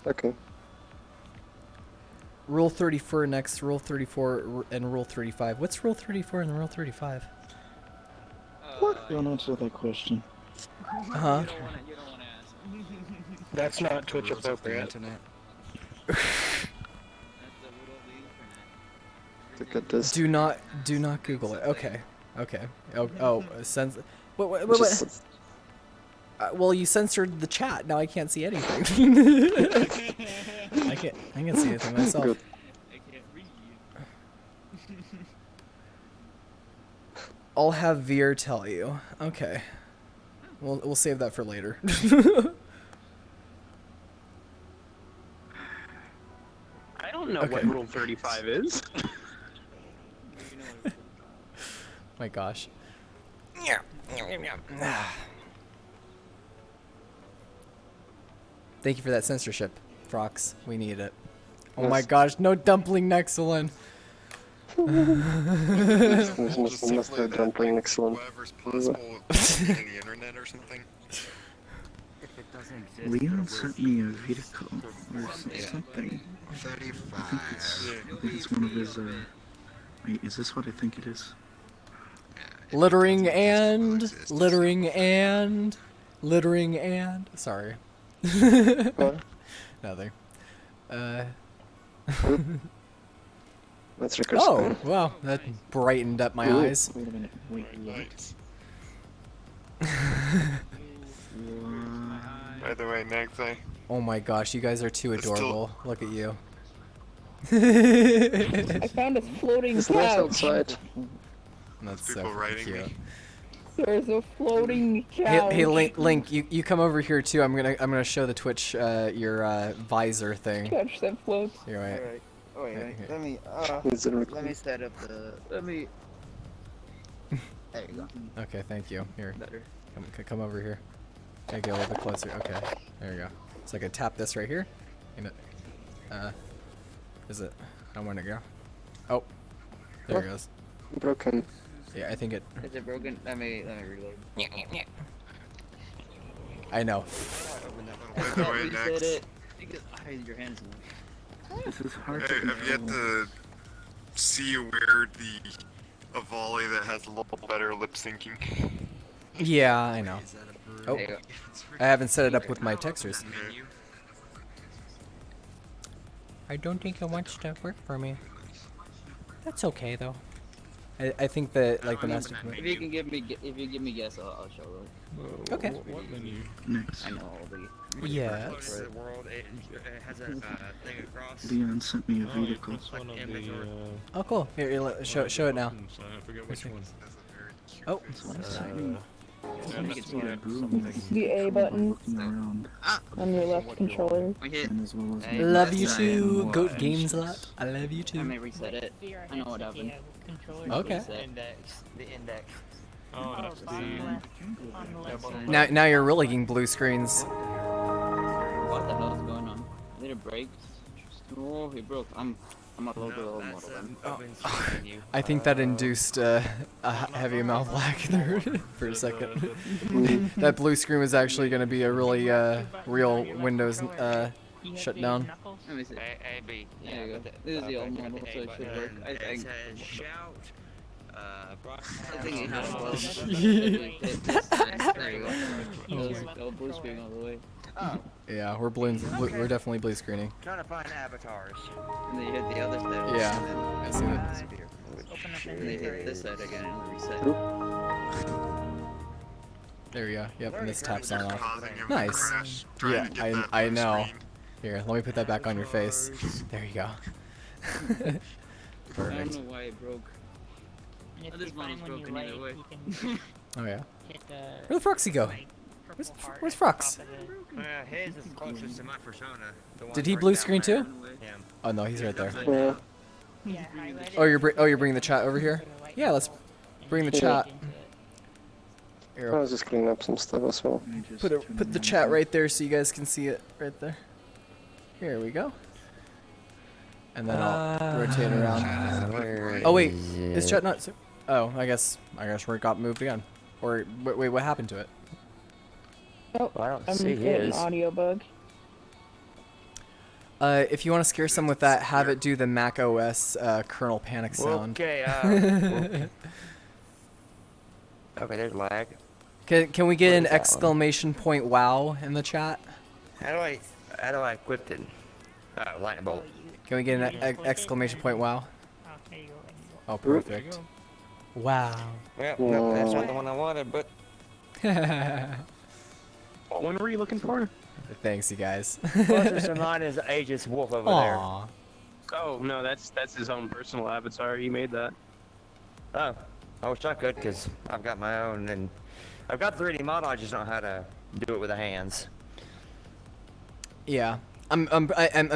Okay. Rule 34 next. Rule 34 and Rule 35. What's Rule 34 and Rule 35? What? Don't answer that question. Huh? You don't wanna ask. That's not Twitch Rules of the appropriate. internet. That's the rule of the internet. Look at this. Do not Google it. Okay. Okay. Censor. What? Just- Well, you censored the chat. Now I can't see anything. I can't see anything myself. Good. I can't read. I'll have Veer tell you. Okay. We'll save that for later. I don't know Okay. what Rule 35 is. My gosh. Thank you for that censorship, Frox. We need it. Oh my Yes. gosh, no dumpling next one. Must have dumpling next one. Whatever's possible in the internet or something. Leon sent me a video or something. 35. I think it's one of his, wait, is this what I think it is? Littering and... Sorry. What? Nothing. That's Ricker's Oh, pen. wow. That brightened up my eyes. Wait a minute, wait, what? Nice. By the way, Nagthai, Oh my gosh, you guys are too It's still- adorable. Look at you. I found a floating It's nice couch. outside. That's People so writing cute. me. There's a floating Hey, couch. hey, Link, you come over here too. I'm gonna show the Twitch your visor thing. Couch that floats. Here, wait. Alright. Oh wait, Here. let me Is it let me set up the there you go. Okay, thank you. Here, Better. come over here. Okay, get a little bit closer. Okay, there you go. So I can tap this right here. And it, is it? I want to go. Oh, there it goes. Broken. Yeah, I think it. Is it broken? Let me reload. I know. By the way, Reset next, it. Because hide your hands in This is hard I to have yet control. to see where a volley that has a little better lip syncing. Yeah, I know. Oh, There you go. I haven't set it up with my textures. I don't think it wants to work for me. That's okay though. I think that like the master. If you can give me guess, I'll show it. Okay. What menu? Next. I know all the. Yes. The world, it has a thing across. Leon sent me a vehicle. That's one of the, Oh, cool. Here, show it now. buttons, I forget which one. Oh. Yeah, Make it smaller. The A button Looking around. on your left controller. We hit. And as well as Hey, Love that's you not too. in Goat one. Games a lot. I love you I too. may reset it. I know what happened. Okay. The index. Oh, that's the. Now you're really getting blue screens. What the hell is going on? Did it break? Oh, it broke. I'm a local model then. I think that induced a heavy amount of lag there for a second. That blue screen was actually going to be a really real Windows shutdown. Let me see. A, B. There you go. This is the old model, so it should work. I It think. says shout. I think it has There you go. It was blue screen all the way. Oh, Yeah, we're we're definitely blue screening. trying to find avatars. And then you hit the other side. Yeah, And then I see that. disappear. And then you hit this side again and reset. There we go. Yep, and this taps on off. Causing him to Nice. crash, trying Yeah, to get that I blue know. screen. Here, let me put that back on your face. There you go. I don't Perfect. know why it broke. If This you model's find when you broken either light, way. you can Oh yeah. hit Where'd the Froxy go? Where's Frox? His is closest to my persona. The one Did he right blue down screen there. too? Him. Oh no, he's right there. Yeah. Yeah, highlight it. Oh, you're bringing the chat over here? Yeah, let's bring the chat. I Here, was just cleaning up some stuff as well. put the chat right there so you guys can see it right there. Here we go. And then I'll rotate it around. Oh wait, is chat not? Oh, I guess we got moved again. Or wait, what happened to it? Oh, I don't I'm see getting an his. audio bug. If you want to scare someone with that, have it do the Mac OS kernel panic sound. Okay, okay, there's lag. Can we get What an is that one? exclamation point wow in the chat? How do I equip it? Lightning bolt. Can we get an exclamation point wow? Oh, perfect. Wow. Well, no, that's not the one I wanted, but What one were you looking for? Thanks, you guys. closest to mine is Aegis Wolf over there. Aw. Oh no, that's his own personal avatar. He made that. Oh, I wish I could, because I've got my own, and I've got 3D model, I just don't know how to do it with the hands. Yeah, I'm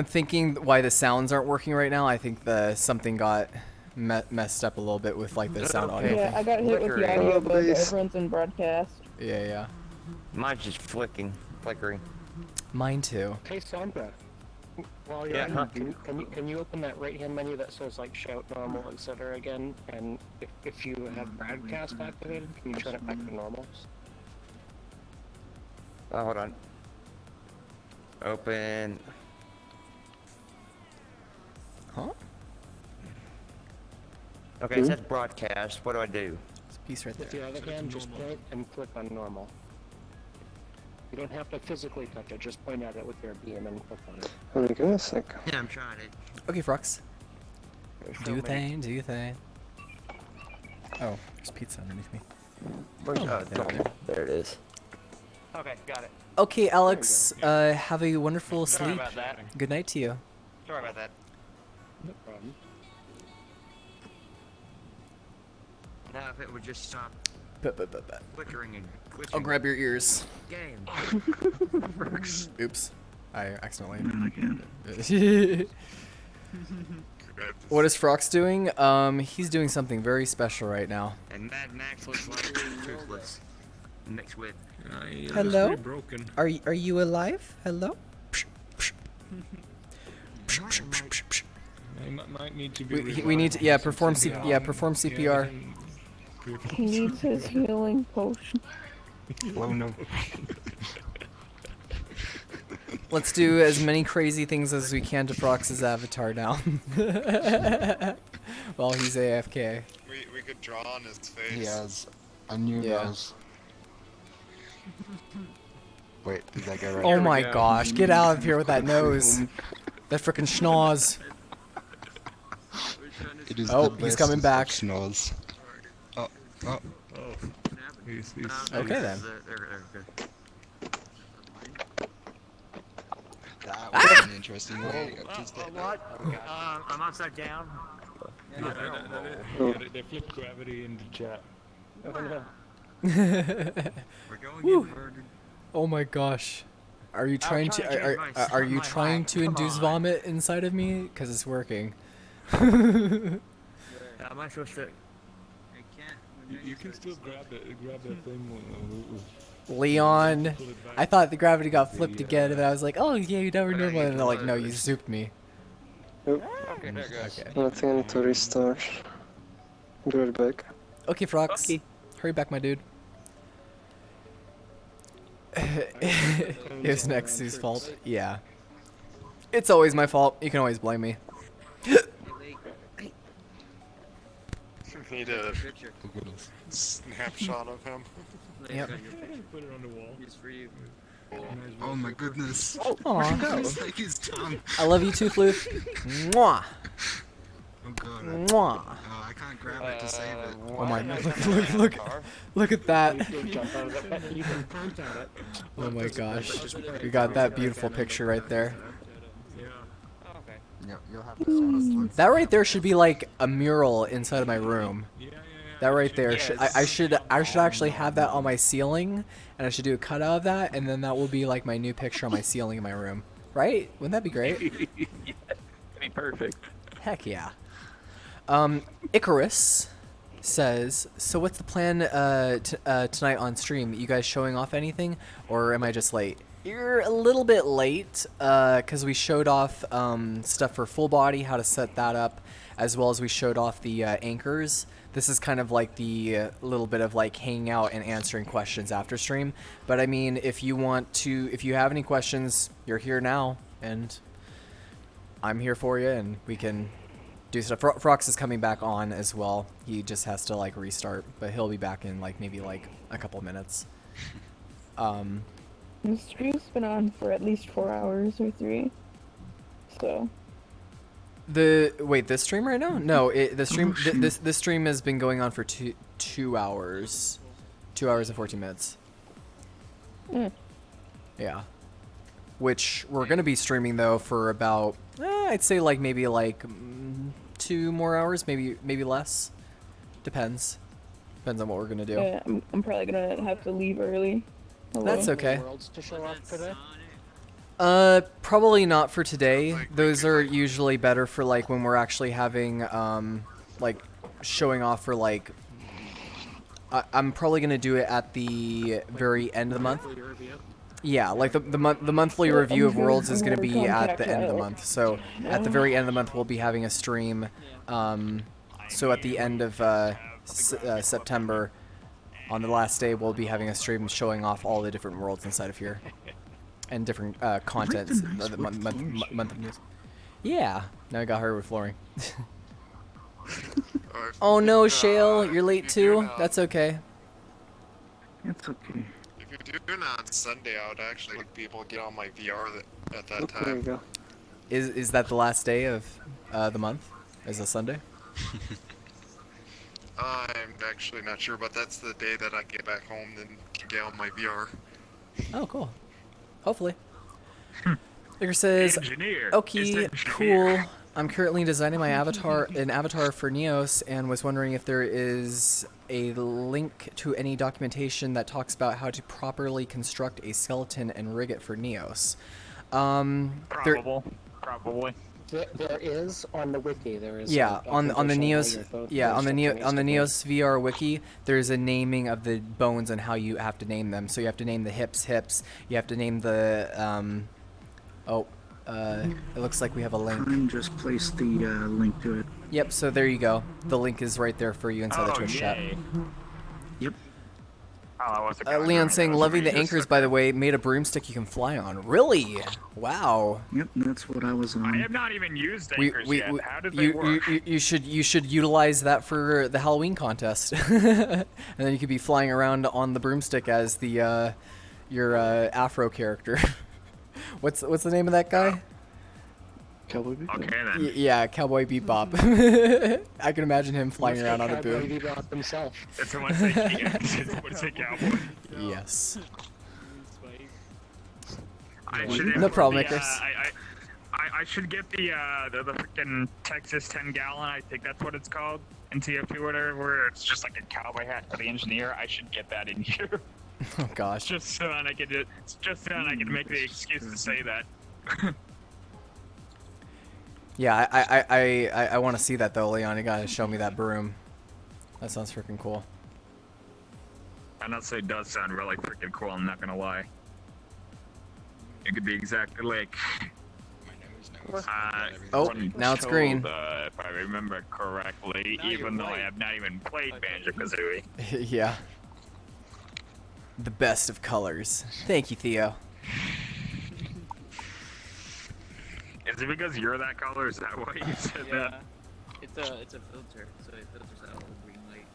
thinking why the sounds aren't working right now. I think something got messed up a little bit with like the sound audio. Yeah, I got hit with the Flickering. audio bug. please. Everyone's in broadcast. Yeah. Mine's just flickering. Mine too. Hey, Sandra. While you're Yeah, on, huh? can you open that right hand menu that says like shout normal etc. again? And if you have broadcast activated, can you turn it back to normal? Oh, hold on. Open. Huh? Okay, it says broadcast. What do I do? It's a piece right With there. the other hand, just point and click on normal. You don't have to physically touch it, just point at it with your beam and click on it. Hold on, give me a sec. Yeah, I'm trying it. Okay, Frox. There's Do so your many- thing. Do your thing. Oh, there's pizza underneath me. Where's, Oh, there it is. Okay, got it. Okay, Alex. Have a wonderful Sorry sleep. about that. Good night to you. Sorry about that. No problem. Now if it would just stop flickering and glitching. I'll grab your ears. Game. Oops. I accidentally. Not again. What is Frox doing? He's doing something very special right now. And Mad Max looks like Toothless mixed with. Hello? Broken. Are you alive? Hello? I might need to be. We need to perform CPR. He needs his healing potion. Oh no. Let's do as many crazy things as we can to Frox's avatar now. While he's AFK. We could draw on his face. He has a new nose. Wait, did that go right? Oh my gosh, get out of here with that nose. That frickin' schnoz. It is Oh, the he's best coming back. Schnoz. Oh. Okay then. That was an interesting way of just What? I'm upside down. They flipped gravity into chat. Oh no. We're going Woo. inverted. Oh my gosh. Are you trying trying to to change my- are you my trying height. to Come induce on. vomit inside of me? Because it's working. Am I supposed to? You can still grab that thing. Leon, I thought the gravity got flipped again, and I was like, oh yeah, you never normal, and they're like, no, you zooped me. Nope. Okay, there it goes. Okay. I think I need to restart. Be right back. Okay, Frox. Hurry back, my dude. It was Nexu's fault. Yeah. It's always my fault. You can always blame me. Need a snapshot of him. Yep. Put it on the wall. Just for you. Oh my goodness. Aw. It's like his tongue. I love you too, Floof. Mwah. Oh god. Mwah. Oh, I can't grab it to save it. Oh my, look at that. Oh my gosh. We got that beautiful picture right there. Yeah, you'll have to That right there should be like a mural inside of my room. That right there, I should actually have that on my ceiling, and I should do a cutout of that, and then that will be like my new picture on my ceiling in my room. Right? Wouldn't that be great? That'd be perfect. Heck yeah. Icarus says, so what's the plan tonight on stream? You guys showing off anything, or am I just late? You're a little bit late, because we showed off stuff for full body, how to set that up, as well as we showed off the anchors. This is kind of like the little bit of like hanging out and answering questions after stream. But I mean, if you have any questions, you're here now, and I'm here for you, and we can do stuff. Frox is coming back on as well. He just has to like restart, but he'll be back in like maybe like a couple minutes. The stream's been on for at least 4 hours or 3. So. This stream right now? No, the stream. This stream has been going on for 2 hours, 2 hours and 14 minutes. Yeah. Which we're gonna be streaming though for about I'd say like maybe like 2 more hours, maybe less. Depends on what we're gonna do. Yeah, I'm probably gonna have to leave early. That's okay. Worlds to show off today? Probably not for today. Those are usually better for like when we're actually having like showing off for like I'm probably gonna do it at the very end of the month. Yeah, like the monthly review of Worlds is gonna be at the end of the month. So at the very end of the month we'll be having a stream. So at the end of September, on the last day, we'll be having a stream showing off all the different worlds inside of here. And different contents, the month of news. Yeah, now I got hardwood flooring. Oh no, Shale, you're late too? That's okay. It's okay. If you're doing it on Sunday, I would actually be able to get on my VR at that time. There you go. Is that the last day of the month? Is it Sunday? I'm actually not sure, but that's the day that I get back home and can get on my VR. Oh, cool. Hopefully. Liquor says, Engineer. okay, It's cool. I'm currently designing my an avatar for Neos, and was wondering if there is a link to any documentation that talks about how to properly construct a skeleton and rig it for Neos. Probably. There is on the wiki. There is. Yeah, on the documentation Neos, how on the constructing Neos VR wiki, there's a naming of the bones and how you have to name them. So you have to name the hips. You have to name the it looks like we have a link. Prime just placed the link to it. Yep. So there you go. The link is right there for you inside the Twitch chat. Yep. Leon saying, loving the anchors, by the way, made a broomstick you can fly on. Really? Wow. Yep, that's what I was on. I have not even used anchors yet. How did they work? You should utilize that for the Halloween contest, and then you could be flying around on the broomstick as the your Afro character. What's the name of that guy? Cowboy Bebop. Okay then. Yeah, Cowboy Bebop. I can imagine him flying around on a boom. Cowboy Bebop himself. That's what I say, cowboy. Yes. No problem, Icarus. I should get the freaking Texas 10 gallon. I think that's what it's called in TF2 or whatever. Where it's just like a cowboy hat for the engineer. I should get that in here. Oh gosh. Just so I can make the excuse to say that. Yeah, I want to see that though, Leon. You gotta show me that broom. That sounds freaking cool. And I'll say it does sound really freaking cool, I'm not gonna lie. It could be exactly like... oh, now it's green. If I remember correctly, even though I have not even played Banjo-Kazooie. Yeah. The best of colors. Thank you, Theo. Is it because you're that color? Is that why you said that? It's a filter, so it filters out all the green light.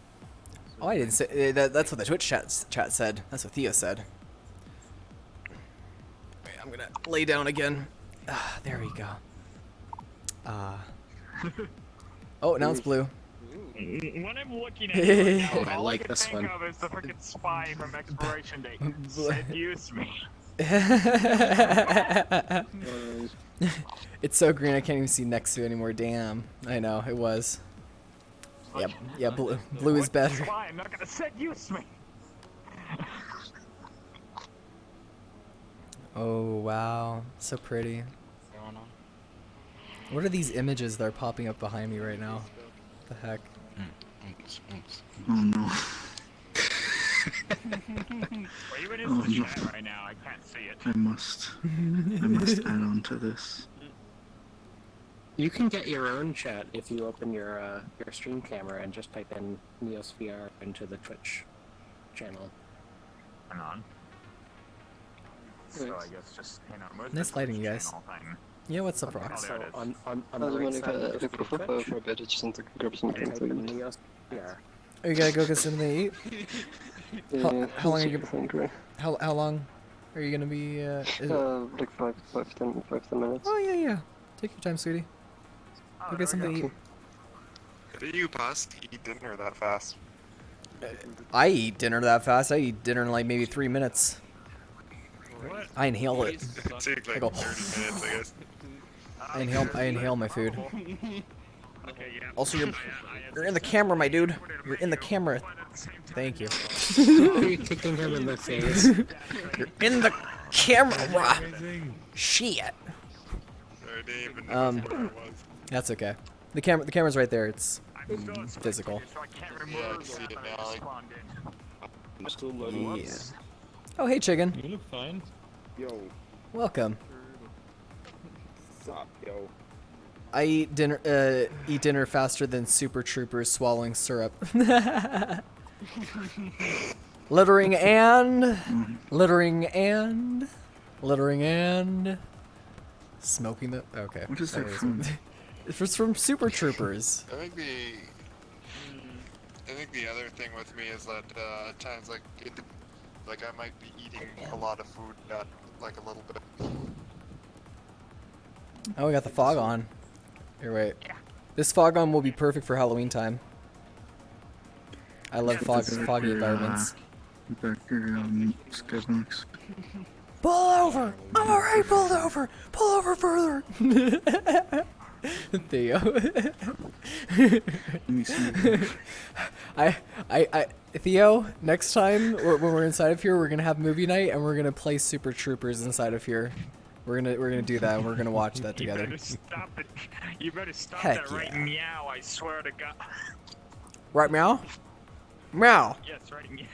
Oh, I didn't say that's what the Twitch chat said. That's what Theo said. Wait, I'm gonna lay down again. Ah, there we go. Oh, now it's blue. When I'm looking at it right now, I all like I can this think one. of is the freaking spy from Expiration Date. Seduce me. It's so green I can't even see next to it anymore. Damn. I know, it was. Yep. Yeah, blue is better. Spy, I'm not gonna seduce me. Oh, wow. So pretty. What are these images that are popping up behind me right now? What the heck? Oh no. Well, even in the chat right now, I can't see it. I must add on to this. You can get your own chat if you open your stream camera and just type in Neos VR into the Twitch channel. Hang on. So I guess just, Nice lighting, you guys. Yeah, what's up, Rox? So on the How's right it side of the for a bit? I just want to grab something type to in eat. Neos VR. Oh, you gotta go get something to eat? How long are you hungry? How long are you gonna be? Like 5-10 minutes. Oh yeah. Take your time, sweetie. Go get something to eat. Did you eat dinner that fast? I eat dinner that fast. I eat dinner in like maybe 3 minutes. What? I inhale it. It takes like I go. 30 minutes, I guess. I inhale my food. Okay, yeah. Also, you're in the camera, my dude. You're in the camera. Thank you. You're kicking him in the face. You're in the camera. Shit. That's okay. The camera's right there. It's physical. Yeah, I can see it now. I'm still loading. Yeah. Oh, hey, chicken. You look fine. Yo. Welcome. Sup, yo. I eat dinner faster than Super Troopers swallowing syrup. Littering and smoking the. Okay. What is that from? It's from Super Troopers. I think the other thing with me is that at times like I might be eating a lot of food, not like a little bit. Oh, we got the fog on. Here, wait. This fog on will be perfect for Halloween time. I love foggy environments. Skybox. Pull over! I'm already pulled over! Pull over further! Theo. Let me see. Theo, next time when we're inside of here, we're gonna have movie night and we're gonna play Super Troopers inside of here. We're gonna do that and we're gonna watch that together. You better stop it. You better stop Heck that right yeah. meow, I swear to God. Right, meow? Meow. Yes, right meow.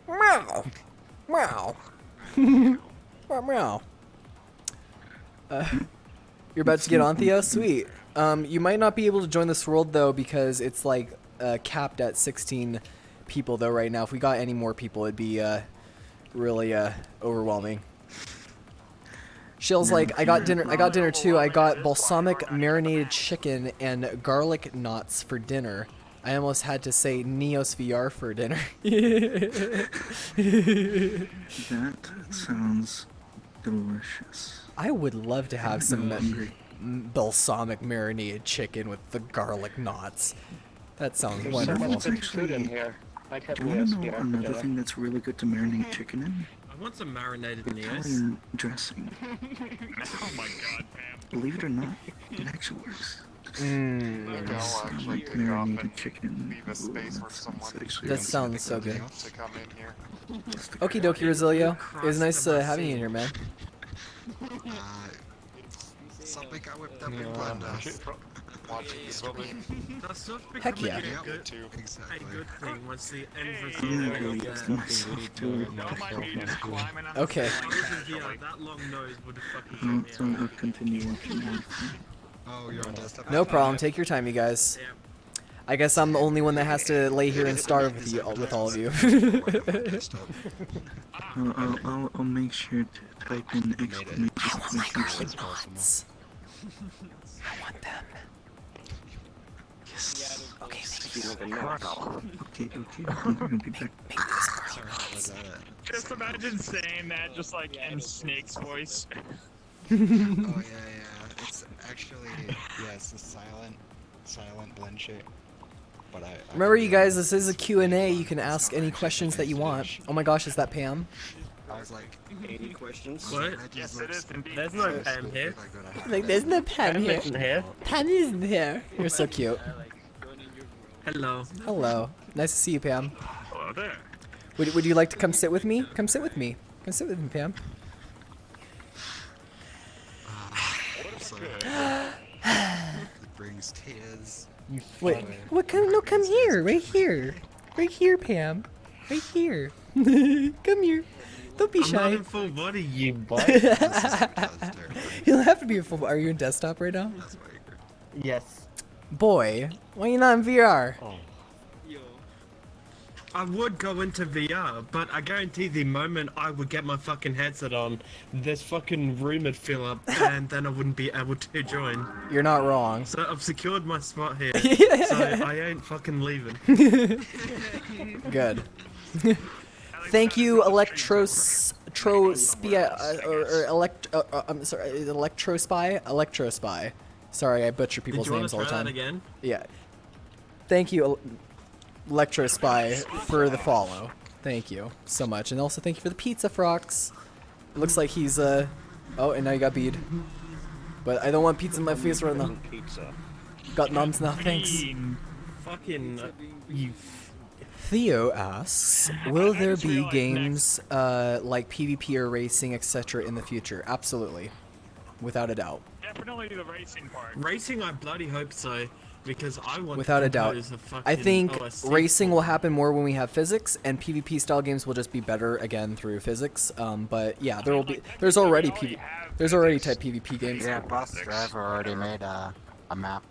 Meow. Meow. Meow. Meow. You're about to get on, Theo? Sweet. You might not be able to join this world though because it's like capped at 16 people though right now. If we got any more people, it'd be really overwhelming. Shill's like, I got dinner too. I got balsamic marinated chicken and garlic knots for dinner. I almost had to say Neos VR for dinner. That sounds delicious. I would love to have some balsamic marinated chicken with the garlic knots. That sounds There's wonderful. so much good food in here. I kept Do you want to know VR for another dinner. thing that's really good to marinate chicken in? I want some marinated Neos. Italian dressing. Oh my God, Pam. Believe it or not, it actually works. Maybe I'll actually Like take off marinated and chicken. leave a space where someone That sounds so good. to come in here. Okie dokie, Rosilio. It was nice having you in here, man. Something I whipped up in Blender. Watching the stream. That's sort of Heck becoming yeah. a good thing once the end result Yeah, of it's that. myself too. Okay. Yeah, that long nose would have fucking So I'll continue watching that. Oh, you're on desktop. No problem. Take your time, you guys. I guess I'm the only one that has to lay here and starve with all of you. I'll make sure to type in exclamation points. I want them. Yes. Okay, Okay, I'm gonna be back. Just imagine saying that, just like in Snake's voice. Oh yeah. It's actually it's a silent blend shit. But I Remember, you guys, this is a Q&A. You can ask any questions that you want. Oh my gosh, is that Pam? I was like, 80 questions? What? Yes, it is indeed. There's no Pam here. Like, there's no Pam Pam here. isn't here. Pam isn't here. You're so cute. Hello. Hello. Nice to see you, Pam. Hello there. Would you like to come sit with me? Come sit with me. Come sit with me, Pam. It brings tears. Wait, what? Come here. Right here. Right here, Pam. Right here. Come here. Don't be I'm not shy. in full body, you butt. You don't have to be a full. Are you in desktop right now? Yes. Boy, why are you not in VR? I would go into VR, but I guarantee the moment I would get my fucking headset on, this fucking room would fill up, and then I wouldn't be able to join. You're not wrong. So I've secured my spot here, so I ain't fucking leaving. Good. Thank you, Electrospy. Sorry, I butcher people's Did you names all want the to try time. that again? Yeah. Thank you, Electrospy, for the follow. Thank you so much, and also thank you for the pizza, Frox. It looks like he's oh, and now you got bead. But I don't want pizza in my face right now. Pizza. Got noms now, thanks. Fucking you. Theo asks, will there be games like PvP or racing, etc. in the future? Absolutely. Without a doubt. Definitely the racing part. Racing, I bloody hope so, because I want Without to a doubt. compose fucking I think OSC racing will happen more when we have physics, and PvP style games will just be better again through physics. But yeah, there will be. There's already type PvP games. Yeah, Bus Driver already made a map.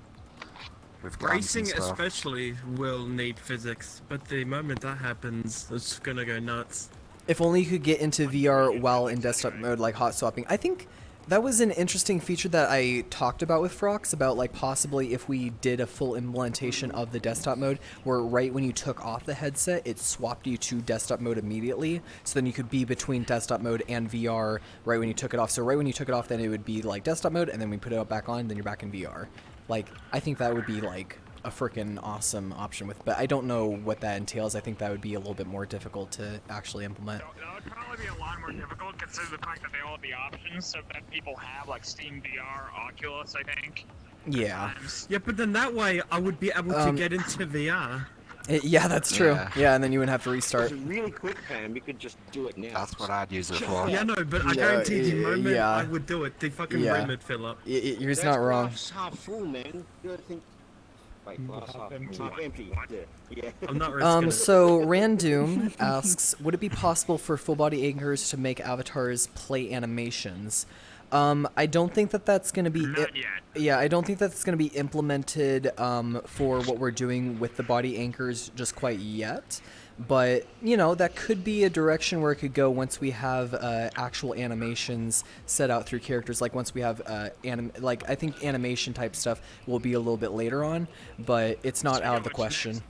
With guns Racing and stuff. especially will need physics, but the moment that happens, it's gonna go nuts. If only you could get into VR while in desktop mode, like hot swapping. I think that was an interesting feature that I talked about with Frox, about like possibly if we did a full implementation of the desktop mode, where right when you took off the headset, it swapped you to desktop mode immediately, so then you could be between desktop mode and VR right when you took it off. So right when you took it off, then it would be like desktop mode, and then we put it back on, then you're back in VR. Like, I think that would be like a freaking awesome option but I don't know what that entails. I think that would be a little bit more difficult to actually implement. That would probably be a lot more difficult considering the fact that they all have the options, so that people have like Steam VR, Oculus, I think. Yeah. Yeah, but then that way I would be able to get into VR. Yeah, that's true. Yeah. Yeah, and then you wouldn't have to restart. It's really quick, Pam. We could just do it now. That's what I'd use it for. Yeah, no, but I guarantee the moment yeah. I would do it, the fucking Yeah. room would fill up. You're not wrong. Glass half full, man. You gotta think. Wait, glass half empty. Yeah. I'm not risking it. So Randoom asks, would it be possible for full body anchors to make avatars play animations? I don't think that that's going to be. Yeah, I don't think that's going to be implemented for what we're doing with the body anchors just quite yet. But you know, that could be a direction where it could go once we have actual animations set out through characters. Like once we have like I think animation type stuff will be a little bit later on, but it's not out of the question.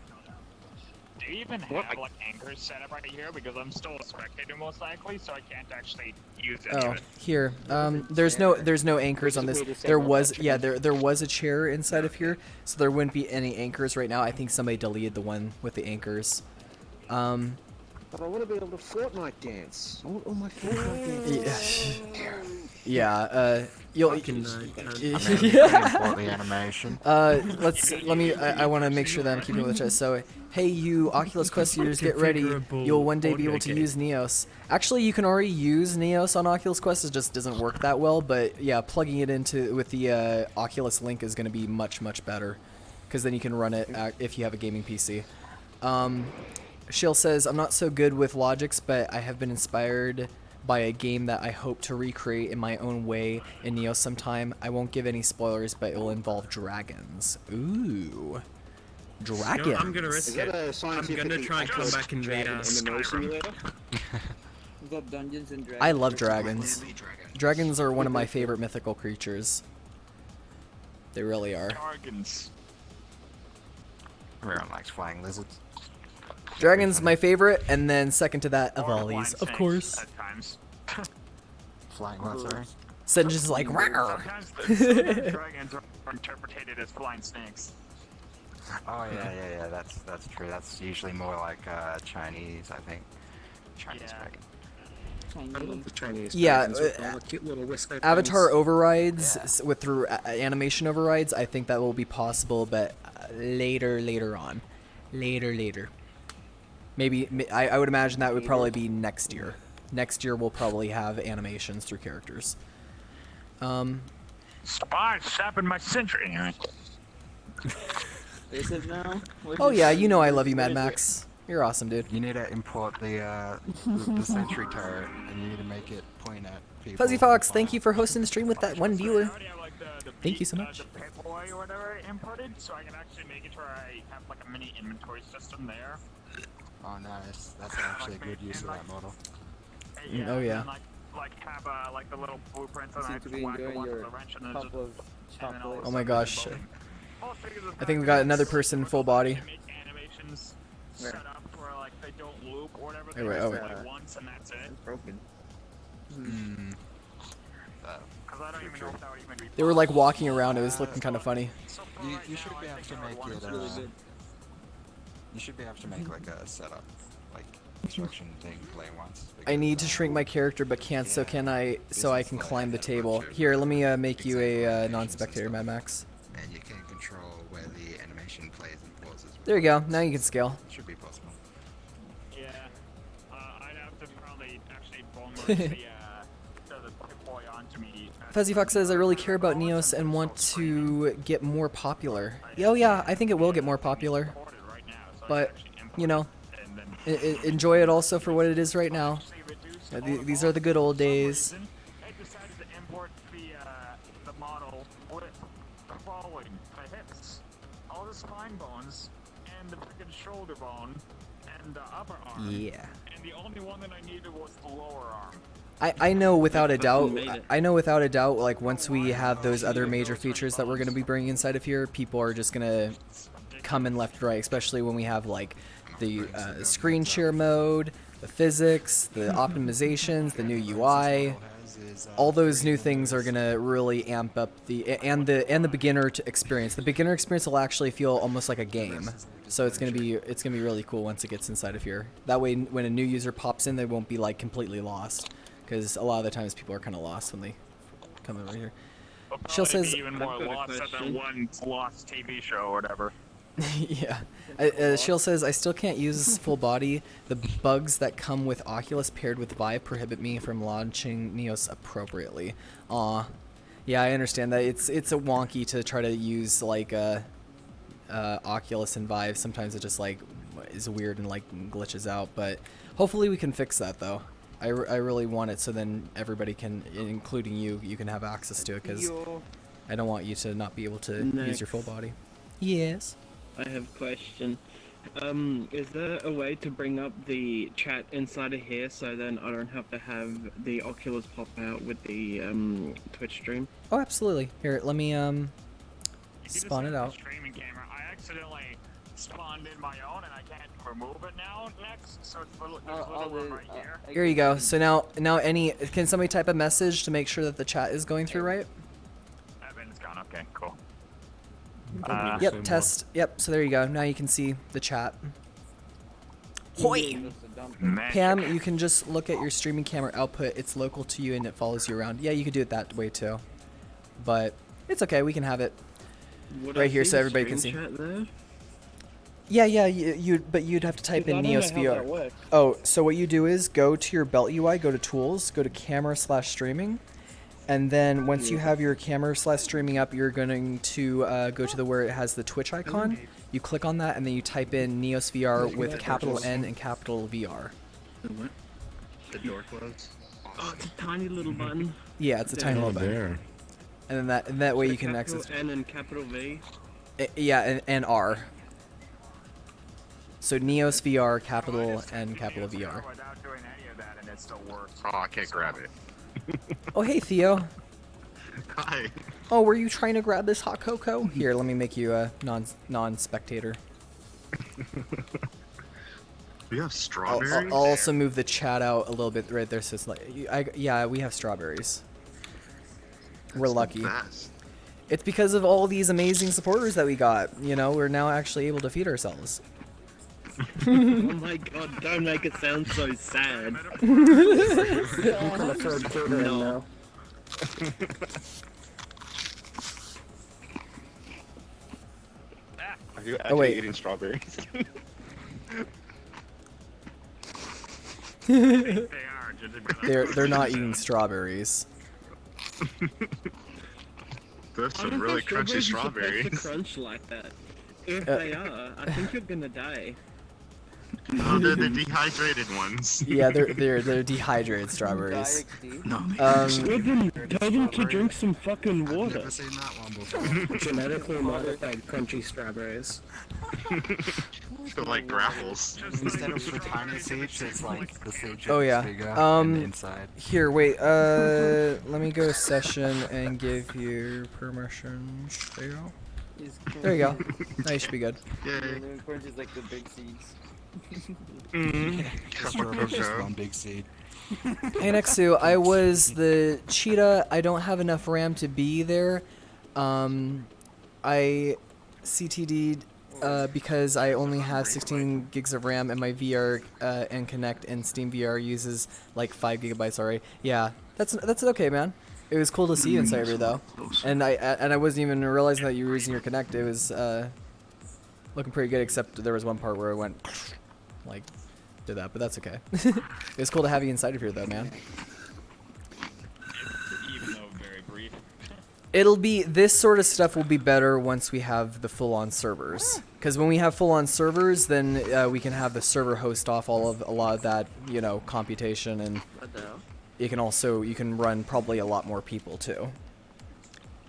Do you even have like anchors set up right here? Because I'm still a spectator most likely, so I can't actually use any Oh, of it. here. There's no anchors on this. There was there was a chair inside of here, so there wouldn't be any anchors right now. I think somebody deleted the one with the anchors. But I want to be able to Fortnite dance. I want all my Fortnite dance. Yeah, you'll. the animation. I want to make sure that I'm keeping with the chat. So, hey, you Oculus Quest users, get ready. You'll one day be able to use Neos. Actually, you can already use Neos on Oculus Quest. It just doesn't work that well. But yeah, plugging it into with the Oculus Link is going to be much better, because then you can run it if you have a gaming PC. Shill says, I'm not so good with logics, but I have been inspired by a game that I hope to recreate in my own way in Neo sometime. I won't give any spoilers, but it will involve dragons. Ooh. Dragons. You know, I'm gonna risk it. I'm gonna try and come back in VR. Dungeons and Dragons. I love dragons. Dragons are one of my favorite mythical creatures. They really are. Dragons. Everyone likes flying lizards. Dragons, my favorite, and then second to that, Avali's, of course. At times. Flying what, sorry? Singe is like, rawr. Sometimes dragons are interpreted as flying snakes. Oh yeah, that's true. That's usually more like Chinese, I think. Chinese dragon. I love the Chinese Yeah, with all the cute little whisker Avatar things. overrides with through animation overrides. I think that will be possible, but later on, later. Maybe I would imagine that would probably be next year. Next year we'll probably have animations through characters. Spy sapping my century. Is it now? Oh yeah, you know I love you, Mad Max. You're awesome, dude. You need to import the sentry turret, and you need to make it point at people. Fuzzy Fox, thank you for hosting the stream with that one viewer. Thank you so much. The Pip-Boy or whatever imported, so I can actually make it where I have like a mini inventory system there. Oh nice, that's actually a good use of that model. Oh yeah. And like have like the little blueprints and I Seem have to to be whack enjoying the your wrench and then cup just of chocolate. Oh my gosh. I think we got another person full body. make animations set up where like they don't loop or whatever. They Wait, just wait. play once and that's it. It's broken. Because I don't even know if that would even be They were like walking around. It was looking kind of funny. You should be able to make it. You should be able to make like a setup, like instruction thing, play once. I need to shrink my character, but can't. So can I? So I can climb the table. Here, let me make you a non-spectator, Mad Max. And you can control where the animation plays and pauses. There you go. Now you can scale. Should be possible. Yeah. I'd have to probably actually bone merge the Pip-Boy onto me. Fuzzy Fox says, I really care about Neos and want to get more popular. Oh yeah, I think it will get more popular. But, you know, enjoy it also for what it is right now. These are the good old days. I decided to import the model with the following: the hips, all the spine bones, and the freaking shoulder bone, and the upper arm. Yeah. And the only one that I needed was the lower arm. I know without a doubt, like once we have those other major features that we're going to be bringing inside of here, people are just going to come in left and right, especially when we have like the screen share mode, the physics, the optimizations, the new UI. All those new things are gonna really amp up the beginner experience. The beginner experience will actually feel almost like a game, so it's gonna be really cool once it gets inside of here. That way, when a new user pops in, they won't be like completely lost, because a lot of the times people are kind of lost when they come over here. She'll says, even more I've got a lost at that question. one lost TV show or whatever. yeah. She'll says, I still can't use full body. The bugs that come with Oculus paired with Vive prohibit me from launching Neos appropriately. Aw. Yeah, I understand that. It's a wonky to try to use like Oculus and Vive. Sometimes it just like is weird and like glitches out. But hopefully we can fix that though. I really want it so then everybody can, including you, you can have access to it because I don't want you to not be able to use your full body. Yes. I have a question. Is there a way to bring up the chat inside of here so then I don't have to have the Oculus pop out with the Twitch stream? Oh, absolutely. Here, let me spawn it out. Streaming camera. I accidentally spawned in my own and I can't remove it now next, so it's there's a little room right here. Here you go. So now can somebody type a message to make sure that the chat is going through right? Evan's gone. Okay, cool. Yep, test. Yep, so there you go. Now you can see the chat. Hoi! Pam, you can just look at your streaming camera output. It's local to you and it follows you around. Yeah, you could do it that way too. But it's okay. We can have it right here so everybody can see. Yeah, but you'd have to type in Neos VR. Oh, so what you do is go to your Belt UI, go to Tools, go to Camera/Streaming, and then once you have your camera/streaming up, you're going to go to where it has the Twitch icon. You click on that, and then you type in Neos VR with capital N and capital VR. The what? The door closed. Oh, it's a tiny little button. Yeah, it's a tiny little button. And then that way you can access. N and capital V. Yeah, and R. So Neos VR, capital N, capital VR. Without doing any of that, and it still works. Oh, I can't grab it. Oh, hey, Theo. Hi. Oh, were you trying to grab this hot cocoa? Here, let me make you a non-spectator. We have strawberries. I'll also move the chat out a little bit right there. So it's like, yeah, we have strawberries. We're lucky. It's because of all these amazing supporters that we got. You know, we're now actually able to feed ourselves. Oh my god, don't make it sound so sad. No. Are you actually wait. eating strawberries? They're not eating strawberries. There's some really crunchy strawberries. To crunch like that. If they are, I think you're gonna die. No, they're the dehydrated ones. Yeah, they're dehydrated strawberries. No, Tell them to drink some fucking water. Never seen that one before. Genetically modified crunchy strawberries. They're like grapples. Instead of the tiny seeds, it's like the seeds Oh yeah. bigger and inside. Here, wait. Let me go session and give you permissions. There you go. There you go. Now you should be good. Orange is like the big seeds. Strawberries just one big seed. Hey Nexu, I was the cheetah. I don't have enough RAM to be there. I CTD'd because I only have 16 gigs of RAM and my VR and Connect and Steam VR uses like 5 gigabytes already. Yeah, that's okay, man. It was cool to see you inside here though, and I wasn't even realizing that you were using your Connect. It was looking pretty good, except there was one part where I went like did that, but that's okay. It was cool to have you inside of here though, man. Even though very brief. It'll be, this sort of stuff will be better once we have the full-on servers. Because when we have full-on servers, then we can have the server host off a lot of that, you know, computation, and you can run probably a lot more people too.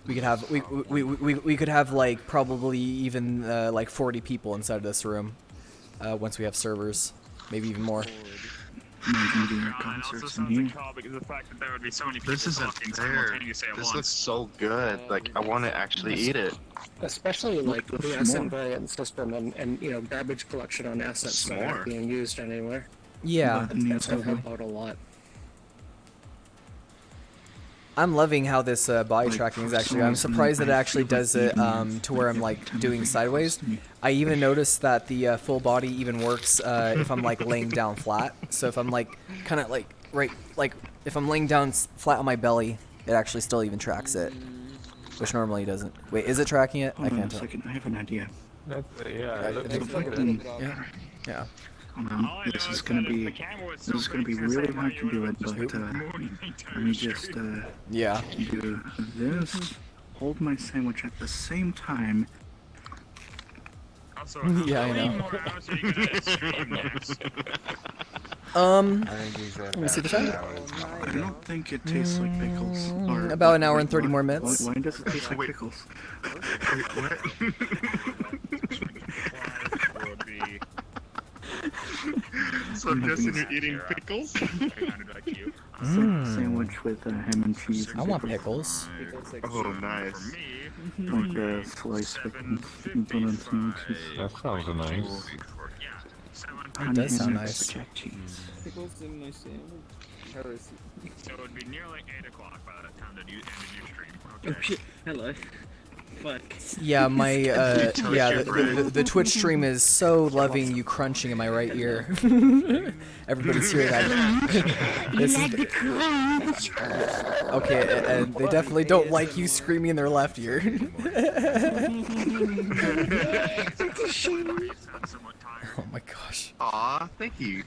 We could have we could have like probably even like 40 people inside this room once we have servers, maybe even more. This isn't fair. This looks so good. Like, I want to actually eat it. Especially like with the asset variant system and you know garbage collection on assets that aren't being used anywhere. Yeah, that's gonna help out a lot. I'm loving how this body tracking is actually. I'm surprised that it actually does it to where I'm like doing sideways. I even noticed that the full body even works if I'm like laying down flat. So if I'm like kind of like if I'm laying down flat on my belly, it actually still even tracks it. which normally doesn't. Wait, is it tracking it? I Hold on can't a tell. second, I have an idea. Yeah, it looks looks like like it it is. Yeah. Yeah. This is gonna be really hard to do it, but let me just Yeah. do this. Hold my sandwich at the same time. Also, Yeah, I how many know. more hours are you gonna stream this? Let me see the time. I don't think it tastes like pickles. Or About an hour and 30 more minutes. Why does it taste like pickles? So I'm guessing you're eating pickles? Sandwich with ham and cheese. I want pickles. Oh, nice. Like a sliced pickles. Bun sandwiches. That sounds nice. It does sound nice. Cheese. Pickles in my sandwich. Heresy. So it would be nearly 8 o'clock by the time that you ended your stream. Oh shit, hello. Fuck. Yeah, my the Twitch stream is so loving you crunching in my right ear. Everybody's hearing that. This is okay, and they definitely don't like you screaming in their left ear. Oh my gosh. Aw, thank you.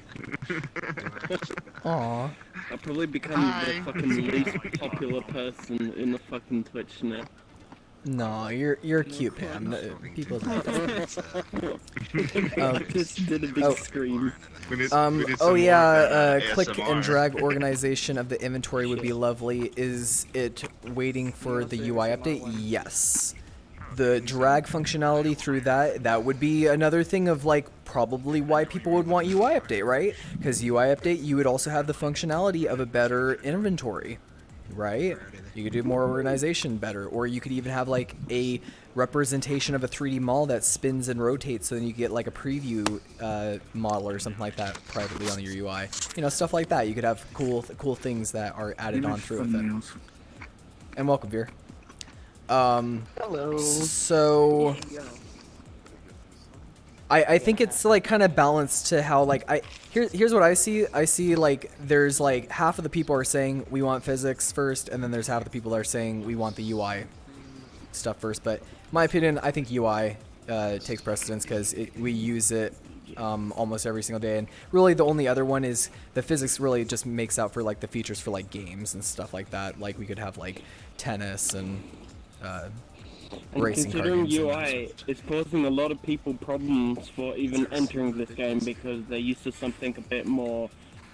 Aw. I'll probably become the fucking least popular person in the fucking Twitch now. No, you're cute, Pam. No, people. Just did a big scream. Oh yeah, click and drag organization of the inventory would be lovely. Is it waiting for the UI update? Yes. The drag functionality through that would be another thing of like probably why people would want UI update, right? Because UI update, you would also have the functionality of a better inventory, right? You could do more organization better, or you could even have like a representation of a 3D model that spins and rotates, so then you get like a preview model or something like that privately on your UI. You know, stuff like that. You could have cool things that are added on through with it. And welcome, Veer. Hello. So I think it's like kind of balanced to how like here's what I see. I see like there's like half of the people are saying we want physics first, and then there's half of the people that are saying we want the UI stuff first. But in my opinion, I think UI takes precedence because we use it almost every single day, and really the only other one is the physics really just makes out for like the features for like games and stuff like that. Like we could have like tennis and racing car considering games. UI is causing a lot of people problems for even entering this game because they're used to something a bit more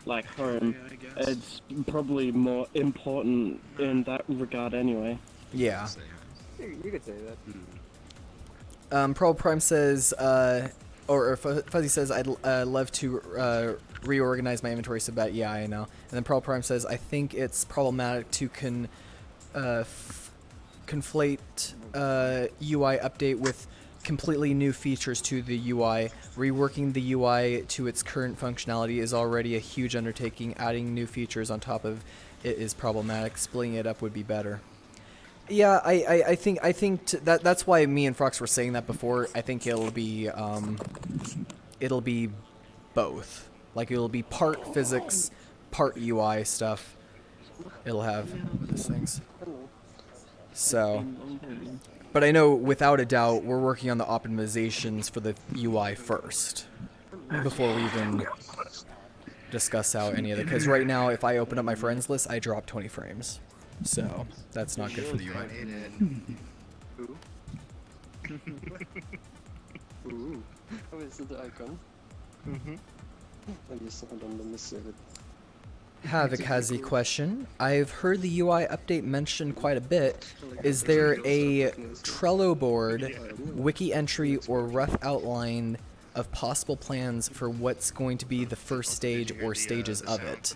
like home. It's probably more important in that regard anyway. Yeah. You could say that. Pearl Prime says, or Fuzzy says, I'd love to reorganize my inventory so bad. Yeah, I know. And then Pearl Prime says, I think it's problematic to conflate UI update with completely new features to the UI. Reworking the UI to its current functionality is already a huge undertaking. Adding new features on top of it is problematic. Splitting it up would be better. Yeah, I think that's why me and Frox were saying that before. I think it'll be both. Like it'll be part physics, part UI stuff. It'll have these things. So, but I know without a doubt we're working on the optimizations for the UI first before we even discuss out any of it. Because right now, if I open up my friends list, I drop 20 frames. So that's not good for the UI. Ooh. Oh, is it the icon? Let me save it. Have a Kazi question. I've heard the UI update mentioned quite a bit. Is there a Trello board, wiki entry, or rough outline of possible plans for what's going to be the first stage or stages of it?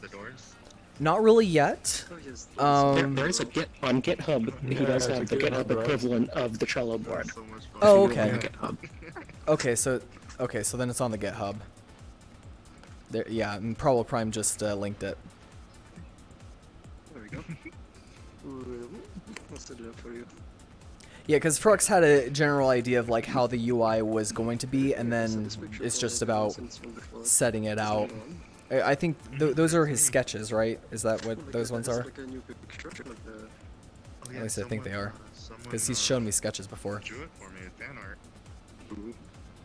Not really yet. There is a on GitHub. He does have the GitHub equivalent of the Trello board. Oh, okay. Okay, so then it's on the GitHub. There, yeah, and Probable Prime just linked it. There we go. What's to do it for you? Yeah, because Frux had a general idea of like how the UI was going to be, and then it's just about setting it out. I think those are his sketches, right? Is that what those ones are? At least I think they are. because he's shown me sketches before. Drew it for me. It's fan art. Ooh,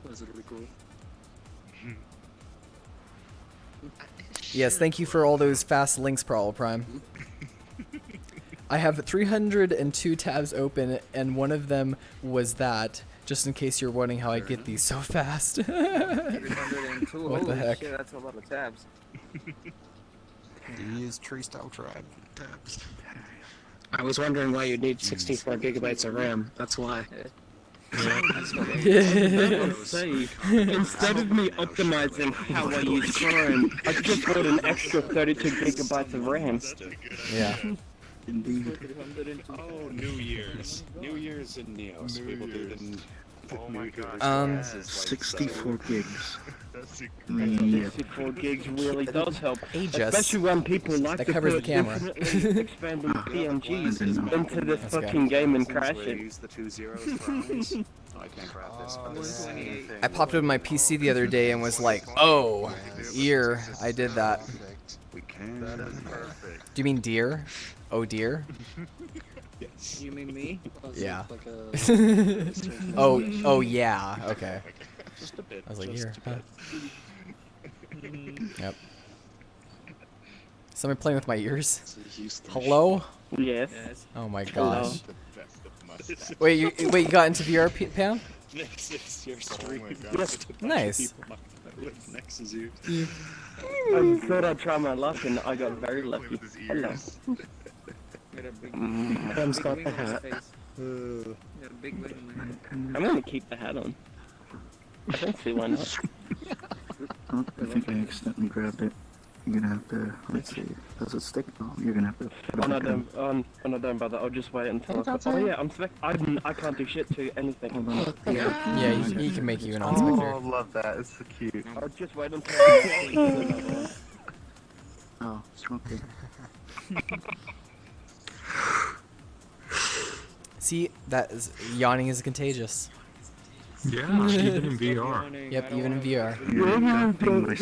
that's really cool. Yes, thank you for all those fast links, Prowl Prime. I have 302 tabs open, and one of them was that, just in case you're wondering how I get these so fast. 302. What the Holy heck? shit, that's a lot of tabs. These tree style tribe tabs. I was wondering why you need 64 gigabytes of RAM. That's why. Instead of me optimizing how I use Chrome, I just bought an extra 32 gigabytes of RAM. Yeah. Indeed. Oh, New Year's. New Year's in Neos. We will do the. Oh my gosh. 64 gigs. That's Yeah. 64 gigs really does help, Aegis. especially when people like That to covers the put camera. infinitely expanding PNGs into this fucking game and crash it. Use the 2 zeros for eyes. Oh, I can't grab this, but this is anything. I popped up my PC the other day and was like, oh, ear, I did that. We can. That is perfect. Do you mean deer? Oh dear? Yes. You mean me? Yeah. Like a oh yeah, okay. Just a bit. I was like, just here, a huh? bit. Yep. Somebody playing with my ears? It's a Houston Hello? Yes. Oh my Hello. gosh. The best of mustache. Wait, you got into VR, Pam? This is your Oh stream. my god. Just a bunch of Nice. people that live next to you. I thought I'd try my luck and I got very Play lucky. with his Hello. ears. Got a big, Pam's big got wing the on his hat. face. Got a big wing on my head. I'm gonna keep the hat on. I don't see why not. Oh, I think I accidentally grabbed it. You're gonna have to, let's see, does it stick? Oh, you're gonna have to put it Oh no, back on. don't bother. I'll just wait until oh yeah, I can't do shit to anything. Hold on. Yeah, he can make you an on-spector. Oh, love that. It's so cute. I'll just wait until I do another one. Oh, okay. See, that is, yawning is contagious. Yeah, even in VR. Yep, even in VR. You're adopting my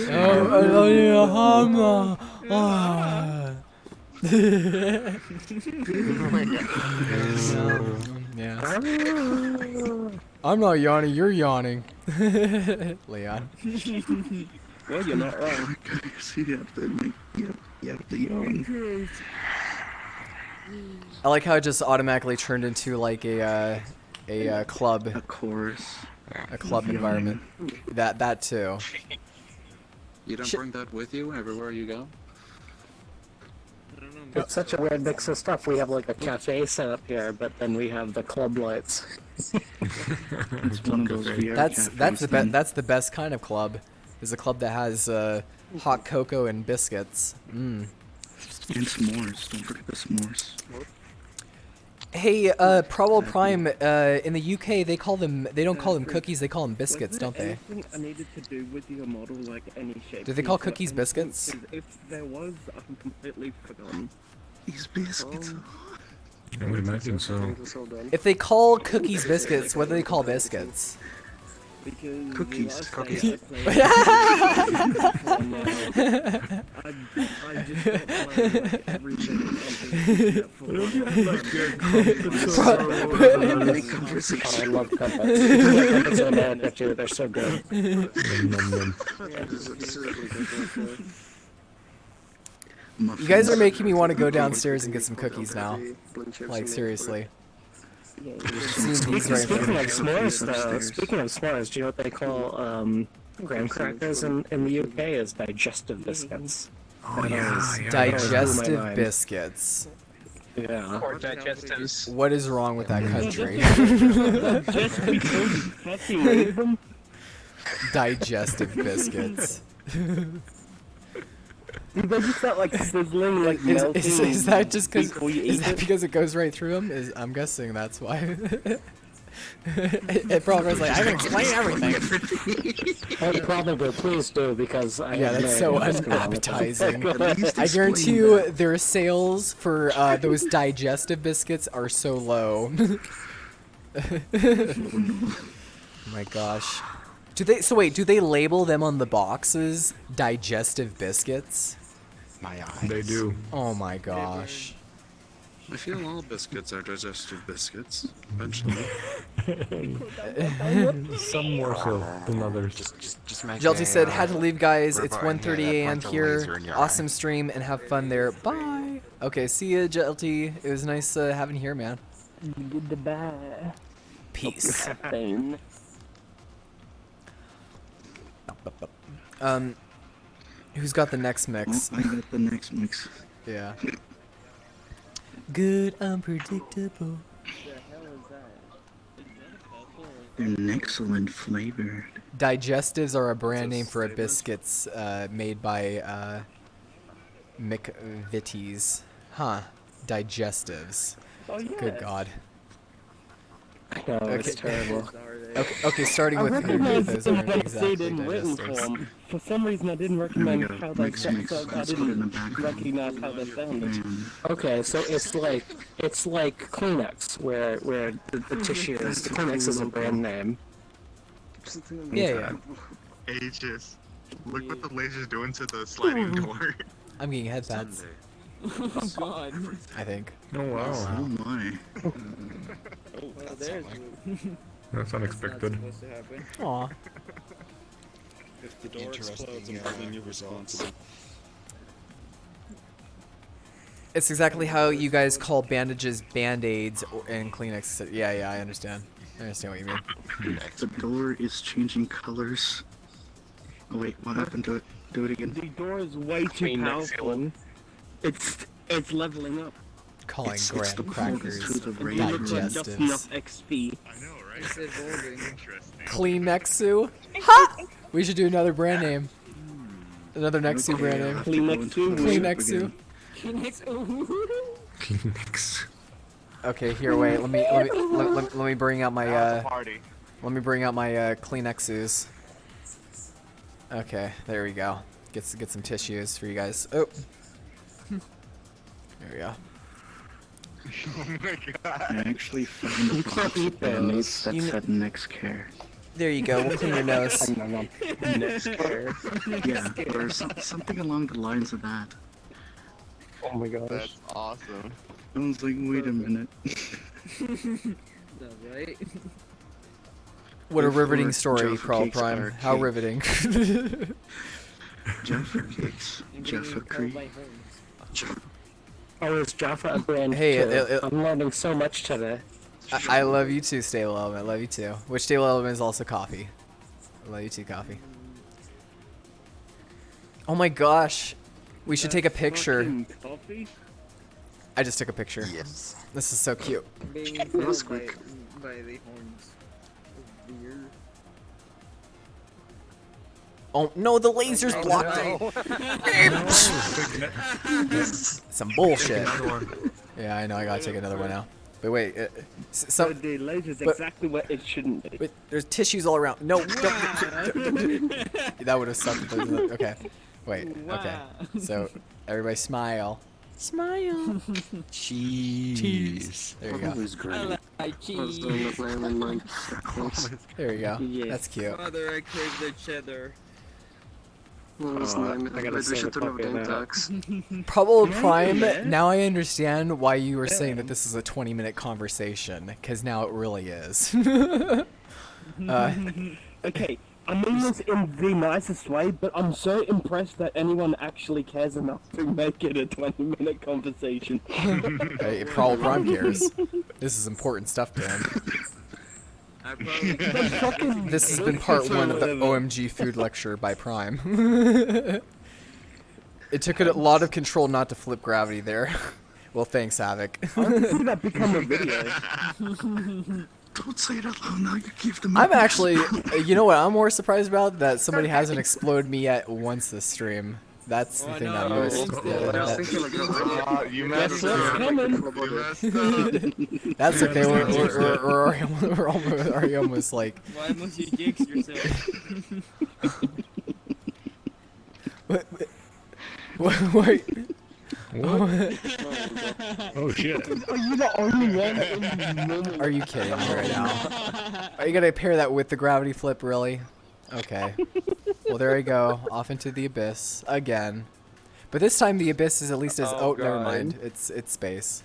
Yeah. I'm not yawning, you're yawning. Leon. Well, you're not wrong. So you have to make, you have to yawn. I like how it just automatically turned into like a club. A chorus. A club environment. That too. You don't bring that with you everywhere you go? It's such a weird mix of stuff. We have like a cafe set up here, but then we have the club lights. It's one of those VR That's the best kind of club. Is a club that has hot cocoa and biscuits. Mm. And s'mores. Don't forget the s'mores. Hey, Probable Prime, in the UK they don't call them cookies, they call them biscuits, don't they? Anything I needed to do with your model, like any shape? Do they call you've got cookies anything? biscuits? 'Cause if there was, I'm completely forgotten. These biscuits. I would imagine so. If they call cookies biscuits, what do they call biscuits? Because Cookies. Cookies. I love crumpets. Crumpets in America too, they're so good. You guys are making me want to go downstairs and get some cookies now. Like, seriously. Speaking of s'mores, do you know what they call graham crackers in the UK is digestive biscuits? Oh yeah. Digestive biscuits. Yeah. Or digestives. What is wrong with that country? Just because you fucking ate them? Digestive biscuits. They just start like sizzling, like melting. Is that just because? before you Is eat that it? because it goes right through them? I'm guessing that's why. It probably was like, I can explain everything. Oh, probably, please do, because I Yeah, have that's no so idea what's going on with unappetizing. I guarantee you their sales for those digestive biscuits are so low. Oh my gosh. Do they label them on the boxes digestive biscuits? They do. Oh my gosh. I feel all biscuits are digestive biscuits, eventually. Some more so than others. Just make Jelty said, a, had to leave, guys. It's robot and 1:30 yeah, a.m. point a here. laser in your Awesome eye. stream and have fun there. Bye. Okay, see ya, Jelty. It was nice having you here, man. Goodbye. Peace. Fame. Who's got the next mix? I got the next mix. Yeah. Good, unpredictable. They're an excellent flavor. Digestives are a brand name for a biscuits made by McVitie's. Huh. Digestives. Oh, yeah. Good God. No, Okay. it's terrible. Okay, starting I with recognized those them aren't when I see it exactly in written digestives. form. For some reason, I didn't recognize how they Mix. I Let's put it in the didn't background. recognize how they sounded. Okay, so it's like Kleenex, where the tissue is. Kleenex is a brand name. Yeah. Ages. Look what the laser's doing to the sliding door. I'm getting head pads, Oh god. I think. Oh wow. Oh my. Well, there's That's unexpected. supposed to happen. Aw. If the door explodes, I'm holding you responsible. It's exactly how you guys call bandages Band-Aids and Kleenex. Yeah, I understand. I understand what you mean. The door is changing colors. Oh wait, what happened to it? Do it again. The door is way too Kleenex powerful. It's leveling up. Calling It's graham the crackers to the It radio. looks like just enough XP. I know, right? It's evolving. Kleenexu. Ha! We should do another brand name. Another Nexu brand name. Kleenexu. Kleenexu. Kleenex. Okay, here, wait. Let me bring out my let me bring out my Kleenexus. Okay, there we go. Get some tissues for you guys. Oh. There we go. Oh my god. I actually found a box of pillows that said next care. There you go. We'll clean your nose. Next care. Yeah, or something along the lines of that. Oh my gosh. That's awesome. I was like, wait a minute. That's right. What a riveting Before story, Jaffa Carl cakes Prime. are How cake. riveting. Jaffa cakes. Jaffa Creek. Oh, is Jaffa a brand Hey, too? I'm learning so much today. I love you too, Stable Element. Love you too. Which Stable Element is also coffee. I love you too, coffee. Oh my gosh. We should take a picture. Coffee? I just took a picture. Yes. This is so cute. Being That was killed quick. by the horns of deer. Oh no, the laser's blocked it. Some bullshit. Yeah, I know. I gotta take another one now. But wait, So the laser's exactly what it shouldn't be. Wait, there's tissues all around. No, don't. That would have sucked. If there was okay. Wait. Okay. So everybody smile. Smile. Cheese. There you go. Like cheese. There you go. Yeah. That's cute. Father, I crave the cheddar. I gotta say the copy of that. Probable Yeah, Prime. yeah. Now I understand why you were saying that this is a 20-minute conversation, because now it really is. Okay, I mean this in the nicest way, but I'm so impressed that anyone actually cares enough to make it a 20-minute conversation. Hey, Probable Prime cares. This is important stuff to him. I probably This has been part 1 of the OMG food lecture by Prime. It took a lot of control not to flip gravity there. Well, thanks, Havoc. Honestly, that become a video. Don't say it out loud now, you give them I'm actually, you know what I'm more surprised about? That somebody hasn't exploded me yet once this stream. That's the thing that most. You messed up. That's okay. We're almost like. Why must you jinx yourself? Wait. Oh shit. Are you the only one in normal? Are you kidding me right now? Are you gonna pair that with the gravity flip, really? Okay. Well, there we go. Off into the abyss again. But this time the abyss is at least as. Oh, never mind. It's space.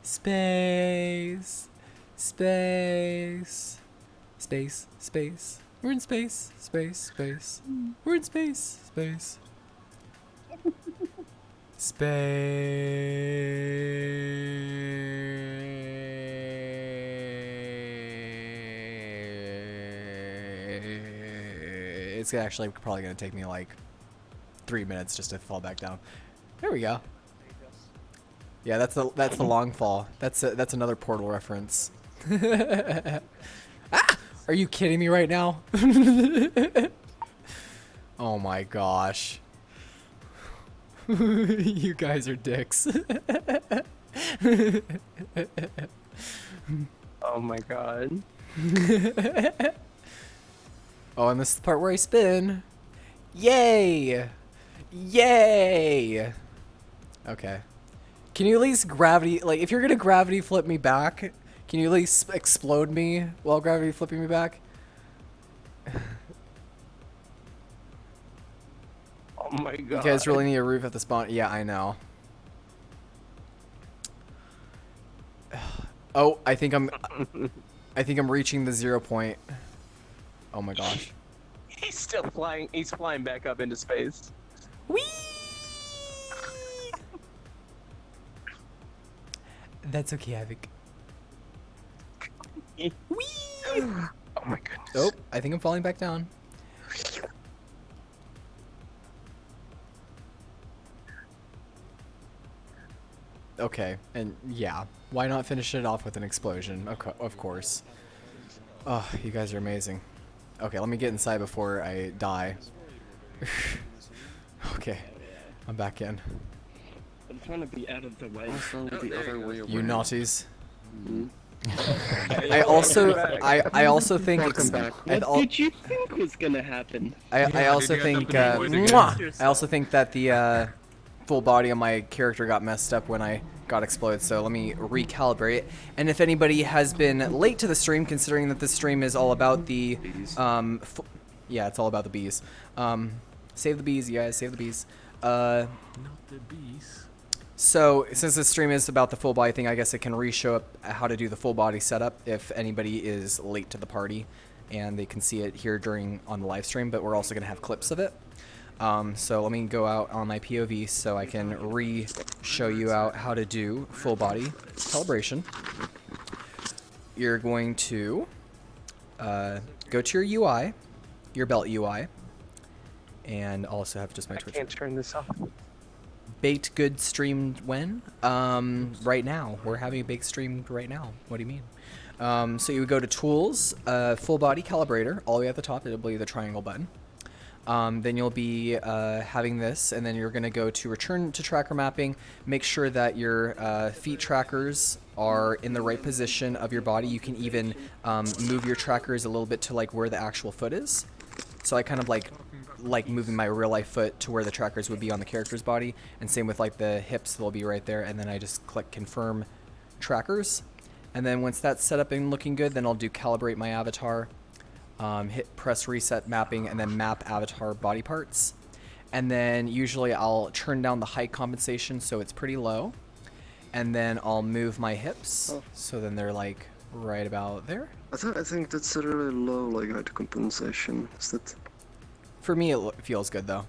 Space. Space. Space. Space. We're in space. Space. Space. We're in space. Space. It's actually probably gonna take me like 3 minutes just to fall back down. There we go. Yeah, that's the long fall. That's another Portal reference. Ah! Are you kidding me right now? Oh my gosh. You guys are dicks. Oh my god. Oh, and this is the part where I spin. Yay! Yay! Okay. Can you at least gravity, like, if you're gonna gravity flip me back, can you at least explode me while gravity flipping me back? Oh my god. You guys really need a roof at the spawn. Yeah, I know. Oh, I think I'm reaching the 0 point. Oh my gosh. He's still flying. He's flying back up into space. Whee! That's okay, Havoc. Whee! Oh my goodness. Oh, I think I'm falling back down. Okay, and yeah, why not finish it off with an explosion? Of course. Oh, you guys are amazing. Okay, let me get inside before I die. Okay, I'm back in. I'm trying to be out of the way. You naughties. I also think What did you think was gonna happen? I also think I also think that the full body on my character got messed up when I got exploded, so let me recalibrate. And if anybody has been late to the stream, considering that this stream is all about the yeah, it's all about the bees. Save the bees, you guys, save the bees. Not the bees. So since this stream is about the full body thing, I guess it can re-show up how to do the full body setup if anybody is late to the party, and they can see it here on the live stream, but we're also going to have clips of it. So let me go out on my POV so I can re-show you out how to do full body calibration. You're going to go to your UI, your belt UI, and also have just my Twitch. I can't turn this off. Baked good streamed when? Right now. We're having a baked streamed right now. What do you mean? So you would go to Tools, Full Body Calibrator, all the way at the top. It'll be the triangle button. Then you'll be having this, and then you're going to go to Return to Tracker Mapping. Make sure that your feet trackers are in the right position of your body. You can even move your trackers a little bit to like where the actual foot is. So I kind of like moving my real life foot to where the trackers would be on the character's body, and same with like the hips, they'll be right there, and then I just click confirm trackers, and then once that's set up and looking good, then I'll do calibrate my avatar, hit press reset mapping, and then map avatar body parts, and then usually I'll turn down the height compensation so it's pretty low, and then I'll move my hips so then they're like right about there. I think that's a really low like height compensation. Is that? For me, it feels good though.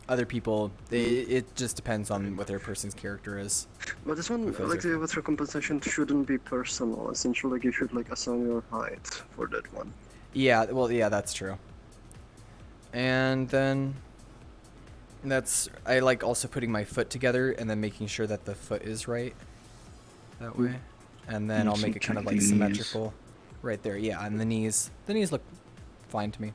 Other people, it just depends on what their person's character is. But this one, like the avatar compensation, shouldn't be personal. Essentially, like you should like assign your height for that one. Yeah, well, yeah, that's true. And then I like also putting my foot together and then making sure that the foot is right that way. And then I'll make it kind of like symmetrical right there. Yeah, and the knees look fine to me.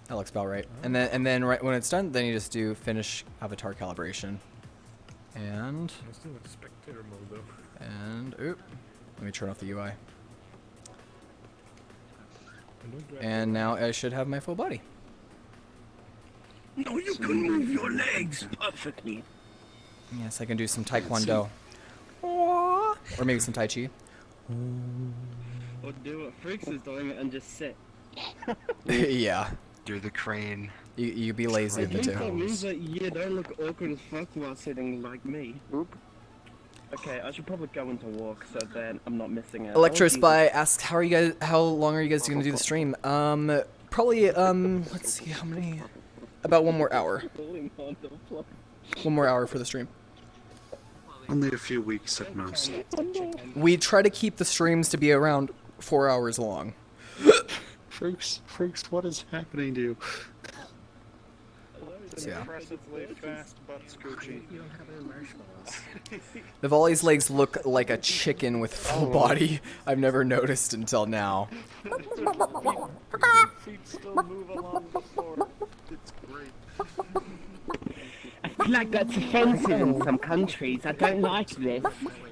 That looks about right. And then right when it's done, then you just do finish avatar calibration. And I'm still in spectator mode though. And oop, let me turn off the UI. And now I should have my full body. No, you can move your legs perfectly. Yes, I can do some taekwondo. Or maybe some tai chi. Or do what Freaks is doing and just sit. Yeah. Do the crane. You be lazy I at the think that two. means that you don't look awkward as fuck while sitting like me. Oop. Okay, I should probably go into walk so then I'm not missing out. Electrospy asks, how long are you guys going to do the stream? Probably, let's see, how many? About 1 more hour. 1 more hour for the stream. Only a few weeks at most. We try to keep the streams to be around 4 hours long. Freaks, what is happening to you? Yeah. Impressively fast butt scoochie. You don't have any marshmallows. The volley's legs look like a chicken with full body. I've never noticed until now. Feet still move along the floor. It's great. I feel like that's offensive in some countries. I don't like this.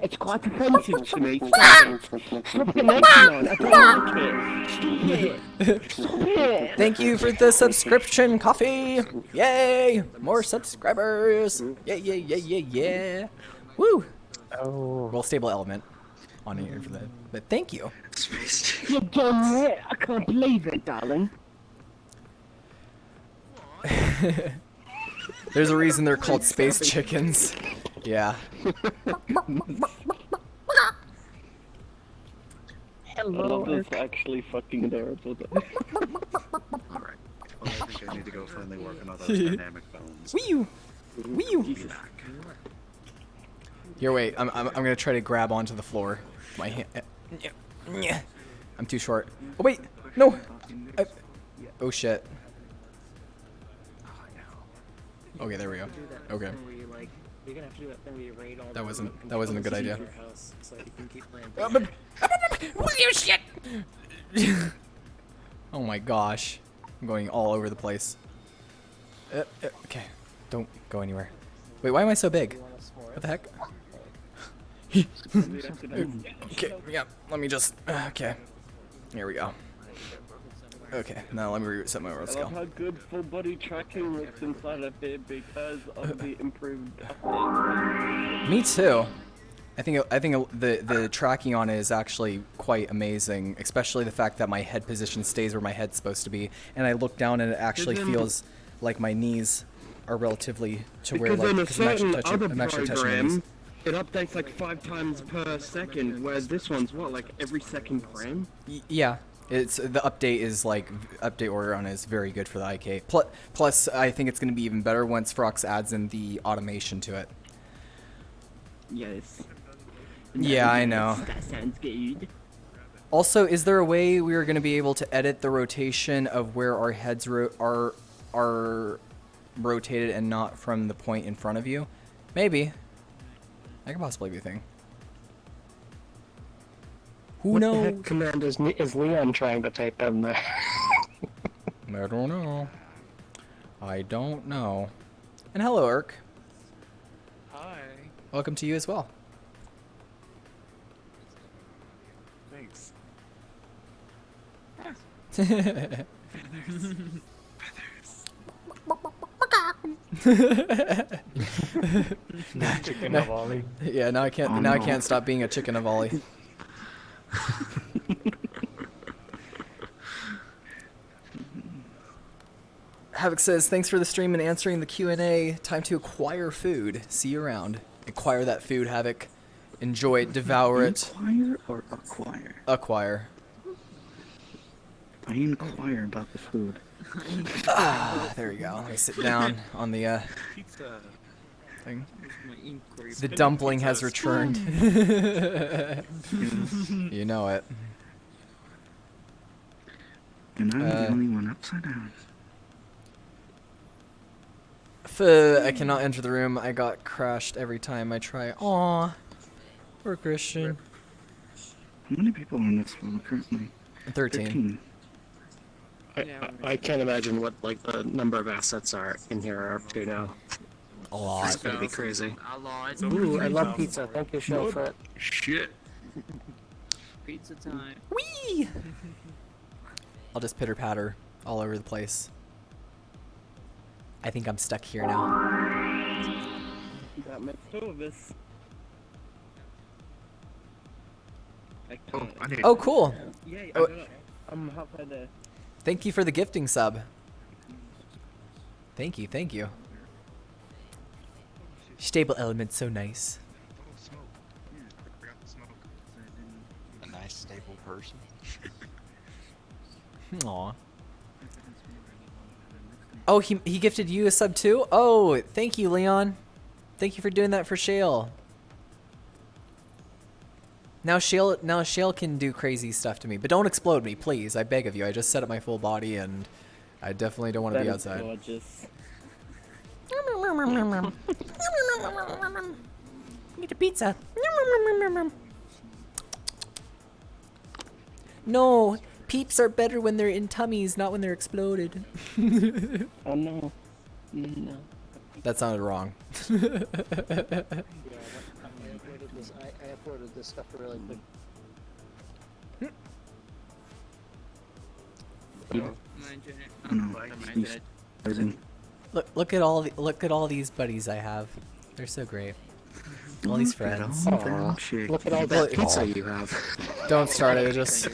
It's quite offensive to me. Stop the next one. I don't like it. Stop it. Thank you for the subscription, Coffee! Yay! More subscribers! Yeah. Woo! Oh. Well, stable element on here for that. But thank you. You're done it. I can't believe it, darling. There's a reason they're called space chickens. Yeah. I love this actually fucking adorable though. Alright. Well, I think I need to go finally work on all those dynamic bones. Wee-you! Here, wait. I'm gonna try to grab onto the floor. My hand. I'm too short. Oh wait, no. Oh shit. Okay, there we go. Okay. You're gonna have to do that thing where you raid all That wasn't a good idea. your house so you can keep playing. You shit! Oh my gosh. I'm going all over the place. Okay. Don't go anywhere. Wait, why am I so big? What the heck? Okay, yeah, let me just... okay. Here we go. Okay, now let me reset my world I scale. love how good full body tracking looks inside of it because of the improved update. Me too. I think the tracking on it is actually quite amazing, especially the fact that my head position stays where my head's supposed to be, and I look down and it actually feels like my knees are relatively to where Because in a like I'm actually certain other touching my knees. program, it updates like 5 times per second, whereas this one's what, like every second frame? Yeah, it's the update is like update order on it is very good for the IK. Plus, I think it's going to be even better once Frox adds in the automation to it. Yes. Yeah, I know. That sounds good. Also, is there a way we are going to be able to edit the rotation of where our heads are rotated and not from the point in front of you? Maybe. That could possibly be a thing. Who knows? What the heck command is Leon trying to type in there? I don't know. I don't know. And hello, Urk. Hi. Welcome to you as well. Thanks. Chicken of Ollie. Yeah, now I can't. Oh, now I no. can't stop being a chicken of Ollie. Havoc says, "Thanks for the stream and answering the Q&A. Time to acquire food. See you around. Acquire that food, Havoc. Enjoy it. Devour it. Inquire or acquire? Acquire. I inquire about the food. Ah, there we go. Let me sit down on the Pizza. thing. My inquiry. The dumpling has returned. You know it. And I'm the only one upside down. I cannot enter the room. I got crashed every time I try. Aw. Poor Christian. How many people are in this world currently? 13. I can't imagine what like the number of assets are in here are up to now. A lot. It's gonna be crazy. A lot. Ooh, I love pizza. Thank you, Shell, for it. Shit. Pizza time. Whee! I'll just pitter patter all over the place. I think I'm stuck here now. That makes 2 of us. Oh, cool. Yeah, Oh, I'm halfway there. thank you for the gifting sub. Thank you, thank you. Stable element, so nice. person. Aw. Oh, he gifted you a sub too? Oh, thank you, Leon. Thank you for doing that for Shale. Now Shale can do crazy stuff to me, but don't explode me, please. I beg of you. I just set up my full body, and I definitely don't want to be outside. Gorgeous. Get a pizza. No, peeps are better when they're in tummies, not when they're exploded. Oh no. No. That sounded wrong. Yeah, I uploaded this stuff really quick. Look at all these buddies I have. They're so great. All these friends. Look at all that pizza you have. Don't start it. Just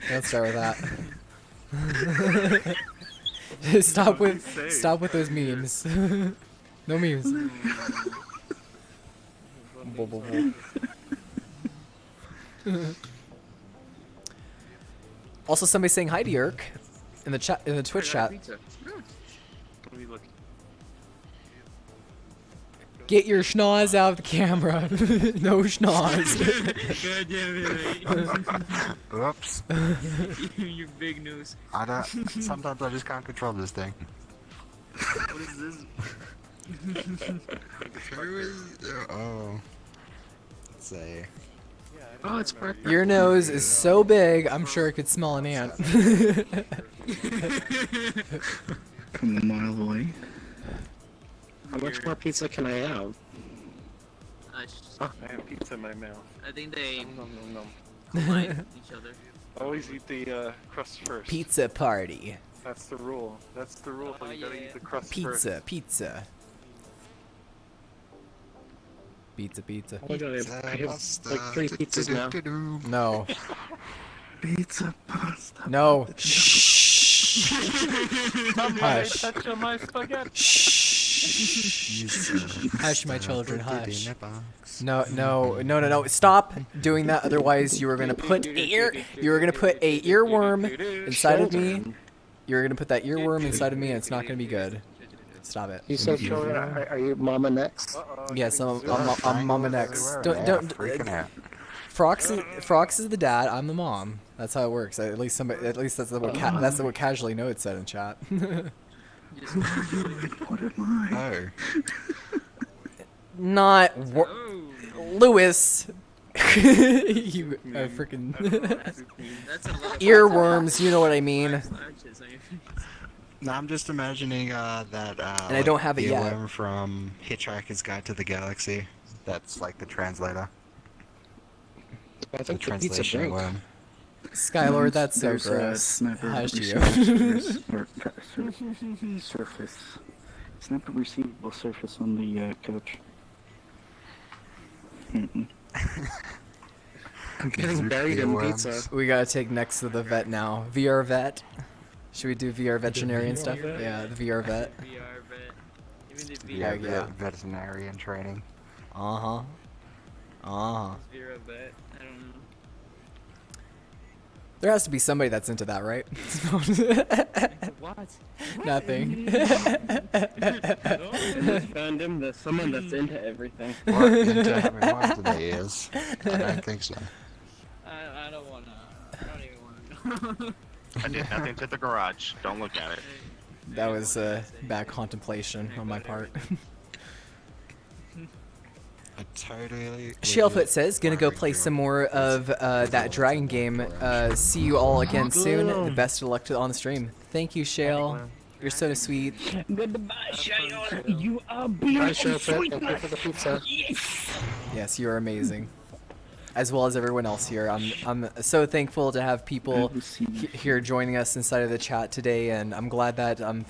don't start with that. Stop with those memes. No memes. Also, somebody saying hi to Yerk in the chat, in the Twitch chat. Get your schnoz out of the camera. No schnoz. Oops. Your big news. Sometimes I just can't control this thing. What is this? Oh. Let's see. Oh, it's perfect. Your nose is so big, I'm sure it could smell an ant. From a mile away. How much more pizza can I have? I have pizza in my mouth. I think they Nom, nom, nom. collide each other. Always eat the crust first. Pizza party. That's the rule. That's the rule. You gotta eat the crust first. Pizza, pizza. Pizza, pizza. Oh my god, I have like 3 pizzas now. No. Pizza pasta. No. Shh. Hush. Touch on my spaghetti. Hush, my children, hush. No. Stop doing that. Otherwise, you were gonna put a earworm inside of me. You're gonna put that earworm inside of me, and it's not gonna be good. Stop it. You said, children, are you Mama next? Yes, I'm Mama next. Don't. Frox is the dad. I'm the mom. That's how it works. At least that's what Casually Note said in chat. What am I? Not Lewis. You freaking earworms. You know what I mean. No, I'm just imagining that. And I don't have it yet. Earworm from Hitchhiker's Guide to the Galaxy. That's like the translator. I think the pizza translation break. worm. Skylord, that's so There's a gross. snapper Hush you. Surface. Snapper receivable surface on the coach. I'm getting buried in pizza. We gotta take next to the vet now. VR vet. Should we do VR veterinarian stuff? Yeah, the VR vet. VR vet. Even the Yeah, VR yeah. Veterinarian training. Uh-huh. VR vet. I don't know. There has to be somebody that's into that, right? What? Nothing. In this fandom, there's someone that's into everything. What into having one today is? I don't think so. I don't wanna. I don't even wanna know. I did nothing to the garage. Don't look at it. That was bad contemplation on my part. I totally. Shalefoot says, gonna go play some more of that dragon game. See you all again soon. The best of luck on the stream. Thank you, Shale. You're so sweet. Goodbye, Shale. You are Bye, beautiful, Shalefoot. sweet Thank you for the pizza. Yes, you are amazing. As well as everyone else here. I'm so thankful to have people here joining us inside of the chat today, and I'm glad that I'm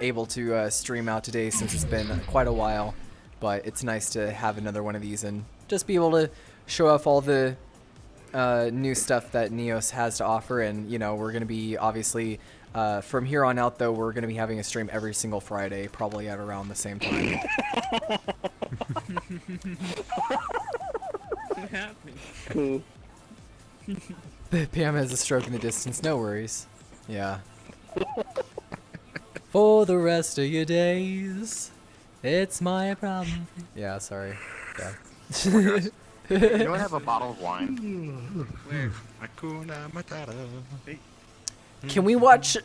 able to stream out today since it's been quite a while. But it's nice to have another one of these and just be able to show off all the new stuff that Neos has to offer. And, you know, we're going to be obviously, from here on out, though, we're going to be having a stream every single Friday, probably at around the same time. What happened? Cool. Pam has a stroke in the distance. No worries. Yeah. For the rest of your days, it's my problem. Yeah, sorry. Yeah. Anyone have a bottle of wine? Where? Hakuna Matata. Can we watch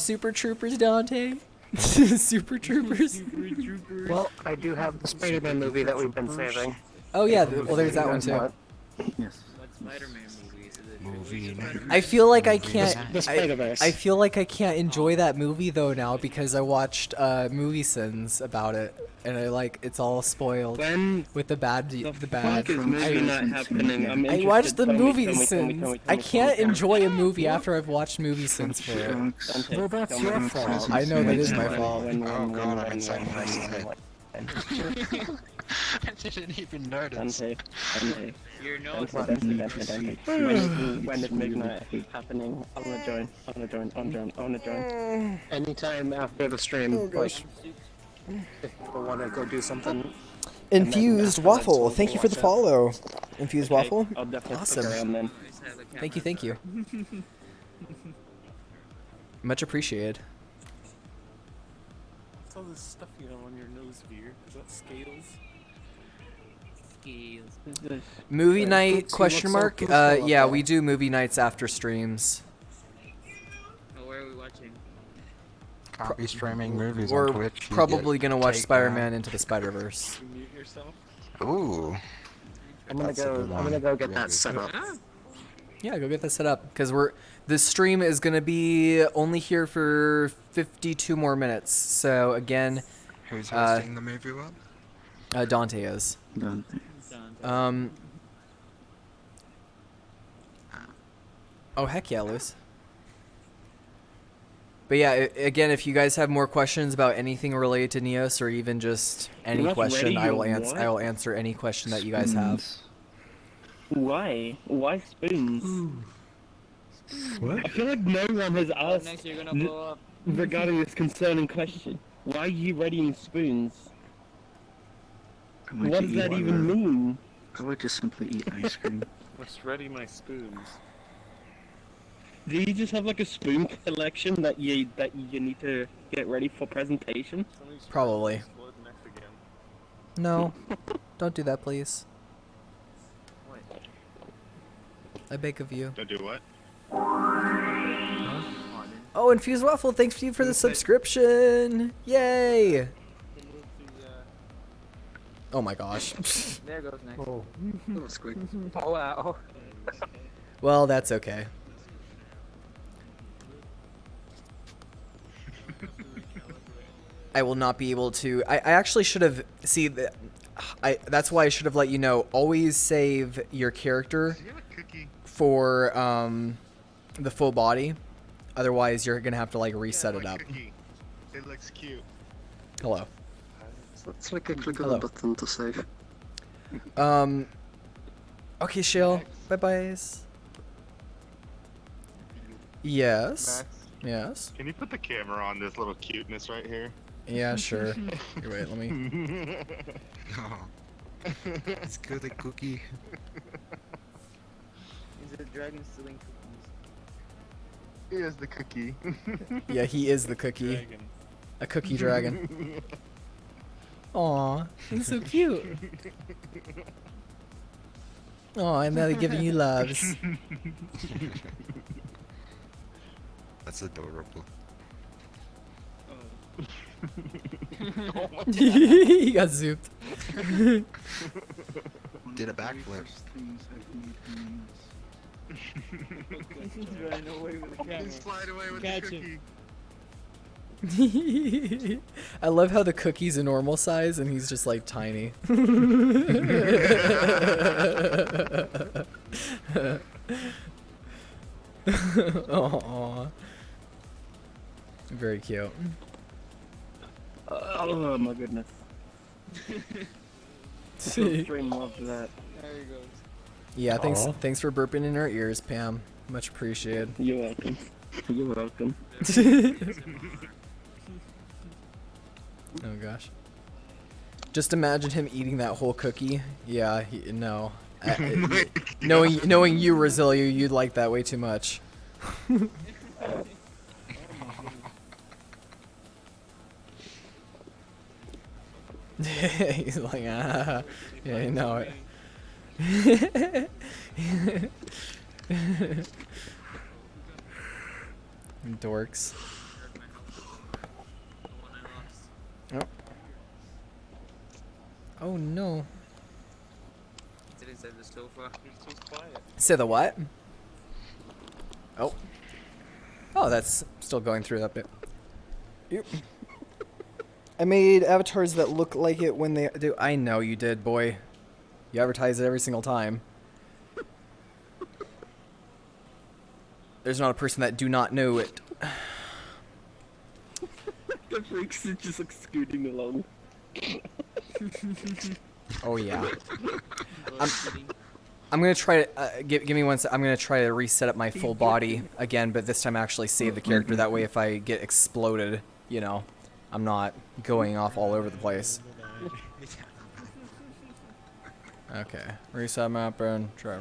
Super Troopers, Dante? Super Troopers? Well, I do have the Spider-Man movie that we've been saving. Oh yeah, well there's that one too. Yes. What Spider-Man movie is it? Movie. I feel like I can't. The Spider-Verse. I feel like I can't enjoy that movie though now because I watched Movie Sins about it, and it's all spoiled with the bad. Fuck is movie not happening? I'm I interested. watched the Tell me, Movie tell me, Sins. tell me, I tell me, can't tell me. enjoy a movie after I've watched Movie Sins for it. Well, that's your fault. I know that is my fault. Oh god, I'm inside Christ's head. I didn't even notice. Dante. Your nose. Dante. When is midnight happening? I wanna join. Anytime after the stream, like, if people want to go do something. Infused Waffle, thank you for the follow. Infused Okay, Waffle, I'll definitely awesome. stick around then. Thank you. Much appreciated. What's all this stuff you have on your nose, Veer? Is that scales? Skills. Movie night question mark? Yeah, we do movie nights after streams. Oh, where are we watching? Copy streaming movies We're on Twitch. you probably get gonna watch take Spider-Man Into the Spider-Verse. You mute yourself? Ooh. I'm gonna That's a good one. go get Really that good. set up. Yeah, go get that set up because the stream is gonna be only here for 52 more minutes. So again, Who's hosting the movie one? Dante is. Dante. Oh heck yeah, Luis. But yeah, again, if you guys have more questions about anything related to Neos or even just any You're not question, ready, I will you're answer. what? I will answer any question that you guys have. Why? Why spoons? What? I feel like no one has asked Next, you're gonna blow up. regarding this concerning question. Why are you readying spoons? I like What to does that eat even water. mean? I would just simply eat ice cream. Let's ready my spoons. Do you just have like a spoon collection that you need to get ready for presentation? Probably. Explode next again. No, don't do that, please. I beg of you. Don't do what? Oh, Infused Waffle, thanks to you for the subscription! Yay! Oh my gosh. There goes next. Oh, that was quick. Oh wow. Well, that's okay. I will not be able to. I actually should have. See, that's why I should have let you know. Always save your character for the full body. Otherwise, you're gonna have to like reset it up. It looks cute. Hello. So it's like a click of Hello. a button to save. Okay, Shale. Bye byes. Yes. Max, can you put the camera on this little cuteness right here? Yeah, sure. Here, wait, let me. Oh. It's good, a cookie. Is it dragon stealing cookies? He is the cookie. Yeah, he is the cookie. Dragon. A cookie dragon. Aw, he's so cute. Aw, I'm really giving you loves. That's adorable. He got zooped. Did a backflip. He's running away with the camera. He's flying away with Catch the him. cookie. I love how the cookie's a normal size and he's just like tiny. Aww. Very cute. Oh my goodness. Stream loved that. There he goes. Yeah, Aw. thanks for burping in our ears, Pam. Much appreciated. You're welcome. You're welcome. Oh gosh. Just imagine him eating that whole cookie. Yeah, no. Knowing you, Rosilio, you'd like that way too much. He's like, ah, yeah, you know it. Dorks. Oh. Oh no. Didn't say the sofa. It's so quiet. Say the what? Oh. Oh, that's still going through that bit. Yep. I made avatars that look like it when they do. I know you did, boy. You advertise it every single time. There's not a person that do not know it. The freaks are just like scooting along. Oh yeah. I'm gonna try to give me one sec. I'm gonna try to reset up my full body again, but this time actually save the character. That way, if I get exploded, you know, I'm not going off all over the place. Okay, reset map and try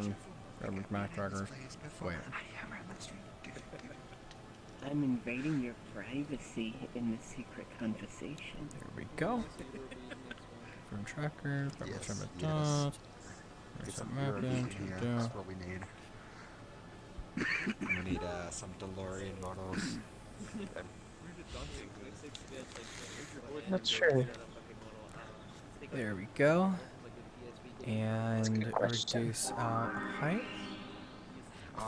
map trackers. Wait. I'm invading your privacy in the secret conversation. There we go. From tracker, from Yes. Get some mapping. That's what we need. We need some DeLorean models. That's true. There we go. And reduce height.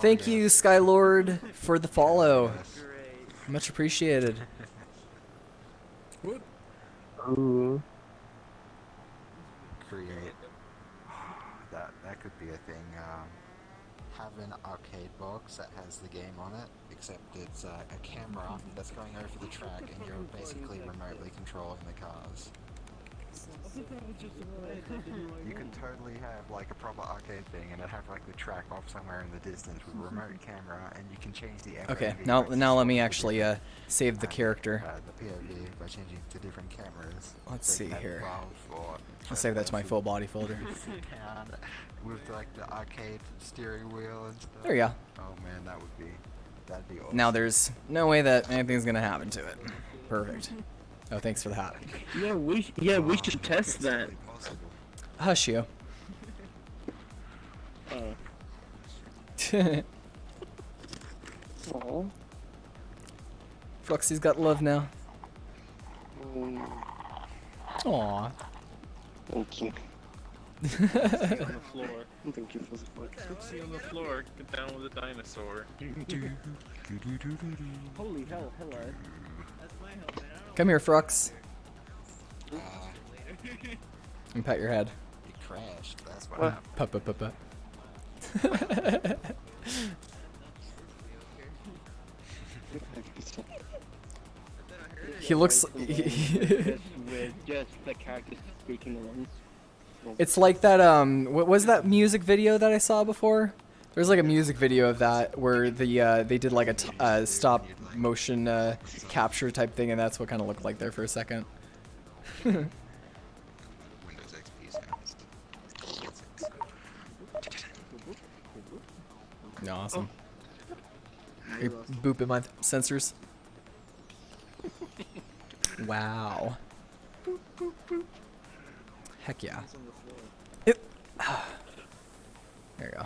Thank you, Skylord, for the follow. Much appreciated. Ooh. Create. That could be a thing. Have an arcade box that has the game on it, except it's a camera that's going over the track, and you're basically remotely controlling the cars. You could totally have like a proper arcade thing, and it'd have like the track off somewhere in the distance with a remote camera, and you can change the FOV. Okay, now let me actually save the character. The POV by changing to different cameras. Let's So see you have here. files for I'll save that to my full body folder. with like the arcade steering wheel and stuff. There you go. Oh man, that'd be awesome. Now there's no way that anything's gonna happen to it. Perfect. Oh, thanks for the hat. Yeah, we should test that. Hush you. Oh. Fluxy's got love now. Aww. Thank you. On the floor. Thank you for the support. Oopsie on the floor. Get down with a dinosaur. Holy hell, hello. Come here, Frux. And pat your head. It crashed. That's what happened. Pup. He looks. With just the characters speaking along. It's like that. What was that music video that I saw before? There's like a music video of that where they did like a stop motion capture type thing, and that's what kind of looked like there for a second. Windows XP sounds. No, awesome. You're booping my sensors. Wow. Heck yeah. There you go.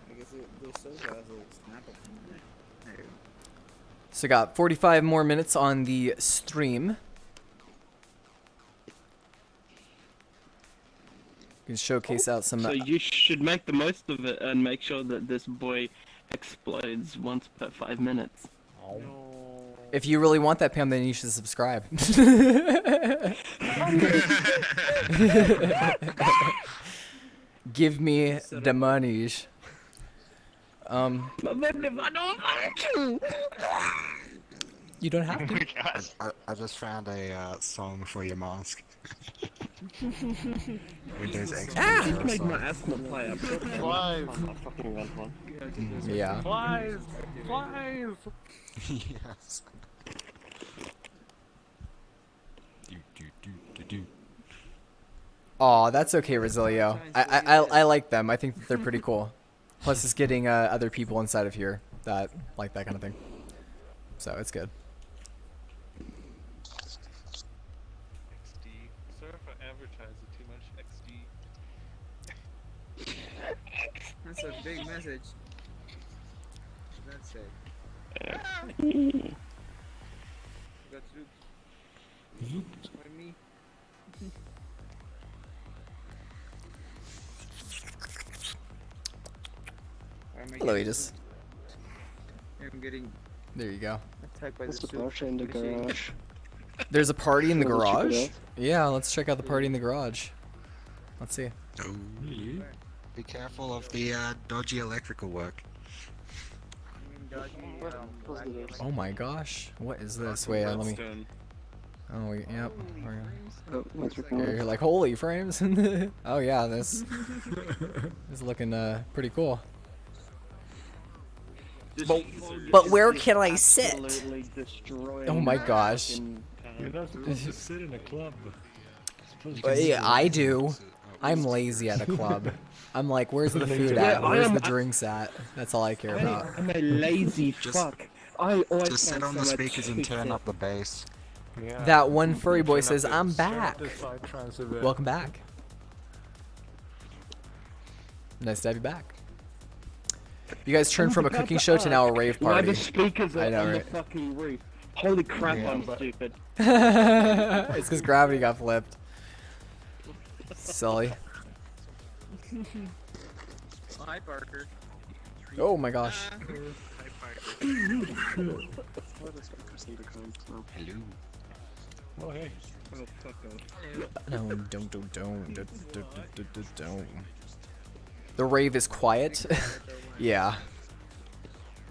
I guess the sofa has a little snap up in there. There you go. So got 45 more minutes on the stream. You can showcase out some. So you should make the most of it and make sure that this boy explodes once per 5 minutes. If you really want that, Pam, then you should subscribe. Give me the monies. You don't have to. I just found a song for your mask. Windows XP. Ah! You made my asthma play up. Flies! Yeah. Flies! Flies! Yes. Aw, that's okay, Rosilio. I like them. I think they're pretty cool. Plus, it's getting other people inside of here that like that kind of thing. So it's good. XD. Sorry if I advertise it too much. XD. That's a big message. That's it. Got zooped. By me. Hello, Aegis. I'm getting There you go. attacked by What's the the party in the garage? There's a party in the Wanna check it garage? out? Yeah, let's check out the party in the garage. Let's see. Oh, be careful of the dodgy electrical work. Oh my gosh. What is this? Wait, let me... Oh, yep. You're like, holy frames. Oh yeah, this is looking pretty cool. But where can I sit? Oh my gosh. You're not supposed to sit in a club. Yeah, I do. I'm lazy at a club. I'm like, where's the food at? Where's the drinks at? That's all I care about. I'm a lazy fuck. I always Just sit on the speakers and turn up the bass. Yeah. That one furry boy says, Turn up I'm the- turn back. up the psytrance a bit. Welcome back. Nice to have you back. You guys turned from a cooking show to now a rave Why party. the speakers are I know, on right? the fucking roof? Holy crap, Yeah, I'm but- stupid. It's because gravity got flipped. Silly. Hi, Parker. Oh my gosh. Hello. Oh, hey. Oh, fuck off. No, don't. The rave is quiet. Yeah.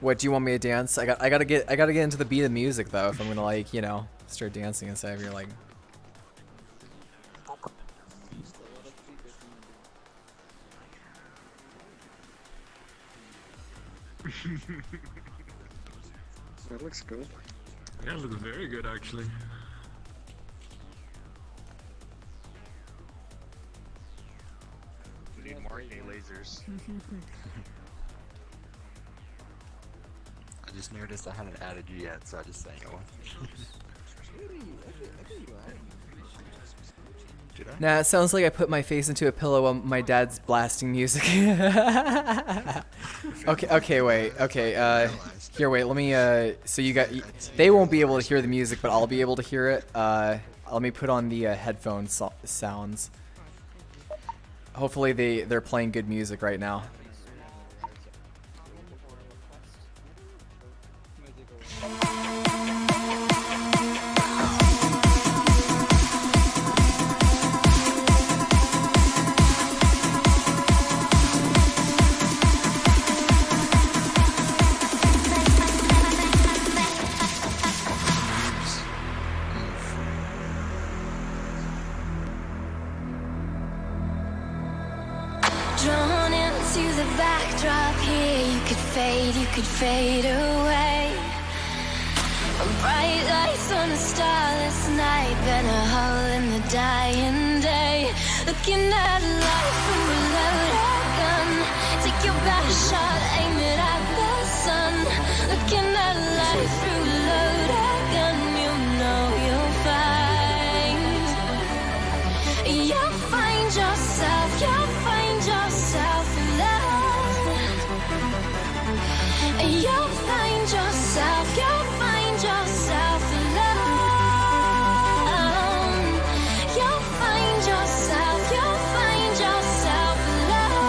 What do you want me to dance? I gotta get into the beat of music though if I'm gonna like, you know, start dancing instead of you're like. That looks good. Yeah, it looks very good actually. We need more gay lasers. I just noticed I hadn't added you yet, so I just sang it one. Did I? Nah, it sounds like I put my face into a pillow while my dad's blasting music. okay, wait. Okay, here, wait, let me, so you got, they won't be able to hear the music, but I'll be able to hear it. Let me put on the headphone sounds. Hopefully they're playing good music right now. Drawn into the backdrop here, you could fade away. Bright lights on a starless night, been a hole in the dying day. Looking at life from a loaded gun, take your best shot, aim it at the sun. Looking at life through a loaded gun, you know you'll find yourself, you'll find yourself in love. You'll find yourself in love. You'll find yourself in love.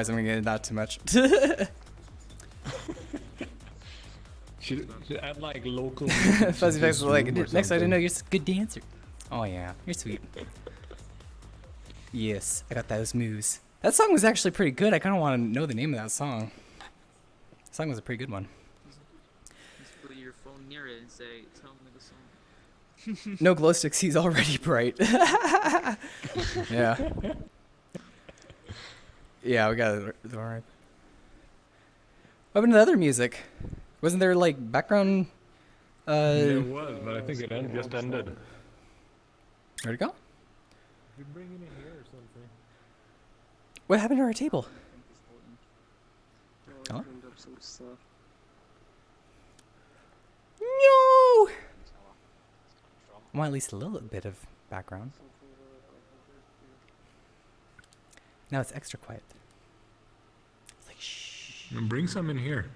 Otherwise, I'm gonna get into that too much. Should add like local. Fuzzy Face is like, Livestream or next I didn't know something. you're a good dancer. Oh yeah, you're sweet. Yes, I got those moves. That song was actually pretty good. I kind of want to know the name of that song. The song was a pretty good one. Just put your phone near it and say, tell me the song. No glow sticks, he's already bright. Yeah. Yeah, we got it. Alright. What happened to the other music? Wasn't there like background? There was, but I think it just ended. Where'd it go? You bring it in here or something. What happened to our table? Huh? Cleaned up some stuff. No! I want at least a little bit of background. Now it's extra quiet. It's like shh. Bring some in here.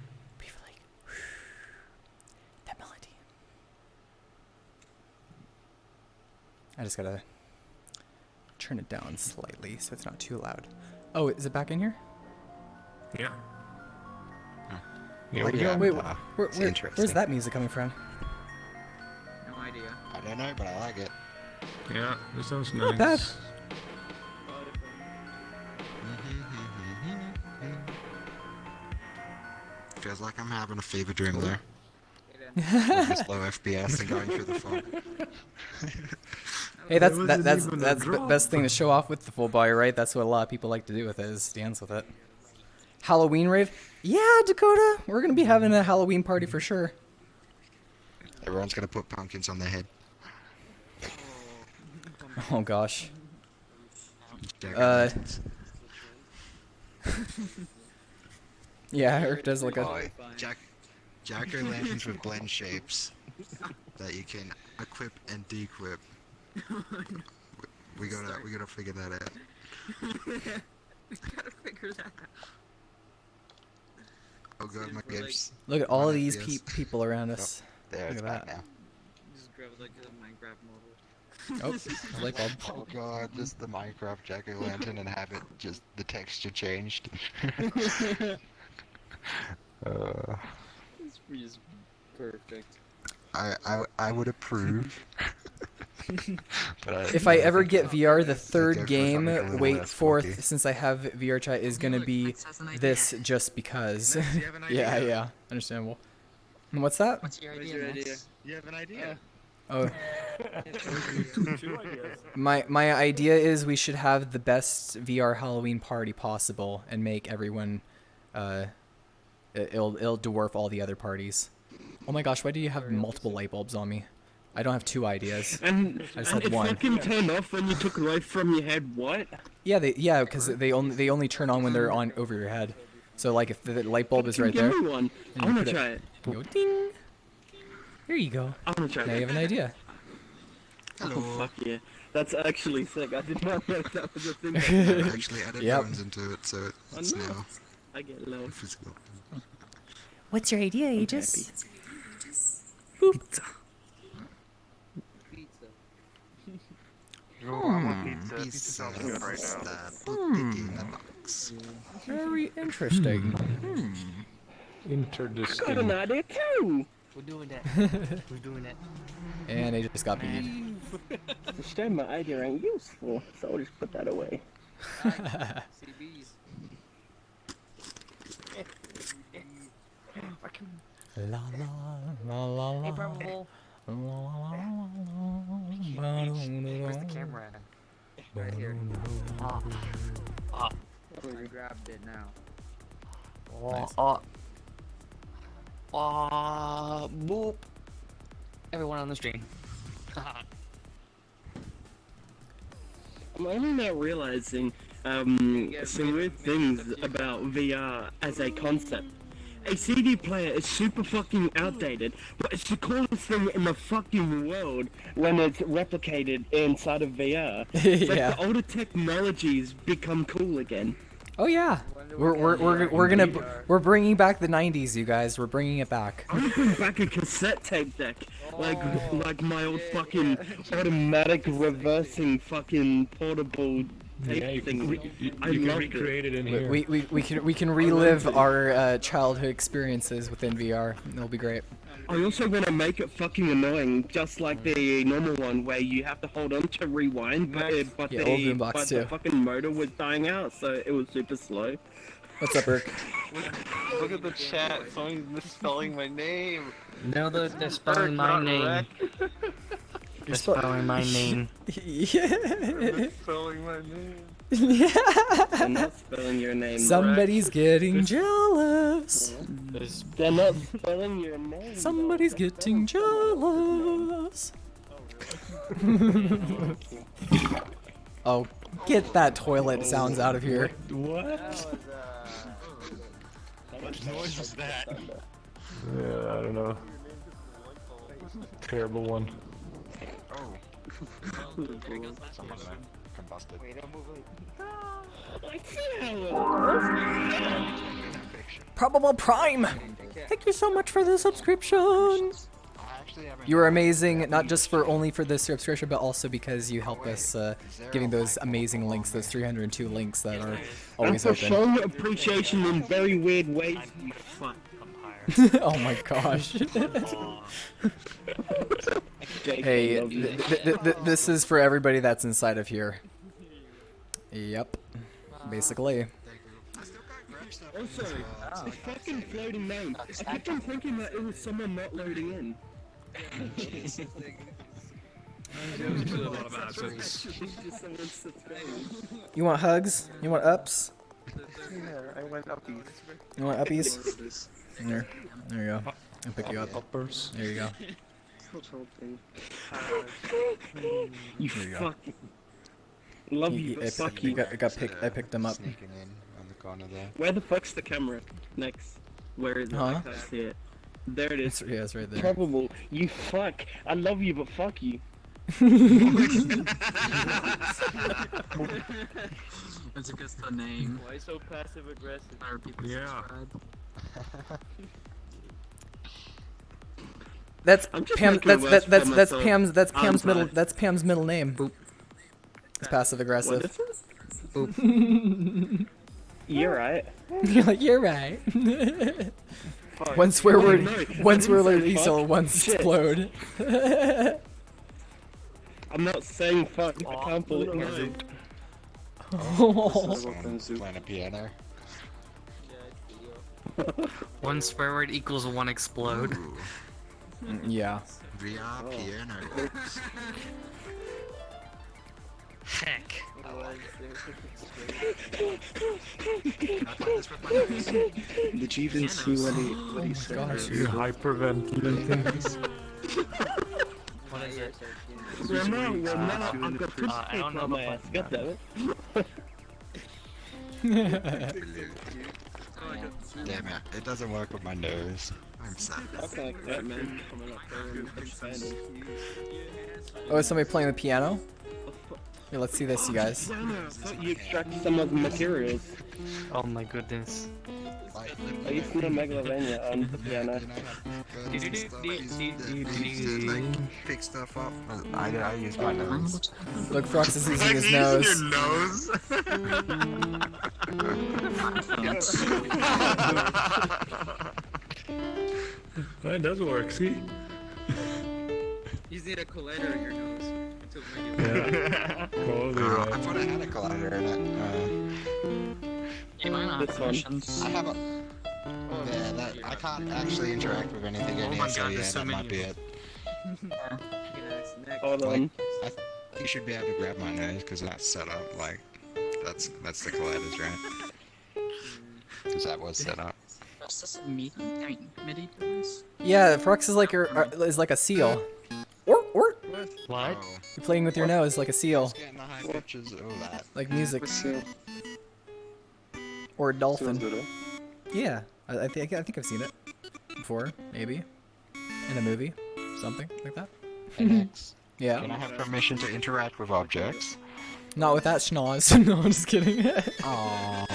That melody. I just gotta turn it down slightly so it's not too loud. Oh, is it back in here? Yeah. Yeah, we go. Wait, it's interesting. where's that music coming from? No idea. I don't know, but I like it. Yeah, this sounds nice. Not bad. Feels like I'm having a fever dream there. With this low FPS and going through the fog. Hey, that's That that's wasn't even a that's the drop. best thing to show off with the full body, right? That's what a lot of people like to do with it, is dance with it. Halloween rave? Yeah, Dakota, we're gonna be having a Halloween party for sure. Everyone's gonna put pumpkins on their head. Oh gosh. Yeah, Eric does like a. Oh, jack-o'-lanterns with blend shapes that you can equip and dequip. We gotta figure that out. We gotta figure that out. Oh god, my games. Look at all of One these FPS. people around us. There, Look it's at back that. now. Just grab like a Minecraft model. Oh, a light bulb. Oh god, just the Minecraft jack-o'-lantern and have it just the texture changed. It's just perfect. I would approve. But If I ever get VR, the go third for game, something a little wait less for funky. since I have VR chat, is gonna be this just because. Yeah, yeah, understandable. And what's that? What's your idea? You have an idea? Oh, Two ideas. my idea is we should have the best VR Halloween party possible and make everyone, it'll dwarf all the other parties. Oh my gosh, why do you have multiple light bulbs on me? I don't have two ideas. And, I just and had it one. fucking turned off when you took it away from your head. What? Yeah, because they only turn on when they're on over your head. So like if the light bulb is right Give there, me one. and I you wanna put try it. you go ding. There you go. I wanna try Now it. you have an idea. Oh fuck yeah. That's actually sick. I did not know that was a thing. I actually added Yep. bones into it, so I it's know. now I get low. physical. What's your idea, Aegis? Pizza. Pizza sounds good right now. Put it in the box. Very interesting. Got an Interdistinct. idea too. We're doing that. We're doing that. And Aegis got beat. Instead, my idea ain't useful, so I'll just put that away. CBs. La la la la Hey, la. probable. Where's the camera at? Right here. I grabbed it now. Nice. Boop. Everyone on the stream. I'm only now realizing some weird things about VR as a concept. A CD player is super fucking outdated, but it's the coolest thing in the fucking world when it's replicated inside of VR. It's like Yeah. the older technologies become cool again. Oh yeah. We're bringing back the 90s, you guys. We're bringing it back. I'm gonna bring back a cassette tape deck, like my old fucking automatic reversing fucking portable Yeah, you can, I you can loved it. recreate it in here. We can relive our childhood experiences within VR. It'll be great. I also want to make it fucking annoying, just like the normal one where you have to hold on to rewind, but Yeah, old Boombox but too. the fucking motor was dying out, so it was super slow. What's up, Burke? Look at the chat. Someone's misspelling my name. No, they're spelling my name. They're spelling my name. Yeah. Spelling my name. They're not spelling your name. Somebody's getting jealous. They're not spelling your name. Somebody's getting jealous. Oh, get that toilet sounds out of here. What? What noise was that? Yeah, I don't know. Terrible one. Oh. Someone combusted. Wait, don't move Probable Prime. Thank you so much for the subscription. You are amazing, not just for only for the subscription, but also because you help us giving those amazing links, those 302 links that are always and for open. showing appreciation in very weird ways, you fuck. Oh my gosh. Hey, this is for everybody that's inside of here. Yep, basically. Also, a fucking floating name. I kept on thinking that it was someone not loading in. You want hugs? You want ups? Yeah, I went uppies. You want uppies? There you go. I'll pick you up. There you go. You There you go. fuck. Love you, but fuck you. I picked them up. Sneaking in on the corner there. Where the fuck's the camera? Next. Where is it? Huh? I can't see it. There it is. Yeah, it's right there. Probable. You fuck. I love you, but fuck you. That's just the name. Why so passive aggressive? Are people subscribe? That's I'm just Pam. making it worse for myself. That's Pam's middle name. Boop. It's passive aggressive. What is Boop. You're right. You're like, you're right. Fuck. One swear word. No, One I swear didn't word. say Diesel. fuck. One Shit. explode. I'm not saying fuck. I can't believe no. Someone's playing a piano. One swear word equals one explode. Yeah. VR piano. Heck. Did you even see what he said? gosh. You hyperventilating. What is it? Well, no, I've got pretty I don't know on my about ass. God damn it. Damn it, it doesn't work with my nose. I'm sad. Fuck like that, man. Coming up there and expanding. Oh, is somebody playing the piano? Here, let's see this, you guys. I thought you extracted some of the materials. Oh my goodness. I used to know Megalovania on the piano. Pick stuff up. I use my nose. Look, Frox is using his Using nose. your nose? That does work, see? You need a collider in your nose. To make Yeah. Probably I right. thought I had a collider in it. You might not have This one. questions. I have a. Yeah, that I can't actually interact with anything in Oh here, my so God, yeah, there's so that might many. be it. Hold on. I think you should be able to grab my nose because that's set up. Like, that's the colliders, right? Because that was set up. Is this a MIDI device? Yeah, Frox is like a seal. Or. What? Oh, You're playing with your nose like a seal, getting the high pitches. Oh, that. like music. Or a dolphin. Sounds good, Yeah, I think I've seen it before, maybe in a movie, something like that. NX. Yeah. Can I have permission to interact with objects? Not with that schnoz. No, I'm just kidding. Aww.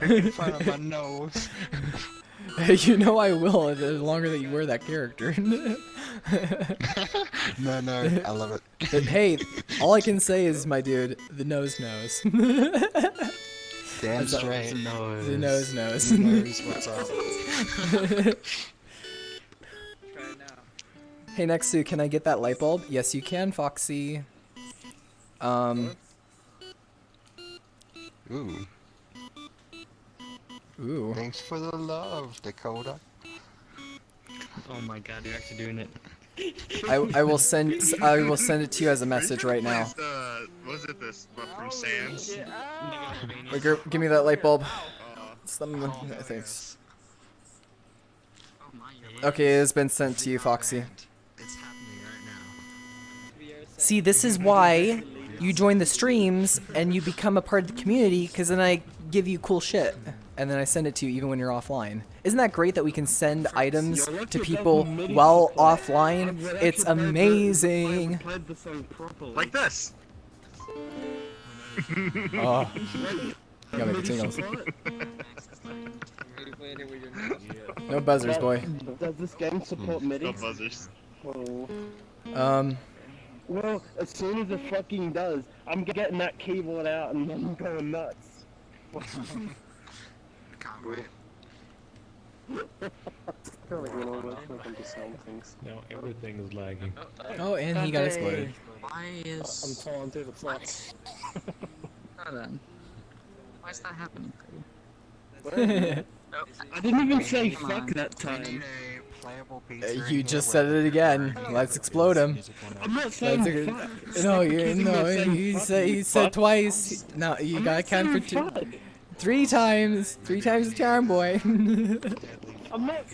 In front of my nose. You know I will the longer that you wear that character. No, I love it. Hey, all I can say is, my dude, the nose knows. Damn That's all- straight. The nose knows. He knows what's up. Hey, Nexu, can I get that light bulb? Yes, you can, Foxy. Ooh. Ooh. Thanks for the love, Dakota. Oh my god, you're actually doing it. I will send it to you as a message right now. Was it this from Sam's? Wait, give me that light bulb. Thanks. Okay, it has been sent to you, Foxy. See, this is why you join the streams and you become a part of the community, because then I give you cool shit. And then I send it to you even when you're offline. Isn't that great that we can send items to people while offline? It's amazing. Like this. Oh. You got me the tingles. No buzzers, boy. Does this game support MIDI? No buzzers. Oh. Well, as soon as it fucking does, I'm getting that keyboard out and I'm going nuts. Can't wait. No, everything is lagging. Oh, and he got exploded. Why is... I'm falling through the floor. Then. Why is that happening? I didn't even say fuck that time. You just said it again. Let's explode him. I'm not saying fuck. No, Stop you said twice. No, you gotta count for two. Fuck. 3 times. 3 times the charm, boy. I'm not.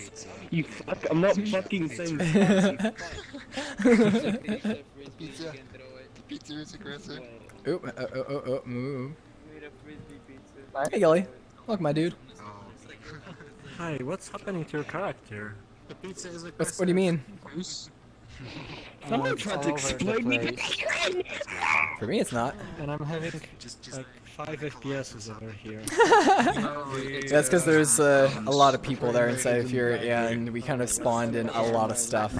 You fuck. I'm not fucking saying fuck. Pizza is aggressive. Move. Hey, Gully. Welcome, my dude. Hi, what's happening to your character? The pizza is What do you mean? Someone tried to explain me. For me, it's not. And I'm having like 5 FPSs over here. That's because there's a lot of people there inside of here, and we kind of spawned in a lot of stuff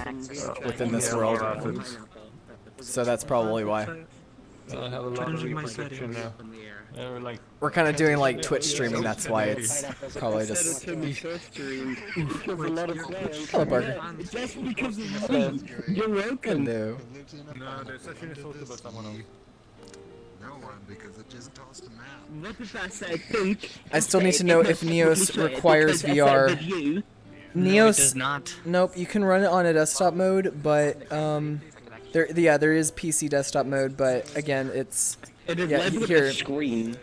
within this world. So that's probably why. I have a lot of reproduction now. Like, We're kind of doing like Twitch streaming, that's why it's probably just... Hello, Parker. Just because of me. You're welcome. Hello. no, there's such an assault about someone else. No one, because it just tossed him out. What if I said think? I still need to know if Neos requires VR. Neos does not. Nope, you can run it on a desktop mode, but there is PC desktop mode, but again, it's here. Screen.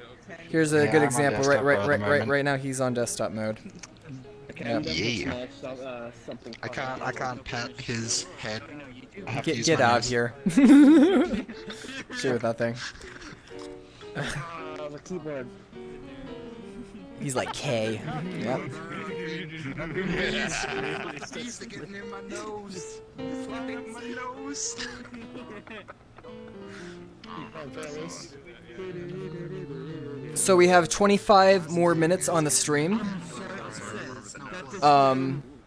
Here's a Yeah, good I'm on example. desktop mode at the moment. Right now, he's on desktop mode. Yep. Yeah. I can't pat his head. I have to use Get my out nose. of here. Shit with that thing. The keyboard. He's like K. Yep. He's getting in my nose. Flying in my nose. So we have 25 more minutes on the stream.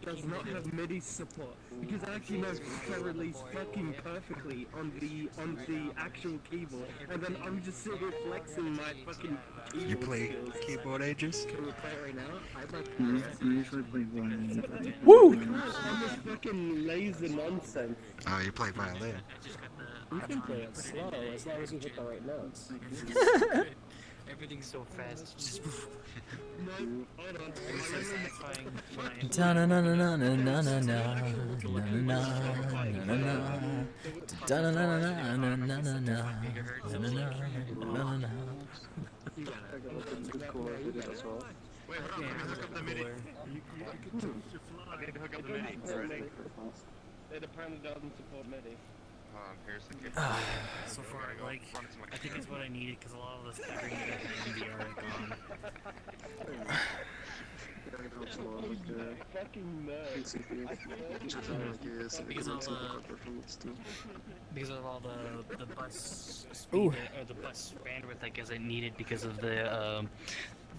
Does not have MIDI support because I actually know release fucking perfectly on the actual keyboard, and then I'm just sitting here flexing my fucking keyboard You play skills. keyboard ages? Can we play it right now? I'd like I usually play violin. Woo! I'm just fucking lazy nonsense. Oh, you play violin. You can play it slow as long as you hit the right notes. Everything's so fast. Just It apparently doesn't support MIDI. Here's the kid. so far, like, I think it's what I needed because a lot of the stuttering that I had in VR are gone. Because of all the bus speed Ooh. or the bus bandwidth, I guess it needed because of the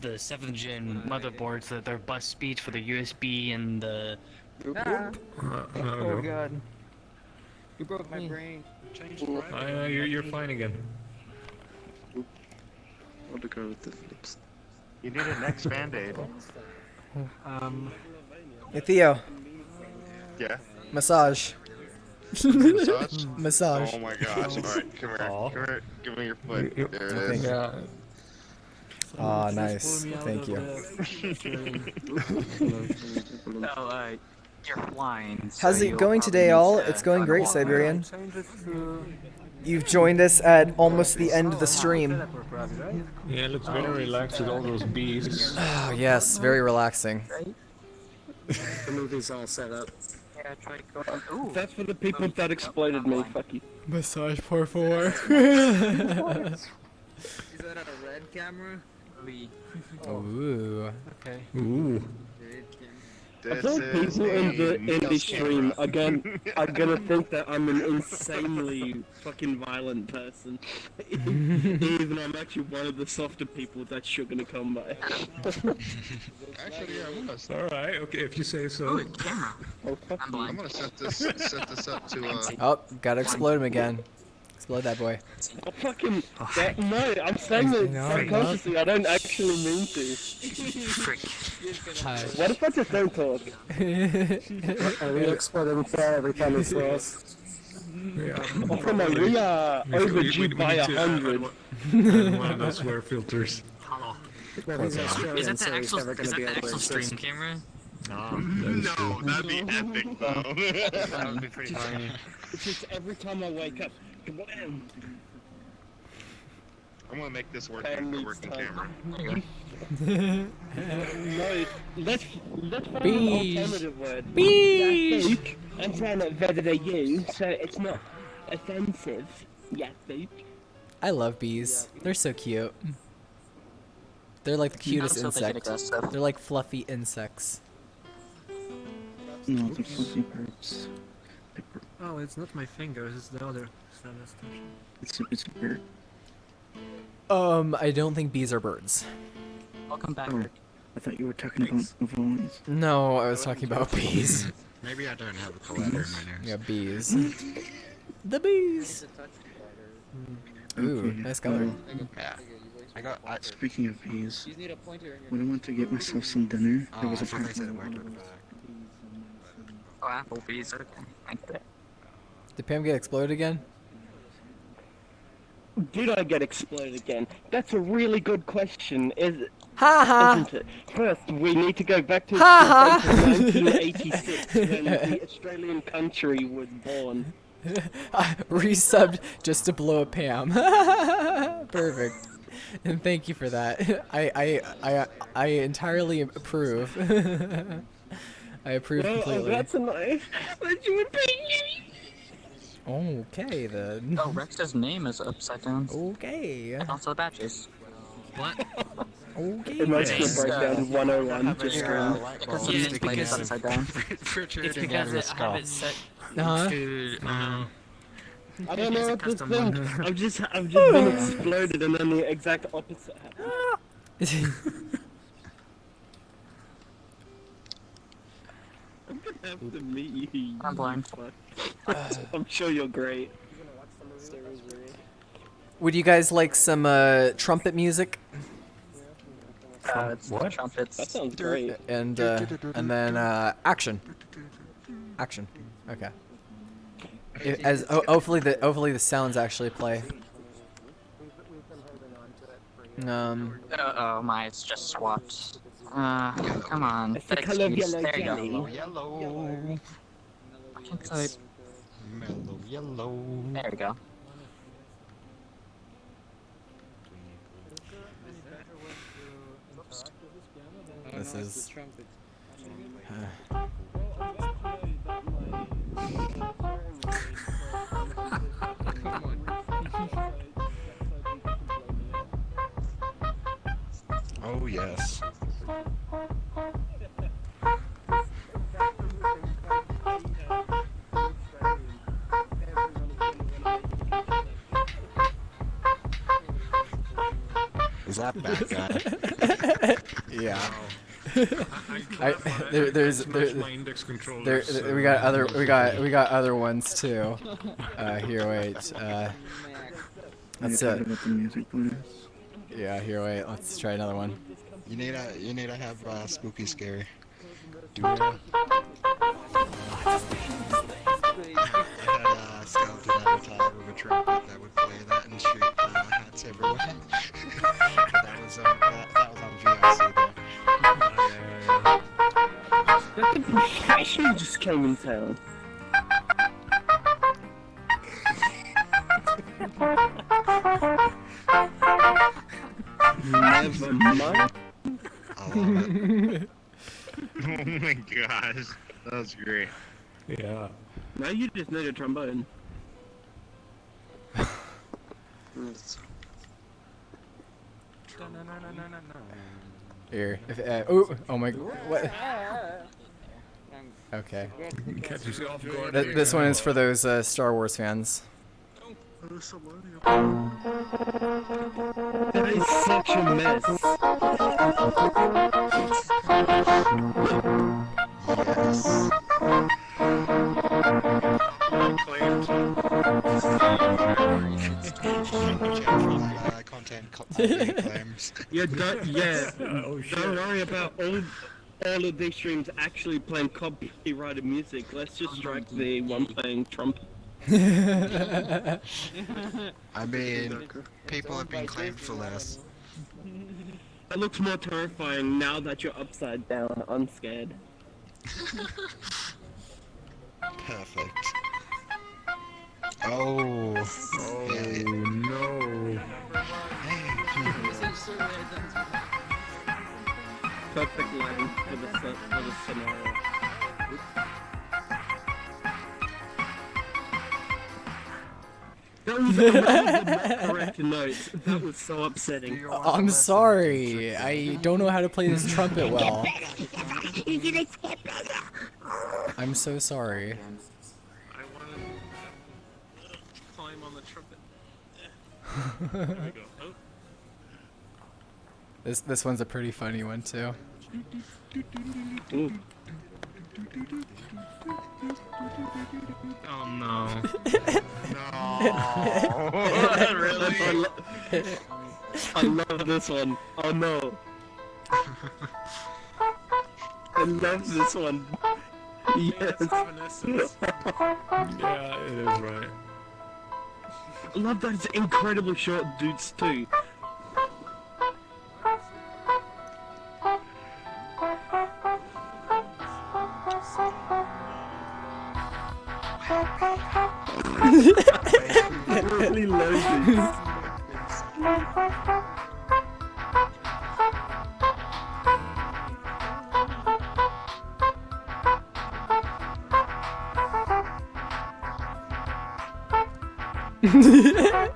7th gen motherboards, that their bus speeds for the USB and the. Oh god. You broke my brain. You're fine again. Or the guy with the flips. You need an next band-aid. Hey Theo, Yeah. massage. Massage? Massage. Oh my gosh. Alright, come here. Come here. Give me your foot. There it Thank is. you. Ah, nice. Thank you. Oh, you're flying. How's so it you'll going probably today, need all? to It's going great, unwalk. Siberian. You've joined us at almost the end of the stream. Yeah, it looks very relaxed with all those bees. Oh, yes, very relaxing. The movie's all set up. Yeah, try going. Ooh. That's for the people that exploited me, fuck you. Massage, por favor. Is that a red camera? Ooh. Okay. Ooh. I feel like people in the stream are gonna think that I'm an insanely fucking violent person. Even I'm actually one of the softer people that's sure gonna come by. Actually, yeah, I'm gonna. Alright, okay, if you say so. Ooh, camera. Oh, fuck I'm you. I'm gonna set this up to Oh, gotta explode him again. Explode that boy. I fucking no, I'm saying it No, subconsciously. I don't actually mean to. Frick. What if I just don't talk? We explode him fair every time he swears. Yeah. Oh, come on, we are overdue by need to add 100. one of those swear filters. Hello. Well, he's Australian, Is that so the he's actual, never is going to that be the able to actual stream exist. camera? No, that'd be epic though. That would be pretty funny. It's just every time I wake up, kablam! I'm gonna make this work a working camera. No, let's find an Bees. alternative word. Bees. Yeah, spook. I'm trying to vedder you, so it's not offensive. Yeah, spook. I love bees. They're so cute. They're like the cutest Also, they get insect. aggressive. They're like fluffy insects. No, they're fluffy birds. Oh, it's not my fingers, it's the other side. It's a bird. I don't think bees are birds. Welcome back. Oh, I thought you were talking about voice. No, I was talking about bees. Maybe I don't have a collider in my nose. Yeah, bees. The bees. Ooh, Okay, nice color. Yeah. Speaking of bees, You need a pointer in your when I went to get myself some dinner, there was I forgot apparently that one word. of those. Oh, Applebee's. Okay. Did Pam get exploded again? Did I get exploded again? That's a really good question, isn't it? First, we need to go back to 1986 when the Australian country was born. Resubbed just to blow up Pam. Perfect. And thank you for that. I entirely approve. I approve completely. That's a nice. But you would be. Okay then. Oh, Rex's name is upside down. Okay. And also the badges. What? Okay. It might be breakdown 101 to Because Yeah, the it's name plate is because- upside down. It's because I have it set Uh-huh. to, I don't know what to custom think. one. I've just been exploded and then the exact opposite happened. I'm gonna have to meet you. I'm blind. I'm sure you're great. Would you guys like some trumpet music? It's the trumpets. That sounds great. And then action. Action. Okay. Hopefully the sounds actually play. Oh my, it's just swapped. Come on. It's the color of yellow There you jelly. go. Yellow. I can't type. Mellow yellow. There we go. This is. Oh yes. Was that bad guy? Yeah. There's my index controller. We got other ones too. Here, wait. That's it. About the music players. Yeah, here, wait. Let's try another one. You need to have spooky scary. Do it. I had a skeleton avatar with a trumpet that would play that and shoot hats everywhere. But that was on VRC there. The professional just came in town. Never mind. I love it. Oh my gosh, that was great. Yeah. Now you just need a trombone. Here. Oh my. What? Okay. Catch yourself, Gordon. This one is for those Star Wars fans. That is such a mess. Yes. Don't worry about all of these streams actually playing copyrighted music. Let's just strike the one playing trumpet. I mean, people have been claimed for less. That looks more terrifying now that you're upside down, unscared. Perfect. Oh. Yeah. No. Perfect lighting for the scenario. That was the correct note. That was so upsetting. I'm sorry. I don't know how to play this trumpet well. I'm so sorry. I want to climb on the trumpet. There we go. Oh. This one's a pretty funny one too. Oh no. No. Really? I love this one. Oh no. I love this one. Yes. Yeah, it is right. I love that it's incredibly short dudes too. Really loaded.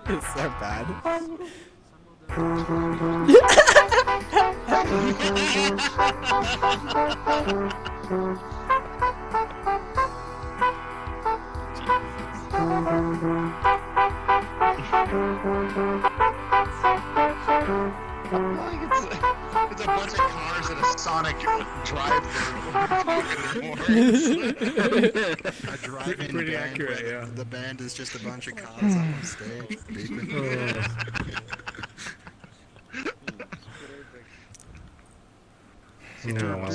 It's so bad. It's a bunch of cars in a Sonic drive-thru. A drive-in Pretty band accurate, where yeah. the band is just a bunch of cars up on stage beeping. See, now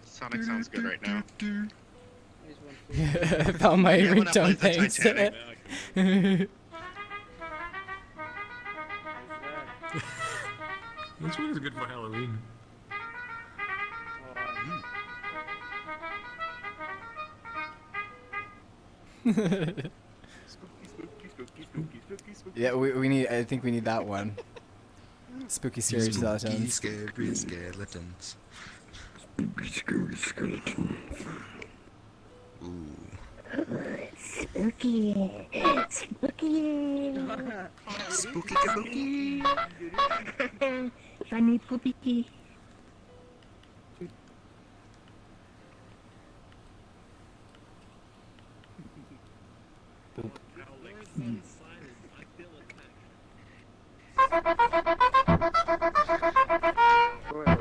Sonic sounds good right now. I found my ringtone things. This one is good for Halloween. Yeah, we need. I think we need that one. Spooky scary skeletons. Scary skeletons. Scary skeletons. Ooh. Spooky. Spooky. Spooky kabooky. Funny poopy.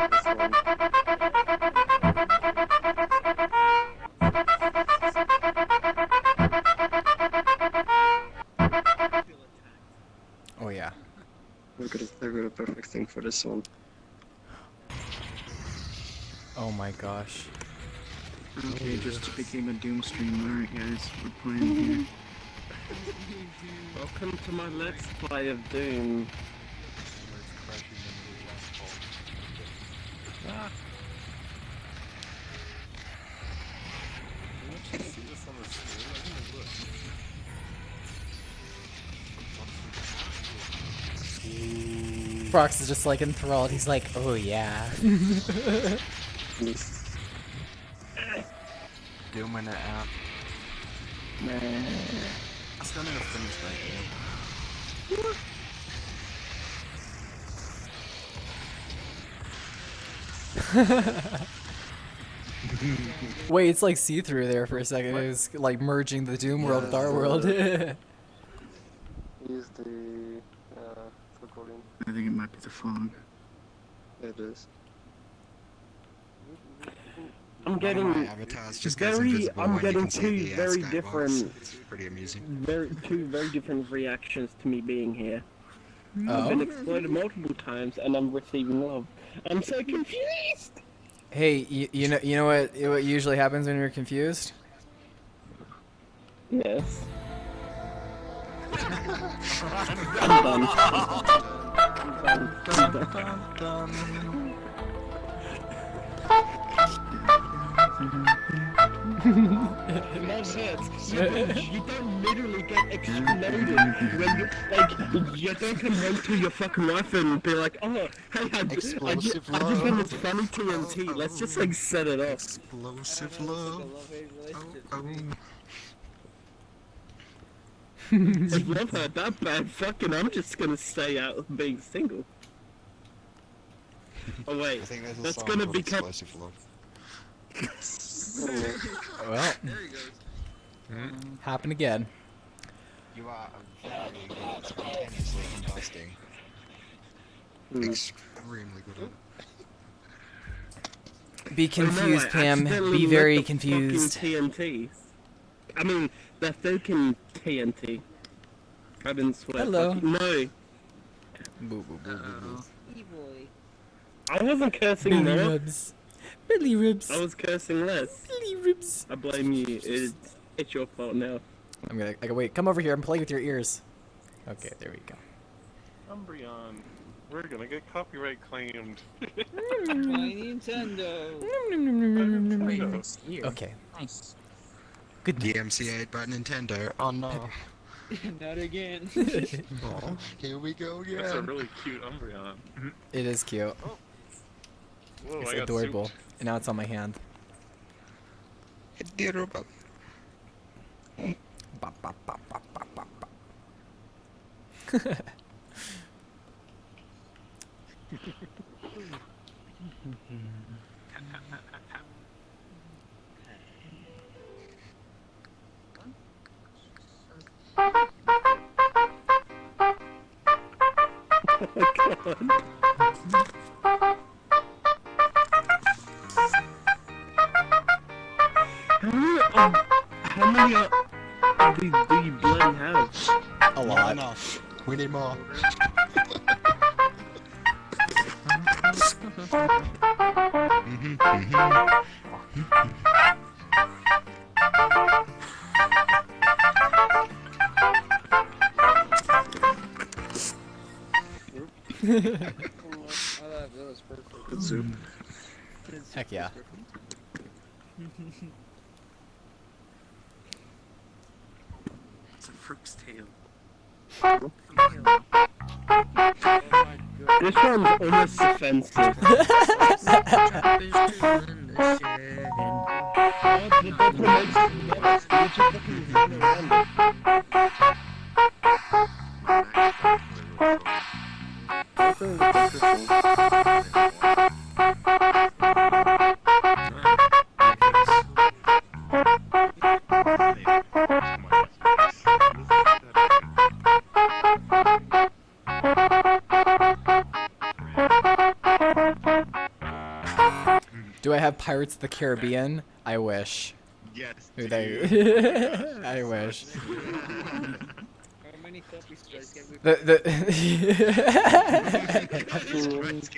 Oh yeah. I've got a perfect thing for this one. Oh my gosh. Okay, just became a Doom stream. Alright guys, we're playing here. Welcome to my Let's Play of Doom. Ah. Can you see this on the screen? I didn't look. Frox is just like enthralled. He's like, oh yeah. Doom in it out. I still need to finish that game. Wait, it's like see-through there for a second. It was like merging the Doom world with our world. Use the recording. I think it might be the fog. It is. I'm getting two very different, It's pretty amusing. two very different reactions to me being here. Oh. I've been exploded multiple times and I'm receiving love. I'm so confused. Hey, you know what usually happens when you're confused? Yes. I'm done. That hurts. You don't literally get exploded when you don't come home to your fucking wife and be like, oh, hey, I just want this funny TNT. Let's just like set it off. Explosive love. If love hurt that bad, fucking, I'm just gonna stay out of being single. Oh wait, that's gonna become. Well, happen again. You are very good at spontaneously combusting. Extremely good at it. Be confused, Pam. Be very confused. TNT. I mean, the fucking TNT. I didn't swear. Hello. No. Boo, boo, boo, boo, boy. I wasn't cursing Billy more. ribs. Billy ribs. I was cursing less. Billy ribs. I blame you. It's your fault now. Wait, come over here. I'm playing with your ears. Okay, there we go. Umbreon, we're gonna get copyright claimed. My Nintendo. Okay. Nice. Good. DMCA by Nintendo. Oh no. Not again. Oh, here we go again. That's a really cute Umbreon. It is cute. Whoa, It's I got adorable. souped. And now it's on my hand. Adorable. Bop, bop, bop, bop, bop, bop, bop. Oh my god. How many of these do you bloody have? A lot. Not enough. We need more. Good zoom. Heck yeah. It's a Fruit's tail. This one's almost offensive. have Pirates of the Caribbean? I wish. Yes. Dude, I wish. How many copies can we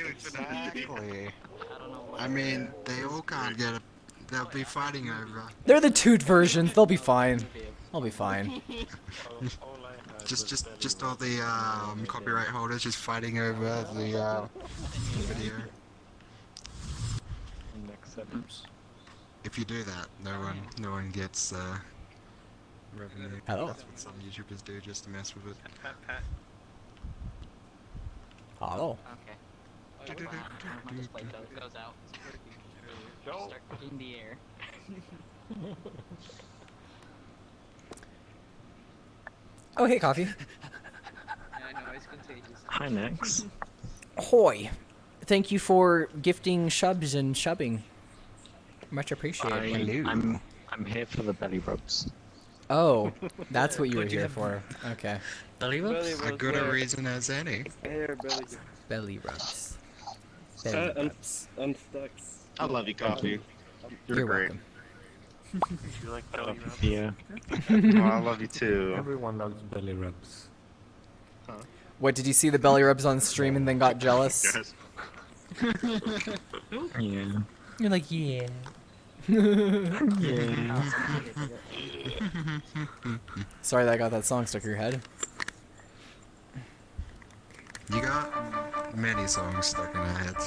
Exactly. I mean, they all can't get it. They'll be fighting over. They're the toot versions. They'll be fine. They'll be fine. Just all the copyright holders just fighting over the video. Next setups. If you do that, no one gets revenue. Hello. That's what some YouTubers do just to mess with it. Hello. Okay. I'll just wait till it goes out. Start in the air. Oh, hey, Coffee. Yeah, I know, it's contagious. Hi, Nex. Ahoy. Thank you for gifting shubs and shubbing. Much appreciated. I'm here for the belly rubs. Oh, that's what you were here for. Okay. Belly rubs? As good a reason as any. Belly rubs. I'm stuck. I love you, Coffee. You're great. welcome. You like belly rubs? Yeah. Oh, I love you too. Everyone loves belly rubs. What, did you see the belly rubs on stream and then got jealous? Yes. Yeah. You're like, yeah. Yeah. Sorry that I got that song stuck in your head. You got many songs stuck in our heads.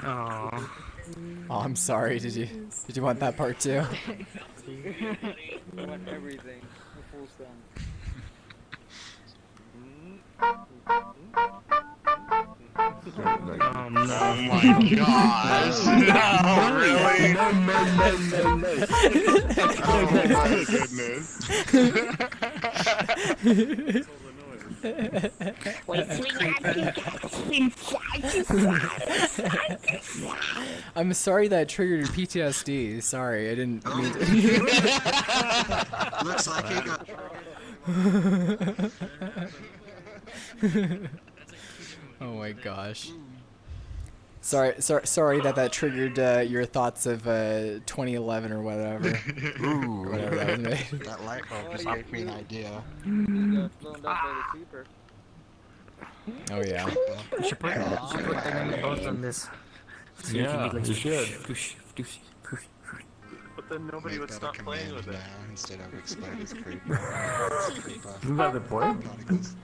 Aww. Oh, I'm sorry. Did you want that part too? I want everything. The full song. Oh no. Oh my gosh. No, really? No. Oh my goodness. I'm sorry that triggered your PTSD. Sorry, I didn't mean to. Looks like he got. Oh my gosh. Sorry that triggered your thoughts of 2011 or whatever. Ooh, Or whatever that was made. that light bulb just gave me an idea. You got blown up by the creeper. Oh yeah. You should put dynamic both on this. So you can be like, you should. Doosh, doosh, doosh. But then nobody Make would that a stop playing command with it. now instead of explain as creeper. Isn't that the point? Particles.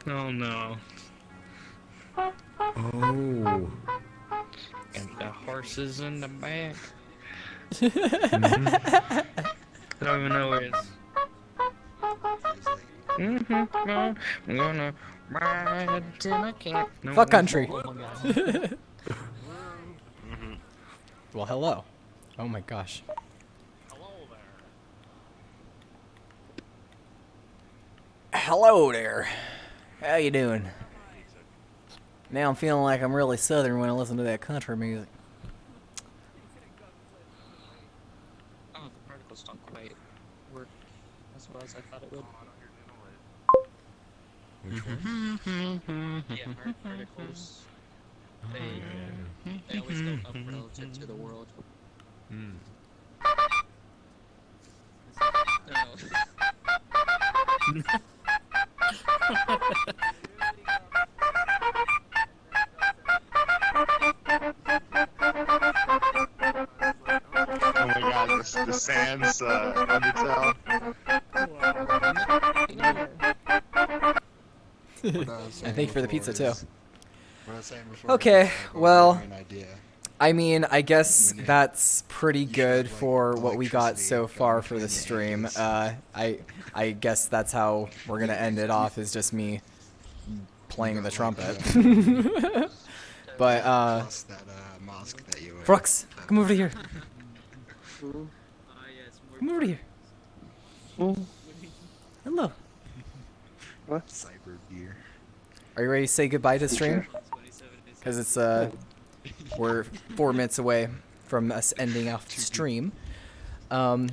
Oh no. Oh. And the horses in the back. I don't even know where it is. I'm gonna ride till I can't. No, Fuck no, country. oh my God. Well, hello. Oh my gosh. Hello there. How you doing? Now I'm feeling like I'm really southern when I listen to that country music. Oh, the particles don't quite work as well as I thought it would. Which one? Yeah, particles. They always go up relative to the world. No. Oh my god, the Sans Undertale. And thank you for the pizza too. What I was saying before Okay, is I got well, an idea. I mean, I guess that's pretty good for what we got so far for the stream. I guess that's how we're gonna end it off, is just me playing the trumpet. But Plus that mask that you wear. Brooks, come over here. Come over here. Hello. What? Cyber beer. Are you ready to say goodbye to stream? Because it's we're 4 minutes away from us ending off the stream. I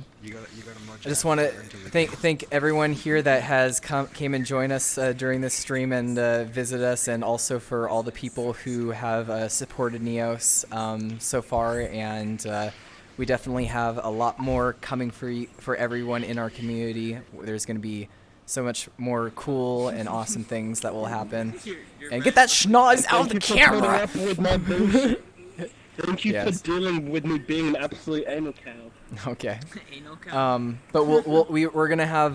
just want to thank everyone here that has came and joined us during this stream and visit us, and also for all the people who have supported Neos so far. And we definitely have a lot more coming for everyone in our community. There's going to be so much more cool and awesome things that will happen. And get that schnoz out of the camera! Thank you for dealing with me being an absolute anal cow. Okay. But we're gonna have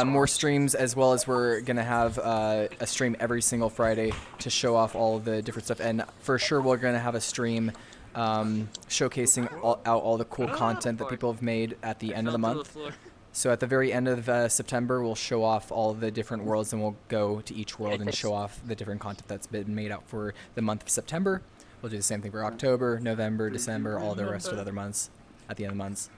more streams, as well as we're gonna have a stream every single Friday to show off all of the different stuff. And for sure, we're gonna have a stream showcasing all the cool content that people have made at the end of the month. So at the very end of September, we'll show off all of the different worlds, and we'll go to each world and show off the different content that's been made out for the month of September. We'll do the same thing for October, November, December, all the rest of the other months at the end of the months.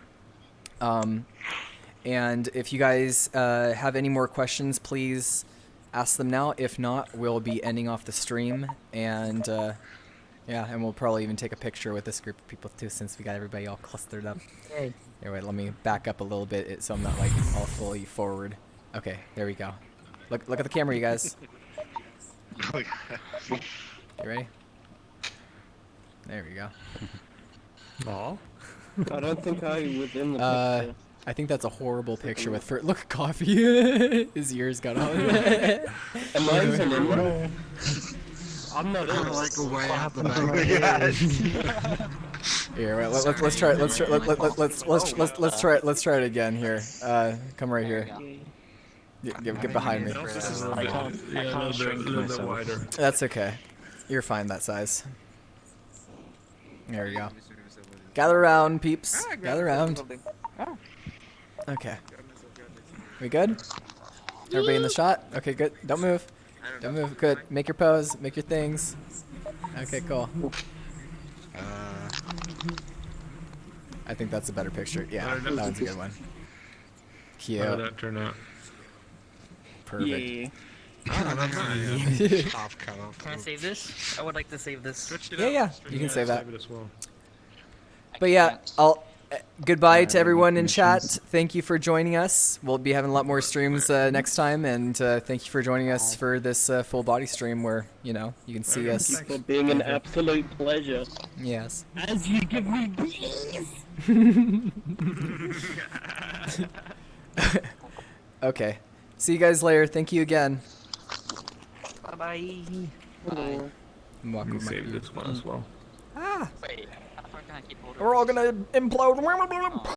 And if you guys have any more questions, please ask them now. If not, we'll be ending off the stream. And yeah, and we'll probably even take a picture with this group of people too, since we got everybody all clustered up. Hey. Here, wait, let me back up a little bit so I'm not like all fully forward. Okay, there we go. Look at the camera, you guys. You ready? There we go. Aw. I don't think I was in the picture. I think that's a horrible picture with look at coffee. His ears got on. Am I even in there? I'm not in like way out the back. Here, wait, let's try it. Let's try it again here. Come right here. Get behind me. This is a little bit wider. That's okay. You're fine that size. There we go. Gather around, peeps. Gather around. Okay. We good? Everybody in the shot? Okay, good. Don't move. Don't move. Good. Make your pose. Make your things. Okay, cool. I think that's a better picture. Yeah, that one's a good one. Cute. How did that turn out? Perfect. Can I save this? I would like to save this. Yeah, you can save that. Save it as well. But yeah, goodbye to everyone in chat. Thank you for joining us. We'll be having a lot more streams next time, and thank you for joining us for this full body stream where, you know, you can see us. Thank you for being an absolute pleasure. Yes. As you give me bees. Okay. See you guys later. Thank you again. Bye-bye. Bye. Let me save this one as well. Ah. Wait, how far can I keep holding? We're all gonna implode.